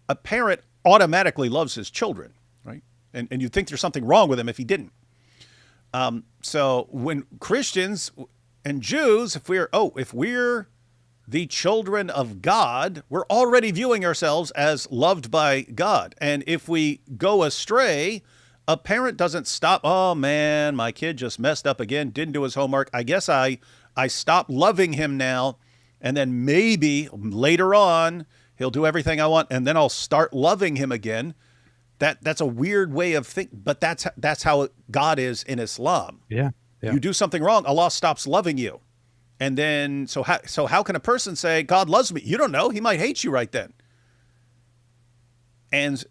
A parent automatically loves his children, right? And you'd think there's something wrong with him if he didn't. So when Christians and Jews, if we're the children of God, we're already viewing ourselves as loved by God. And if we go astray, a parent doesn't stop. Oh man, my kid just messed up again, didn't do his homework. I guess I stop loving him now. And then maybe later on, he'll do everything I want, and then I'll start loving him again. That's a weird way of thinking, but that's how God is in Islam. Yeah. You do something wrong, Allah stops loving you. And then, so how can a person say, God loves me? You don't know. He might hate you right then. And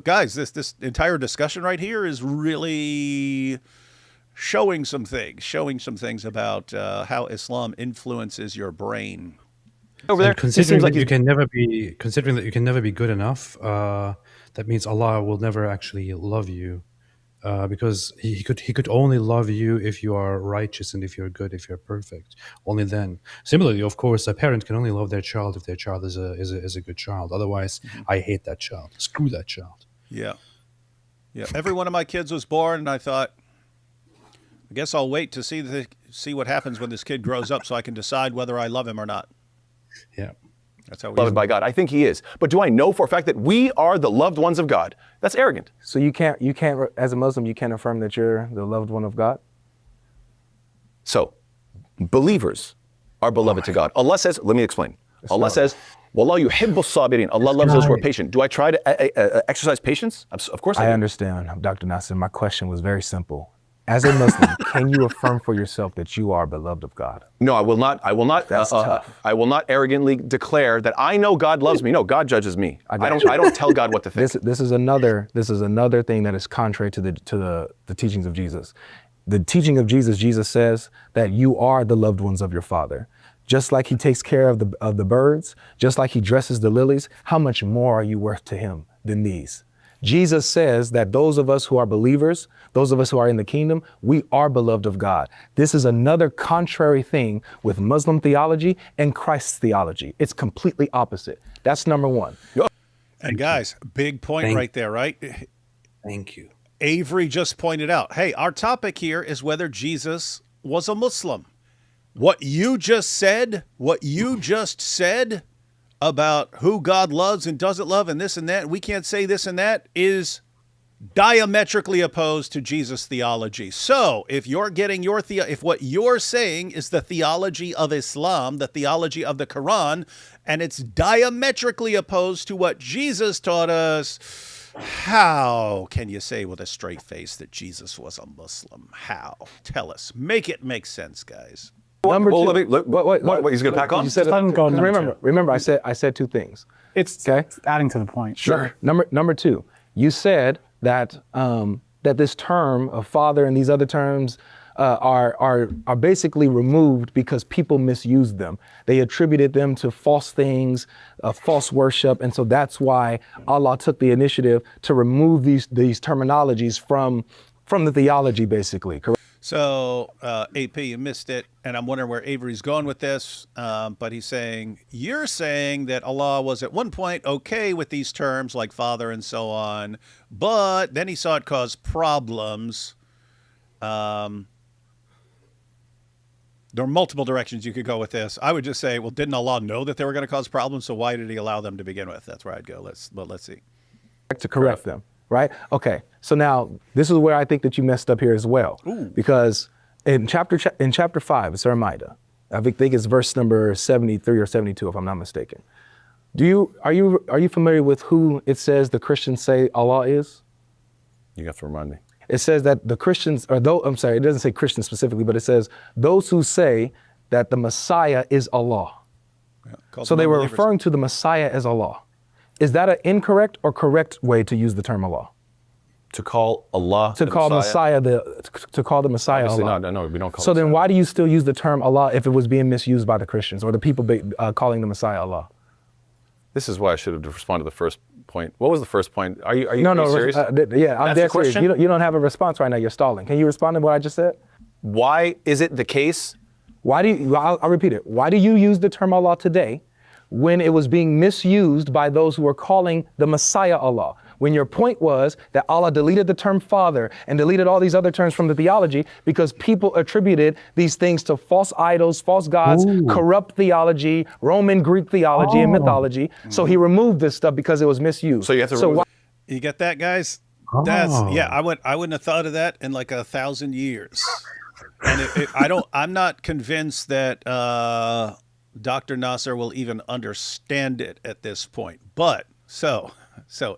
guys, this entire discussion right here is really showing some things about how Islam influences your brain. Over there, Considering that you can never be good enough, that means Allah will never actually love you, because he could only love you if you are righteous and if you're good, if you're perfect. Only then. Similarly, of course, a parent can only love their child if their child is a good child. Otherwise, I hate that child. Screw that child. Yeah. Every one of my kids was born, and I thought, I guess I'll wait to see what happens when this kid grows up, so I can decide whether I love him or not. Yeah. That's how we loved by God. I think he is. But do I know for a fact that we are the loved ones of God? That's arrogant. So you can't, as a Muslim, you can't affirm that you're the loved one of God? So, believers are beloved to God. Allah says, let me explain. Allah says, Wallahu yuhibbu sabirin. Allah loves those who are patient. Do I try to exercise patience? Of course I do. I understand, Dr. Nasser. My question was very simple. As a Muslim, can you affirm for yourself that you are beloved of God? No, I will not. That's tough. I will not arrogantly declare that I know God loves me. No, God judges me. I don't tell God what to think. This is another thing that is contrary to the teachings of Jesus. The teaching of Jesus says that you are the loved ones of your Father. just like he takes care of the birds, just like he dresses the lilies, how much more are you worth to him than these? Jesus says that those of us who are believers, those of us who are in the kingdom, we are beloved of God. This is another contrary thing with Muslim theology and Christ's theology. It's completely opposite. That's number one. And guys, big point right there, right? Thank you. Avery just pointed out, hey, our topic here is whether Jesus was a Muslim. What you just said about who God loves and doesn't love and this and that, we can't say this and that, is diametrically opposed to Jesus' theology. So if you're getting if what you're saying is the theology of Islam, the theology of the Quran, and it's diametrically opposed to what Jesus taught us, how can you say with a straight face that Jesus was a Muslim? How? Tell us. Make it make sense, guys. Number two. What, he's going to pack on? You said, let him go number two. remember, I said two things. It's adding to the point. Sure. Number two, you said that that this term of father and these other terms are basically removed because people misused them. They attributed them to false things, false worship, and so that's why Allah took the initiative to remove these terminologies from the theology, basically. Correct? So, AP, you missed it, and I'm wondering where Avery's going with this, but he's saying, you're saying that Allah was at one point okay with these terms like father and so on, but then he saw it cause problems. There are multiple directions you could go with this. I would just say, well, didn't Allah know that they were going to cause problems, so why did he allow them to begin with? That's where I'd go. Let's see. To correct them. Right? Okay. So now this is where I think that you messed up here as well. Ooh. Because in chapter 5, it's a reminder. I think it's verse number 73 or 72, if I'm not mistaken. Are you familiar with who it says the Christians say Allah is? You have to remind me. It says that the Christians, it doesn't say Christians specifically, but it says those who say that the Messiah is Allah. Yeah, so they were referring to the Messiah as Allah. Is that an incorrect or correct way to use the term Allah? To call Allah to call Messiah to call the Messiah Obviously Allah. No, we don't call So Messiah. then why do you still use the term Allah if it was being misused by the Christians or the people calling the Messiah Allah? This is why I should have responded to the first point. What was the first point? Are you No, serious? I'm That's dead the serious. question? You don't have a response right now. You're stalling. Can you respond to what I just said? Why is it the case? I'll repeat it. Why do you use the term Allah today when it was being misused by those who were calling the Messiah Allah? When your point was that Allah deleted the term father and deleted all these other terms from the theology because people attributed these things to false idols, false gods, corrupt theology, Roman Greek theology and mythology. So he removed this stuff because it was misused. So you have to remove You get that, guys? That's I wouldn't have thought of that in like 1,000 years. And I'm not convinced that Dr. Nasser will even understand it at this point. But so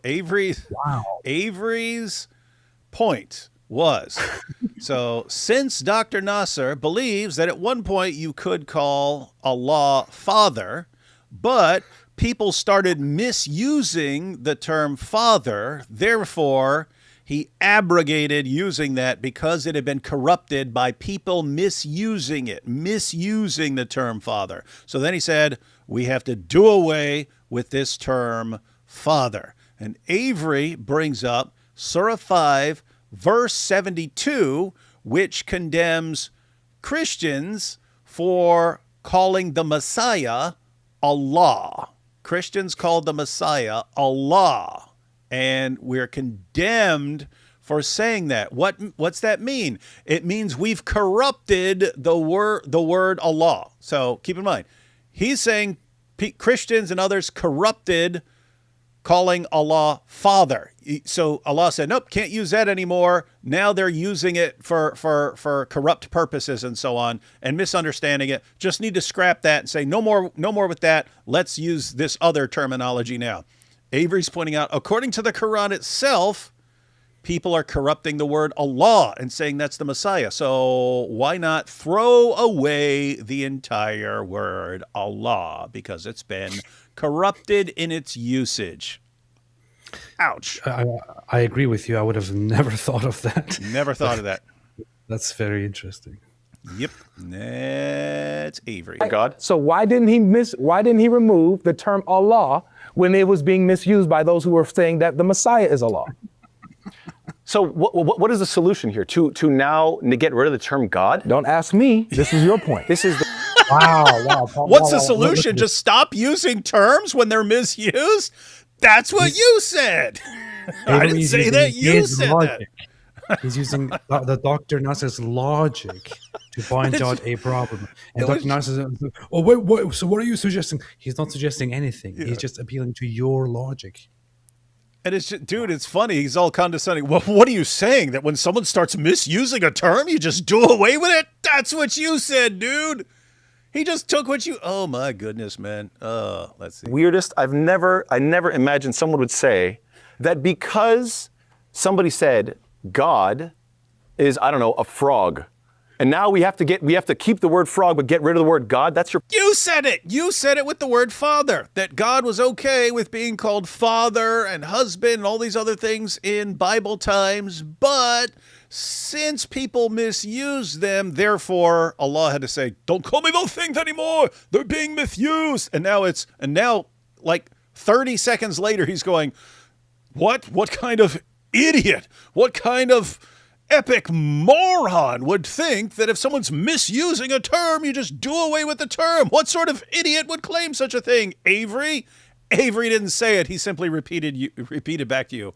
Avery's point was, so since Dr. Nasser believes that at one point you could call Allah Father, but people started misusing the term Father, therefore he abrogated using that because it had been corrupted by people misusing the term Father. So then he said, we have to do away with this term Father. And Avery brings up Surah 5, verse 72, which condemns Christians for calling the Messiah Allah. Christians called the Messiah Allah. And we're condemned for saying that. What's that mean? It means we've corrupted the word Allah. So keep in mind, he's saying Christians and others corrupted calling Allah Father. So Allah said, nope, can't use that anymore. Now they're using it for corrupt purposes and so on and misunderstanding it. Just need to scrap that and say, no more with that. Let's use this other terminology now. Avery's pointing out, according to the Quran itself, people are corrupting the word Allah and saying that's the Messiah. So why not throw away the entire word Allah because it's been corrupted in its usage? Ouch. I agree with you. I would have never thought of that. Never thought of that. That's very interesting. Yep. That's Avery. God. So why didn't he remove the term Allah when it was being misused by those who were saying that the Messiah is Allah? So what is the solution here? To now get rid of the term God? Don't ask me. This is your point. This is the Wow. What's the solution? Just stop using terms when they're misused? That's what you said. I didn't Avery's say using that. You his said logic. that. He's using the Dr. Nasser's logic to point out a problem. And was- Dr. Nasser says, oh, wait, so what are you suggesting? He's not suggesting anything. He's just appealing to your logic. And it's just, dude, it's funny. He's all condescending. Well, what are you saying? That when someone starts misusing a term, you just do away with it? That's what you said, dude. He just took what you. Oh my goodness, man. Let's see. weirdest. I never imagined someone would say that because somebody said God is, I don't know, a frog. And now we have to keep the word frog, but get rid of the word God. That's your. You said it. You said it with the word father. That God was okay with being called father and husband and all these other things in Bible times. But since people misuse them, therefore Allah had to say, don't call me those things anymore. They're being misused. And now like 30 seconds later, he's going, what? What kind of idiot? What kind of epic moron would think that if someone's misusing a term, you just do away with the term? What sort of idiot would claim such a thing? Avery? Avery didn't say it. He simply repeated back to you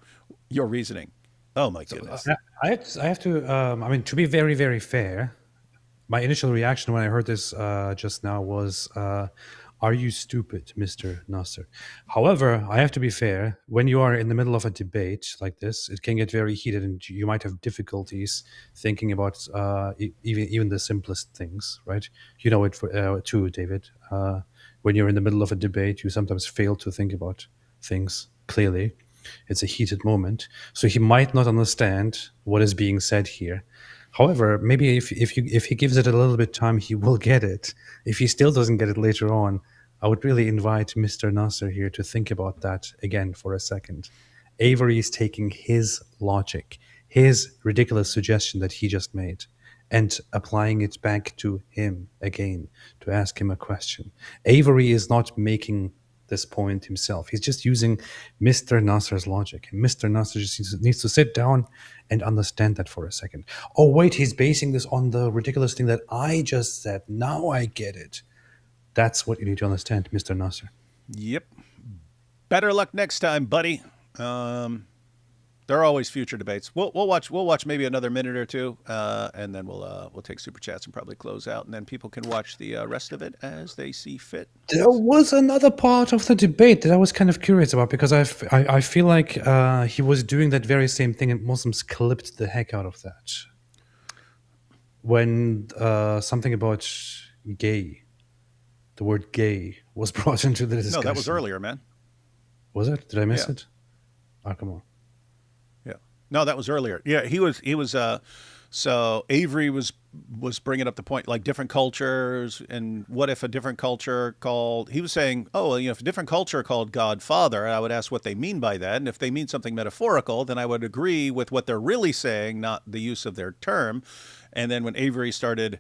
your reasoning. Oh my goodness. I have to, I mean, to be very, very fair, my initial reaction when I heard this just now was, are you stupid, Mr. Nasser? However, I have to be fair. When you are in the middle of a debate like this, it can get very heated and you might have difficulties thinking about even the simplest things, right? You know it too, David. When you're in the middle of a debate, you sometimes fail to think about things clearly. It's a heated moment. So he might not understand what is being said here. However, maybe if he gives it a little bit time, he will get it. If he still doesn't get it later on, I would really invite Mr. Nasser here to think about that again for a second. Avery is taking his logic, his ridiculous suggestion that he just made, and applying it back to him again to ask him a question. Avery is not making this point himself. He's just using Mr. Nasser's logic. And Mr. Nasser just needs to sit down and understand that for a second. Oh, wait, he's basing this on the ridiculous thing that I just said. Now I get it. That's what you need to understand, Mr. Nasser. Yep. Better luck next time, buddy. There are always future debates. We'll watch maybe another minute or two, and then we'll take super chats and probably close out, and then people can watch the rest of it as they see fit. There was another part of the debate that I was kind of curious about because I feel like he was doing that very same thing, and Muslims clipped the heck out of that. When something about gay, the word gay was brought into the discussion. No, that was earlier, man. Was it? Did I miss Yeah. it? Oh, come on. Yeah. No, that was earlier. Yeah, he was. So Avery was bringing up the point, like different cultures, and what if a different culture called? He was saying, oh, well, if a different culture called God Father, I would ask what they mean by that, and if they mean something metaphorical, then I would agree with what they're really saying, not the use of their term. And then when Avery started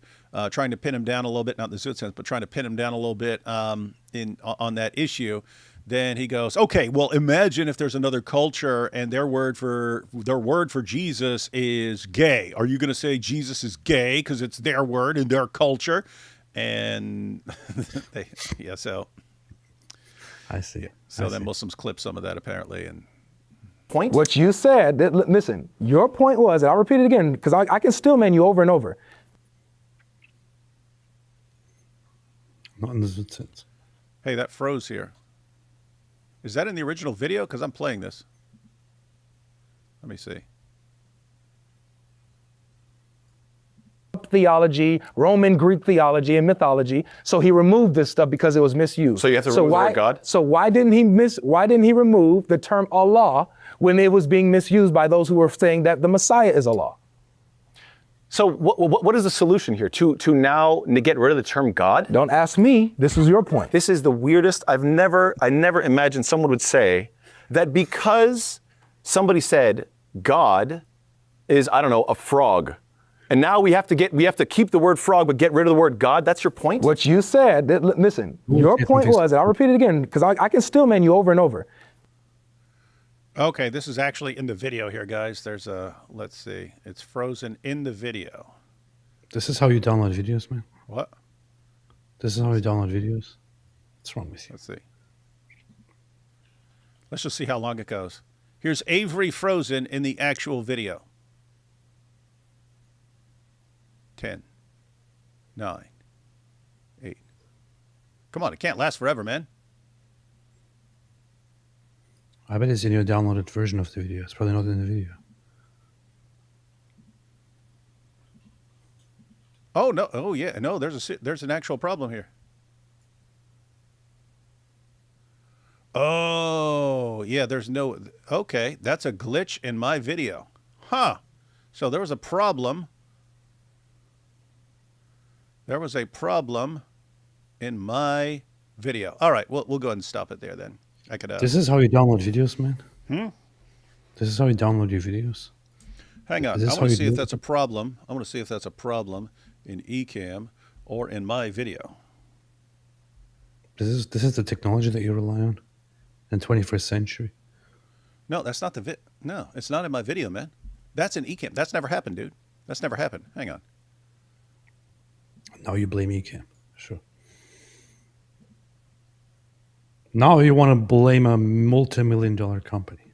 trying to pin him down a little bit, not in the Zoot sense, but trying to pin him down a little bit on that issue, then he goes, okay, well, imagine if there's another culture and their word for Jesus is gay. Are you going to say Jesus is gay because it's their word in their culture? And so I see. so then Muslims clip some of that apparently, and Point? What you said, listen, your point was, and I'll repeat it again, because I can still man you over and over. Not in the Zoot sense. hey, that froze here. Is that in the original video? Because I'm playing this. Let me see. Theology, Roman, Greek theology, and mythology. So he removed this stuff because it was misused. So you have to remove the word God? So why didn't he remove the term Allah when it was being misused by those who were saying that the Messiah is Allah? So what is the solution here? To now get rid of the term God? Don't ask me. This was your point. This is the weirdest. I never imagined someone would say that because somebody said God is, I don't know, a frog. And now we have to keep the word frog, but get rid of the word God. That's your point? What you said, listen, your point was, and I'll repeat it again, because I can still man you over and over. Okay, this is actually in the video here, guys. There's a, let's see, it's frozen in the video. This is how you download videos, man. What? This is how you download videos. What's wrong with you? Let's see. Let's just see how long it goes. Here's Avery frozen in the actual video. 10, 9, 8. Come on, it can't last forever, man. I bet it's in your downloaded version of the video. It's probably not in the video. Oh no! Oh yeah! No, there's an actual problem here. Oh yeah, there's no. Okay, that's a glitch in my video, huh? So there was a problem. There was a problem in my video. All right, we'll go ahead and stop it there then. I could. This is how you download videos, man. This is how you download your videos. Hang on. I want to see if that's a problem. I want to see if that's a problem in Ecamm or in my video. This is the technology that you rely on in 21st century. No, that's not the No, it's not in my video, man. That's in Ecamm. That's never happened, dude. That's never happened. Hang on. Now you blame Ecamm. Sure. Now you want to blame a multi-million-dollar company.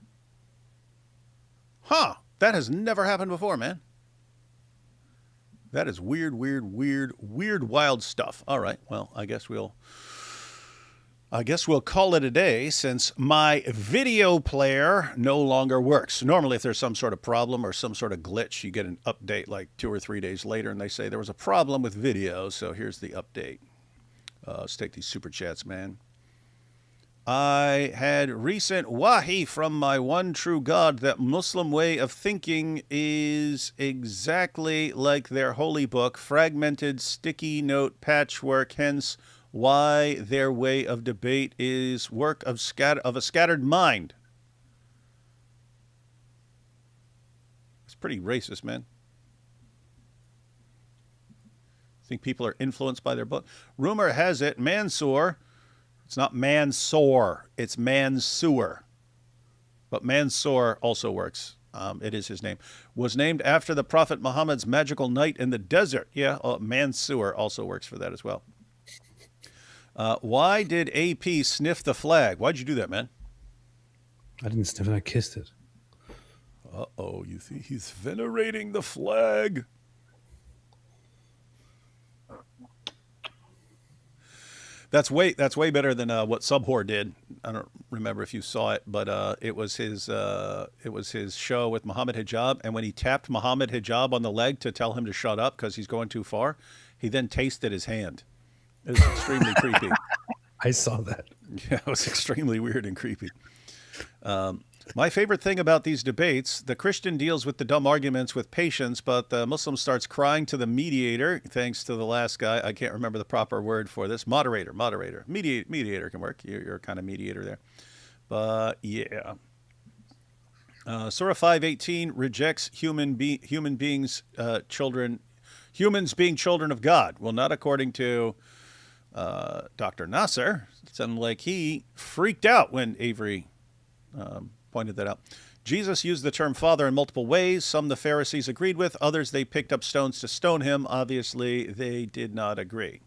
Huh. That has never happened before, man. That is weird, wild stuff. All right. Well, I guess we'll call it a day since my video player no longer works. Normally, if there's some sort of problem or some sort of glitch, you get an update like 2 or 3 days later, and they say there was a problem with video. So here's the update. Let's take these super chats, man. I had recent wahi from my one true God that Muslim way of thinking is exactly like their holy book, fragmented, sticky note patchwork, hence why their way of debate is work of a scattered mind. It's pretty racist, man. Think people are influenced by their book? Rumor has it Mansoor, it's not Mansoor, it's Mansoor. But Mansoor also works. It is his name. Was named after the Prophet Muhammad's magical night in the desert. Yeah, Mansoor also works for that as well. Why did AP sniff the flag? Why'd you do that, man? I didn't sniff it, I kissed it. Uh-oh, you see, he's venerating the flag. That's way better than what Subhor did. I don't remember if you saw it, but it was his show with Muhammad Hijab, and when he tapped Muhammad Hijab on the leg to tell him to shut up because he's going too far, he then tasted his hand. It was extremely creepy. I saw that. Yeah, it was extremely weird and creepy. My favorite thing about these debates, the Christian deals with the dumb arguments with patience, but the Muslim starts crying to the mediator, thanks to the last guy. I can't remember the proper word for this. Moderator. Mediator can work. You're kind of mediator there. But, yeah. Surah 5:18 rejects humans being children of God. Well, not according to Dr. Nasser. It sounded like he freaked out when Avery pointed that out. Jesus used the term father in multiple ways. Some the Pharisees agreed with, others they picked up stones to stone him. Obviously, they did not agree.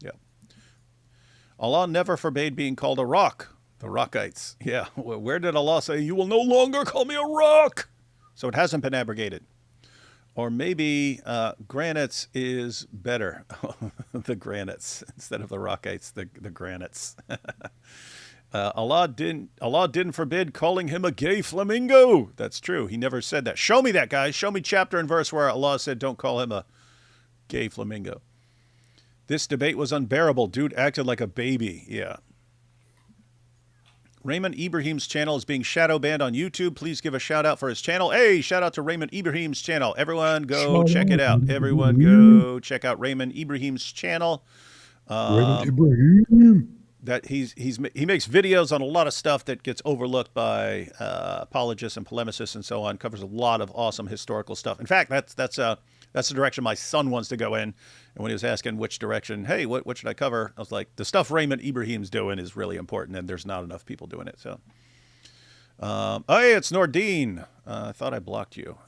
Yeah. Allah never forbade being called a rock. The Rockites. Yeah. Where did Allah say, you will no longer call me a rock? So it hasn't been abrogated. Or maybe granites is better. The granites instead of the Rockites, the granites. Allah didn't forbid calling him a gay flamingo. That's true. He never said that. Show me that, guys. Show me chapter and verse where Allah said don't call him a gay flamingo. This debate was unbearable. Dude acted like a baby. Yeah. Raymond Ibrahim's channel is being shadow banned on YouTube. Please give a shout out for his channel. Hey, shout out to Raymond Ibrahim's channel. Everyone go check it out. Everyone go check out Raymond Ibrahim's channel. Raymond Ibrahim. That he makes videos on a lot of stuff that gets overlooked by apologists and polemicists and so on. Covers a lot of awesome historical stuff. In fact, that's That's the direction my son wants to go in. And when he was asking which direction, hey, what should I cover? I was like, the stuff Raymond Ibrahim's doing is really important, and there's not enough people doing it. So, hey, it's Nordine. I thought I blocked you.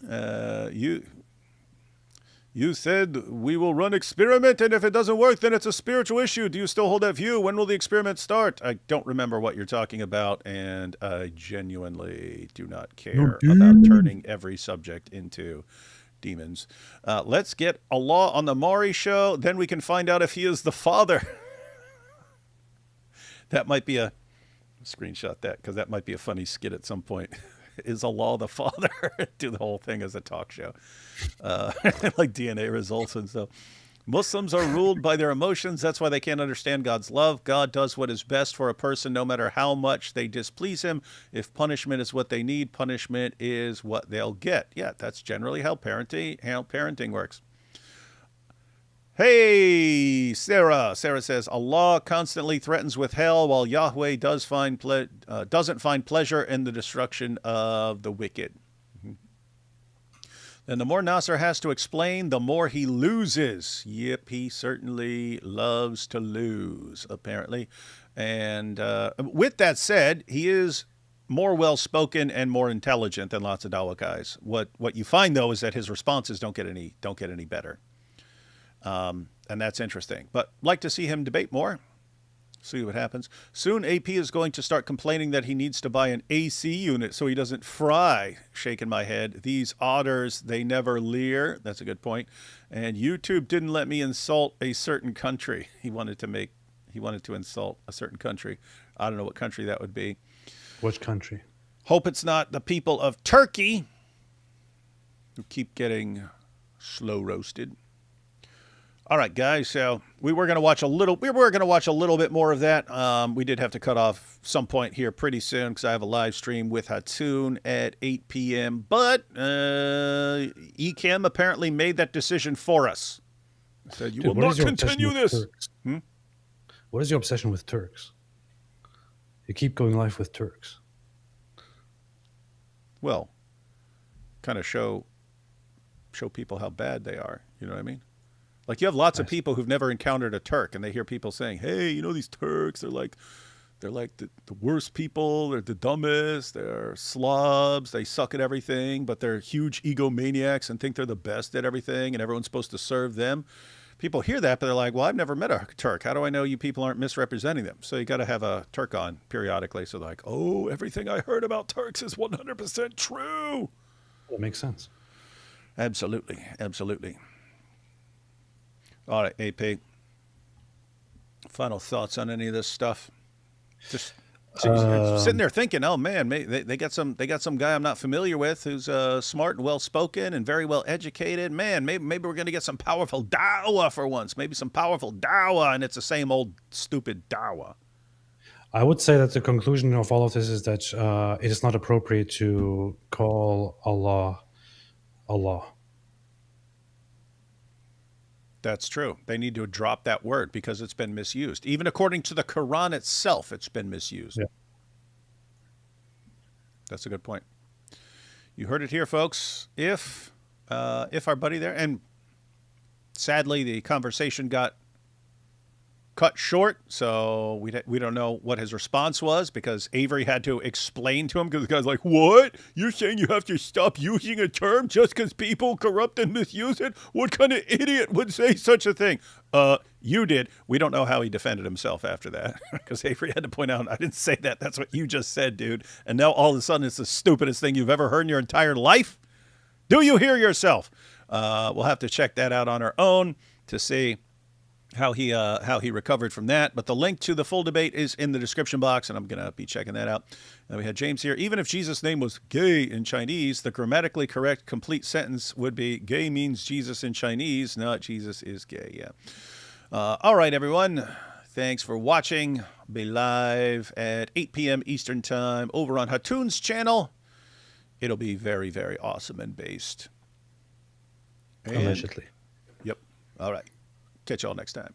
You said we will run experiment, and if it doesn't work, then it's a spiritual issue. Do you still hold that view? When will the experiment start? I don't remember what you're talking about, and I genuinely do not care about turning every subject into demons. Let's get Allah on the Maury show. Then we can find out if he is the father. That might be a screenshot that, because that might be a funny skit at some point. Is Allah the father? Do the whole thing as a talk show. Like DNA results and stuff. Muslims are ruled by their emotions. That's why they can't understand God's love. God does what is best for a person no matter how much they displease him. If punishment is what they need, punishment is what they'll get. Yeah, that's generally how parenting works. Hey, Sarah. Sarah says, Allah constantly threatens with hell while Yahweh doesn't find pleasure in the destruction of the wicked. Then the more Nasser has to explain, the more he loses. Yep, he certainly loves to lose, apparently. And with that said, he is more well-spoken and more intelligent than lots of Dawa guys. What you find, though, is that his responses don't get any better. And that's interesting. But like to see him debate more. See what happens. Soon AP is going to start complaining that he needs to buy an AC unit so he doesn't fry. Shaking my head. These otters, they never leer. That's a good point. And YouTube didn't let me insult a certain country. He wanted to insult a certain country. I don't know what country that would be. Which country? Hope it's not the people of Turkey who keep getting slow roasted. All right, guys. So we were going to watch a little bit more of that. We did have to cut off some point here pretty soon because I have a live stream with Hatun at 8 p.m. But Ekem apparently made that decision for us. He said, "You will not continue this." What is your obsession with Turks? You keep going live with Turks. Well, kind of show people how bad they are. You know what I mean? Like, you have lots of people who've never encountered a Turk, and they hear people saying, hey, you know, these Turks, they're like the worst people. They're the dumbest. They're slobs. They suck at everything, but they're huge egomaniacs and think they're the best at everything, and everyone's supposed to serve them. People hear that, but they're like, well, I've never met a Turk. How do I know you people aren't misrepresenting them? So you got to have a Turk on periodically. So they're like, oh, everything I heard about Turks is 100% true. That makes sense. Absolutely. Absolutely. All right, AP. Final thoughts on any of this stuff? Just sitting there thinking, oh man, they got some guy I'm not familiar with who's smart and well spoken and very well educated. Man, maybe we're gonna get some powerful dawah for once. Maybe some powerful dawah, and it's the same old stupid dawah. I would say that the conclusion of all of this is that it is not appropriate to call Allah. That's true. They need to drop that word because it's been misused. Even according to the Quran itself, it's been misused. Yeah. That's a good point. You heard it here, folks. If our buddy there, and sadly the conversation got cut short, so we don't know what his response was because Avery had to explain to him because the guy's like, what? You're saying you have to stop using a term just because people corrupt and misuse it? What kind of idiot would say such a thing? You did. We don't know how he defended himself after that because Avery had to point out, I didn't say that. That's what you just said, dude. And now all of a sudden it's the stupidest thing you've ever heard in your entire life. Do you hear yourself? We'll have to check that out on our own to see how he recovered from that. But the link to the full debate is in the description box, and I'm going to be checking that out. And we had James here. Even if Jesus' name was gay in Chinese, the grammatically correct complete sentence would be gay means Jesus in Chinese, not Jesus is gay. Yeah. All right, everyone. Thanks for watching. Be live at 8 p.m. Eastern Time over on Hatun's channel. It'll be very, very awesome and based. Allegedly. Yep. All right. Catch y'all next time.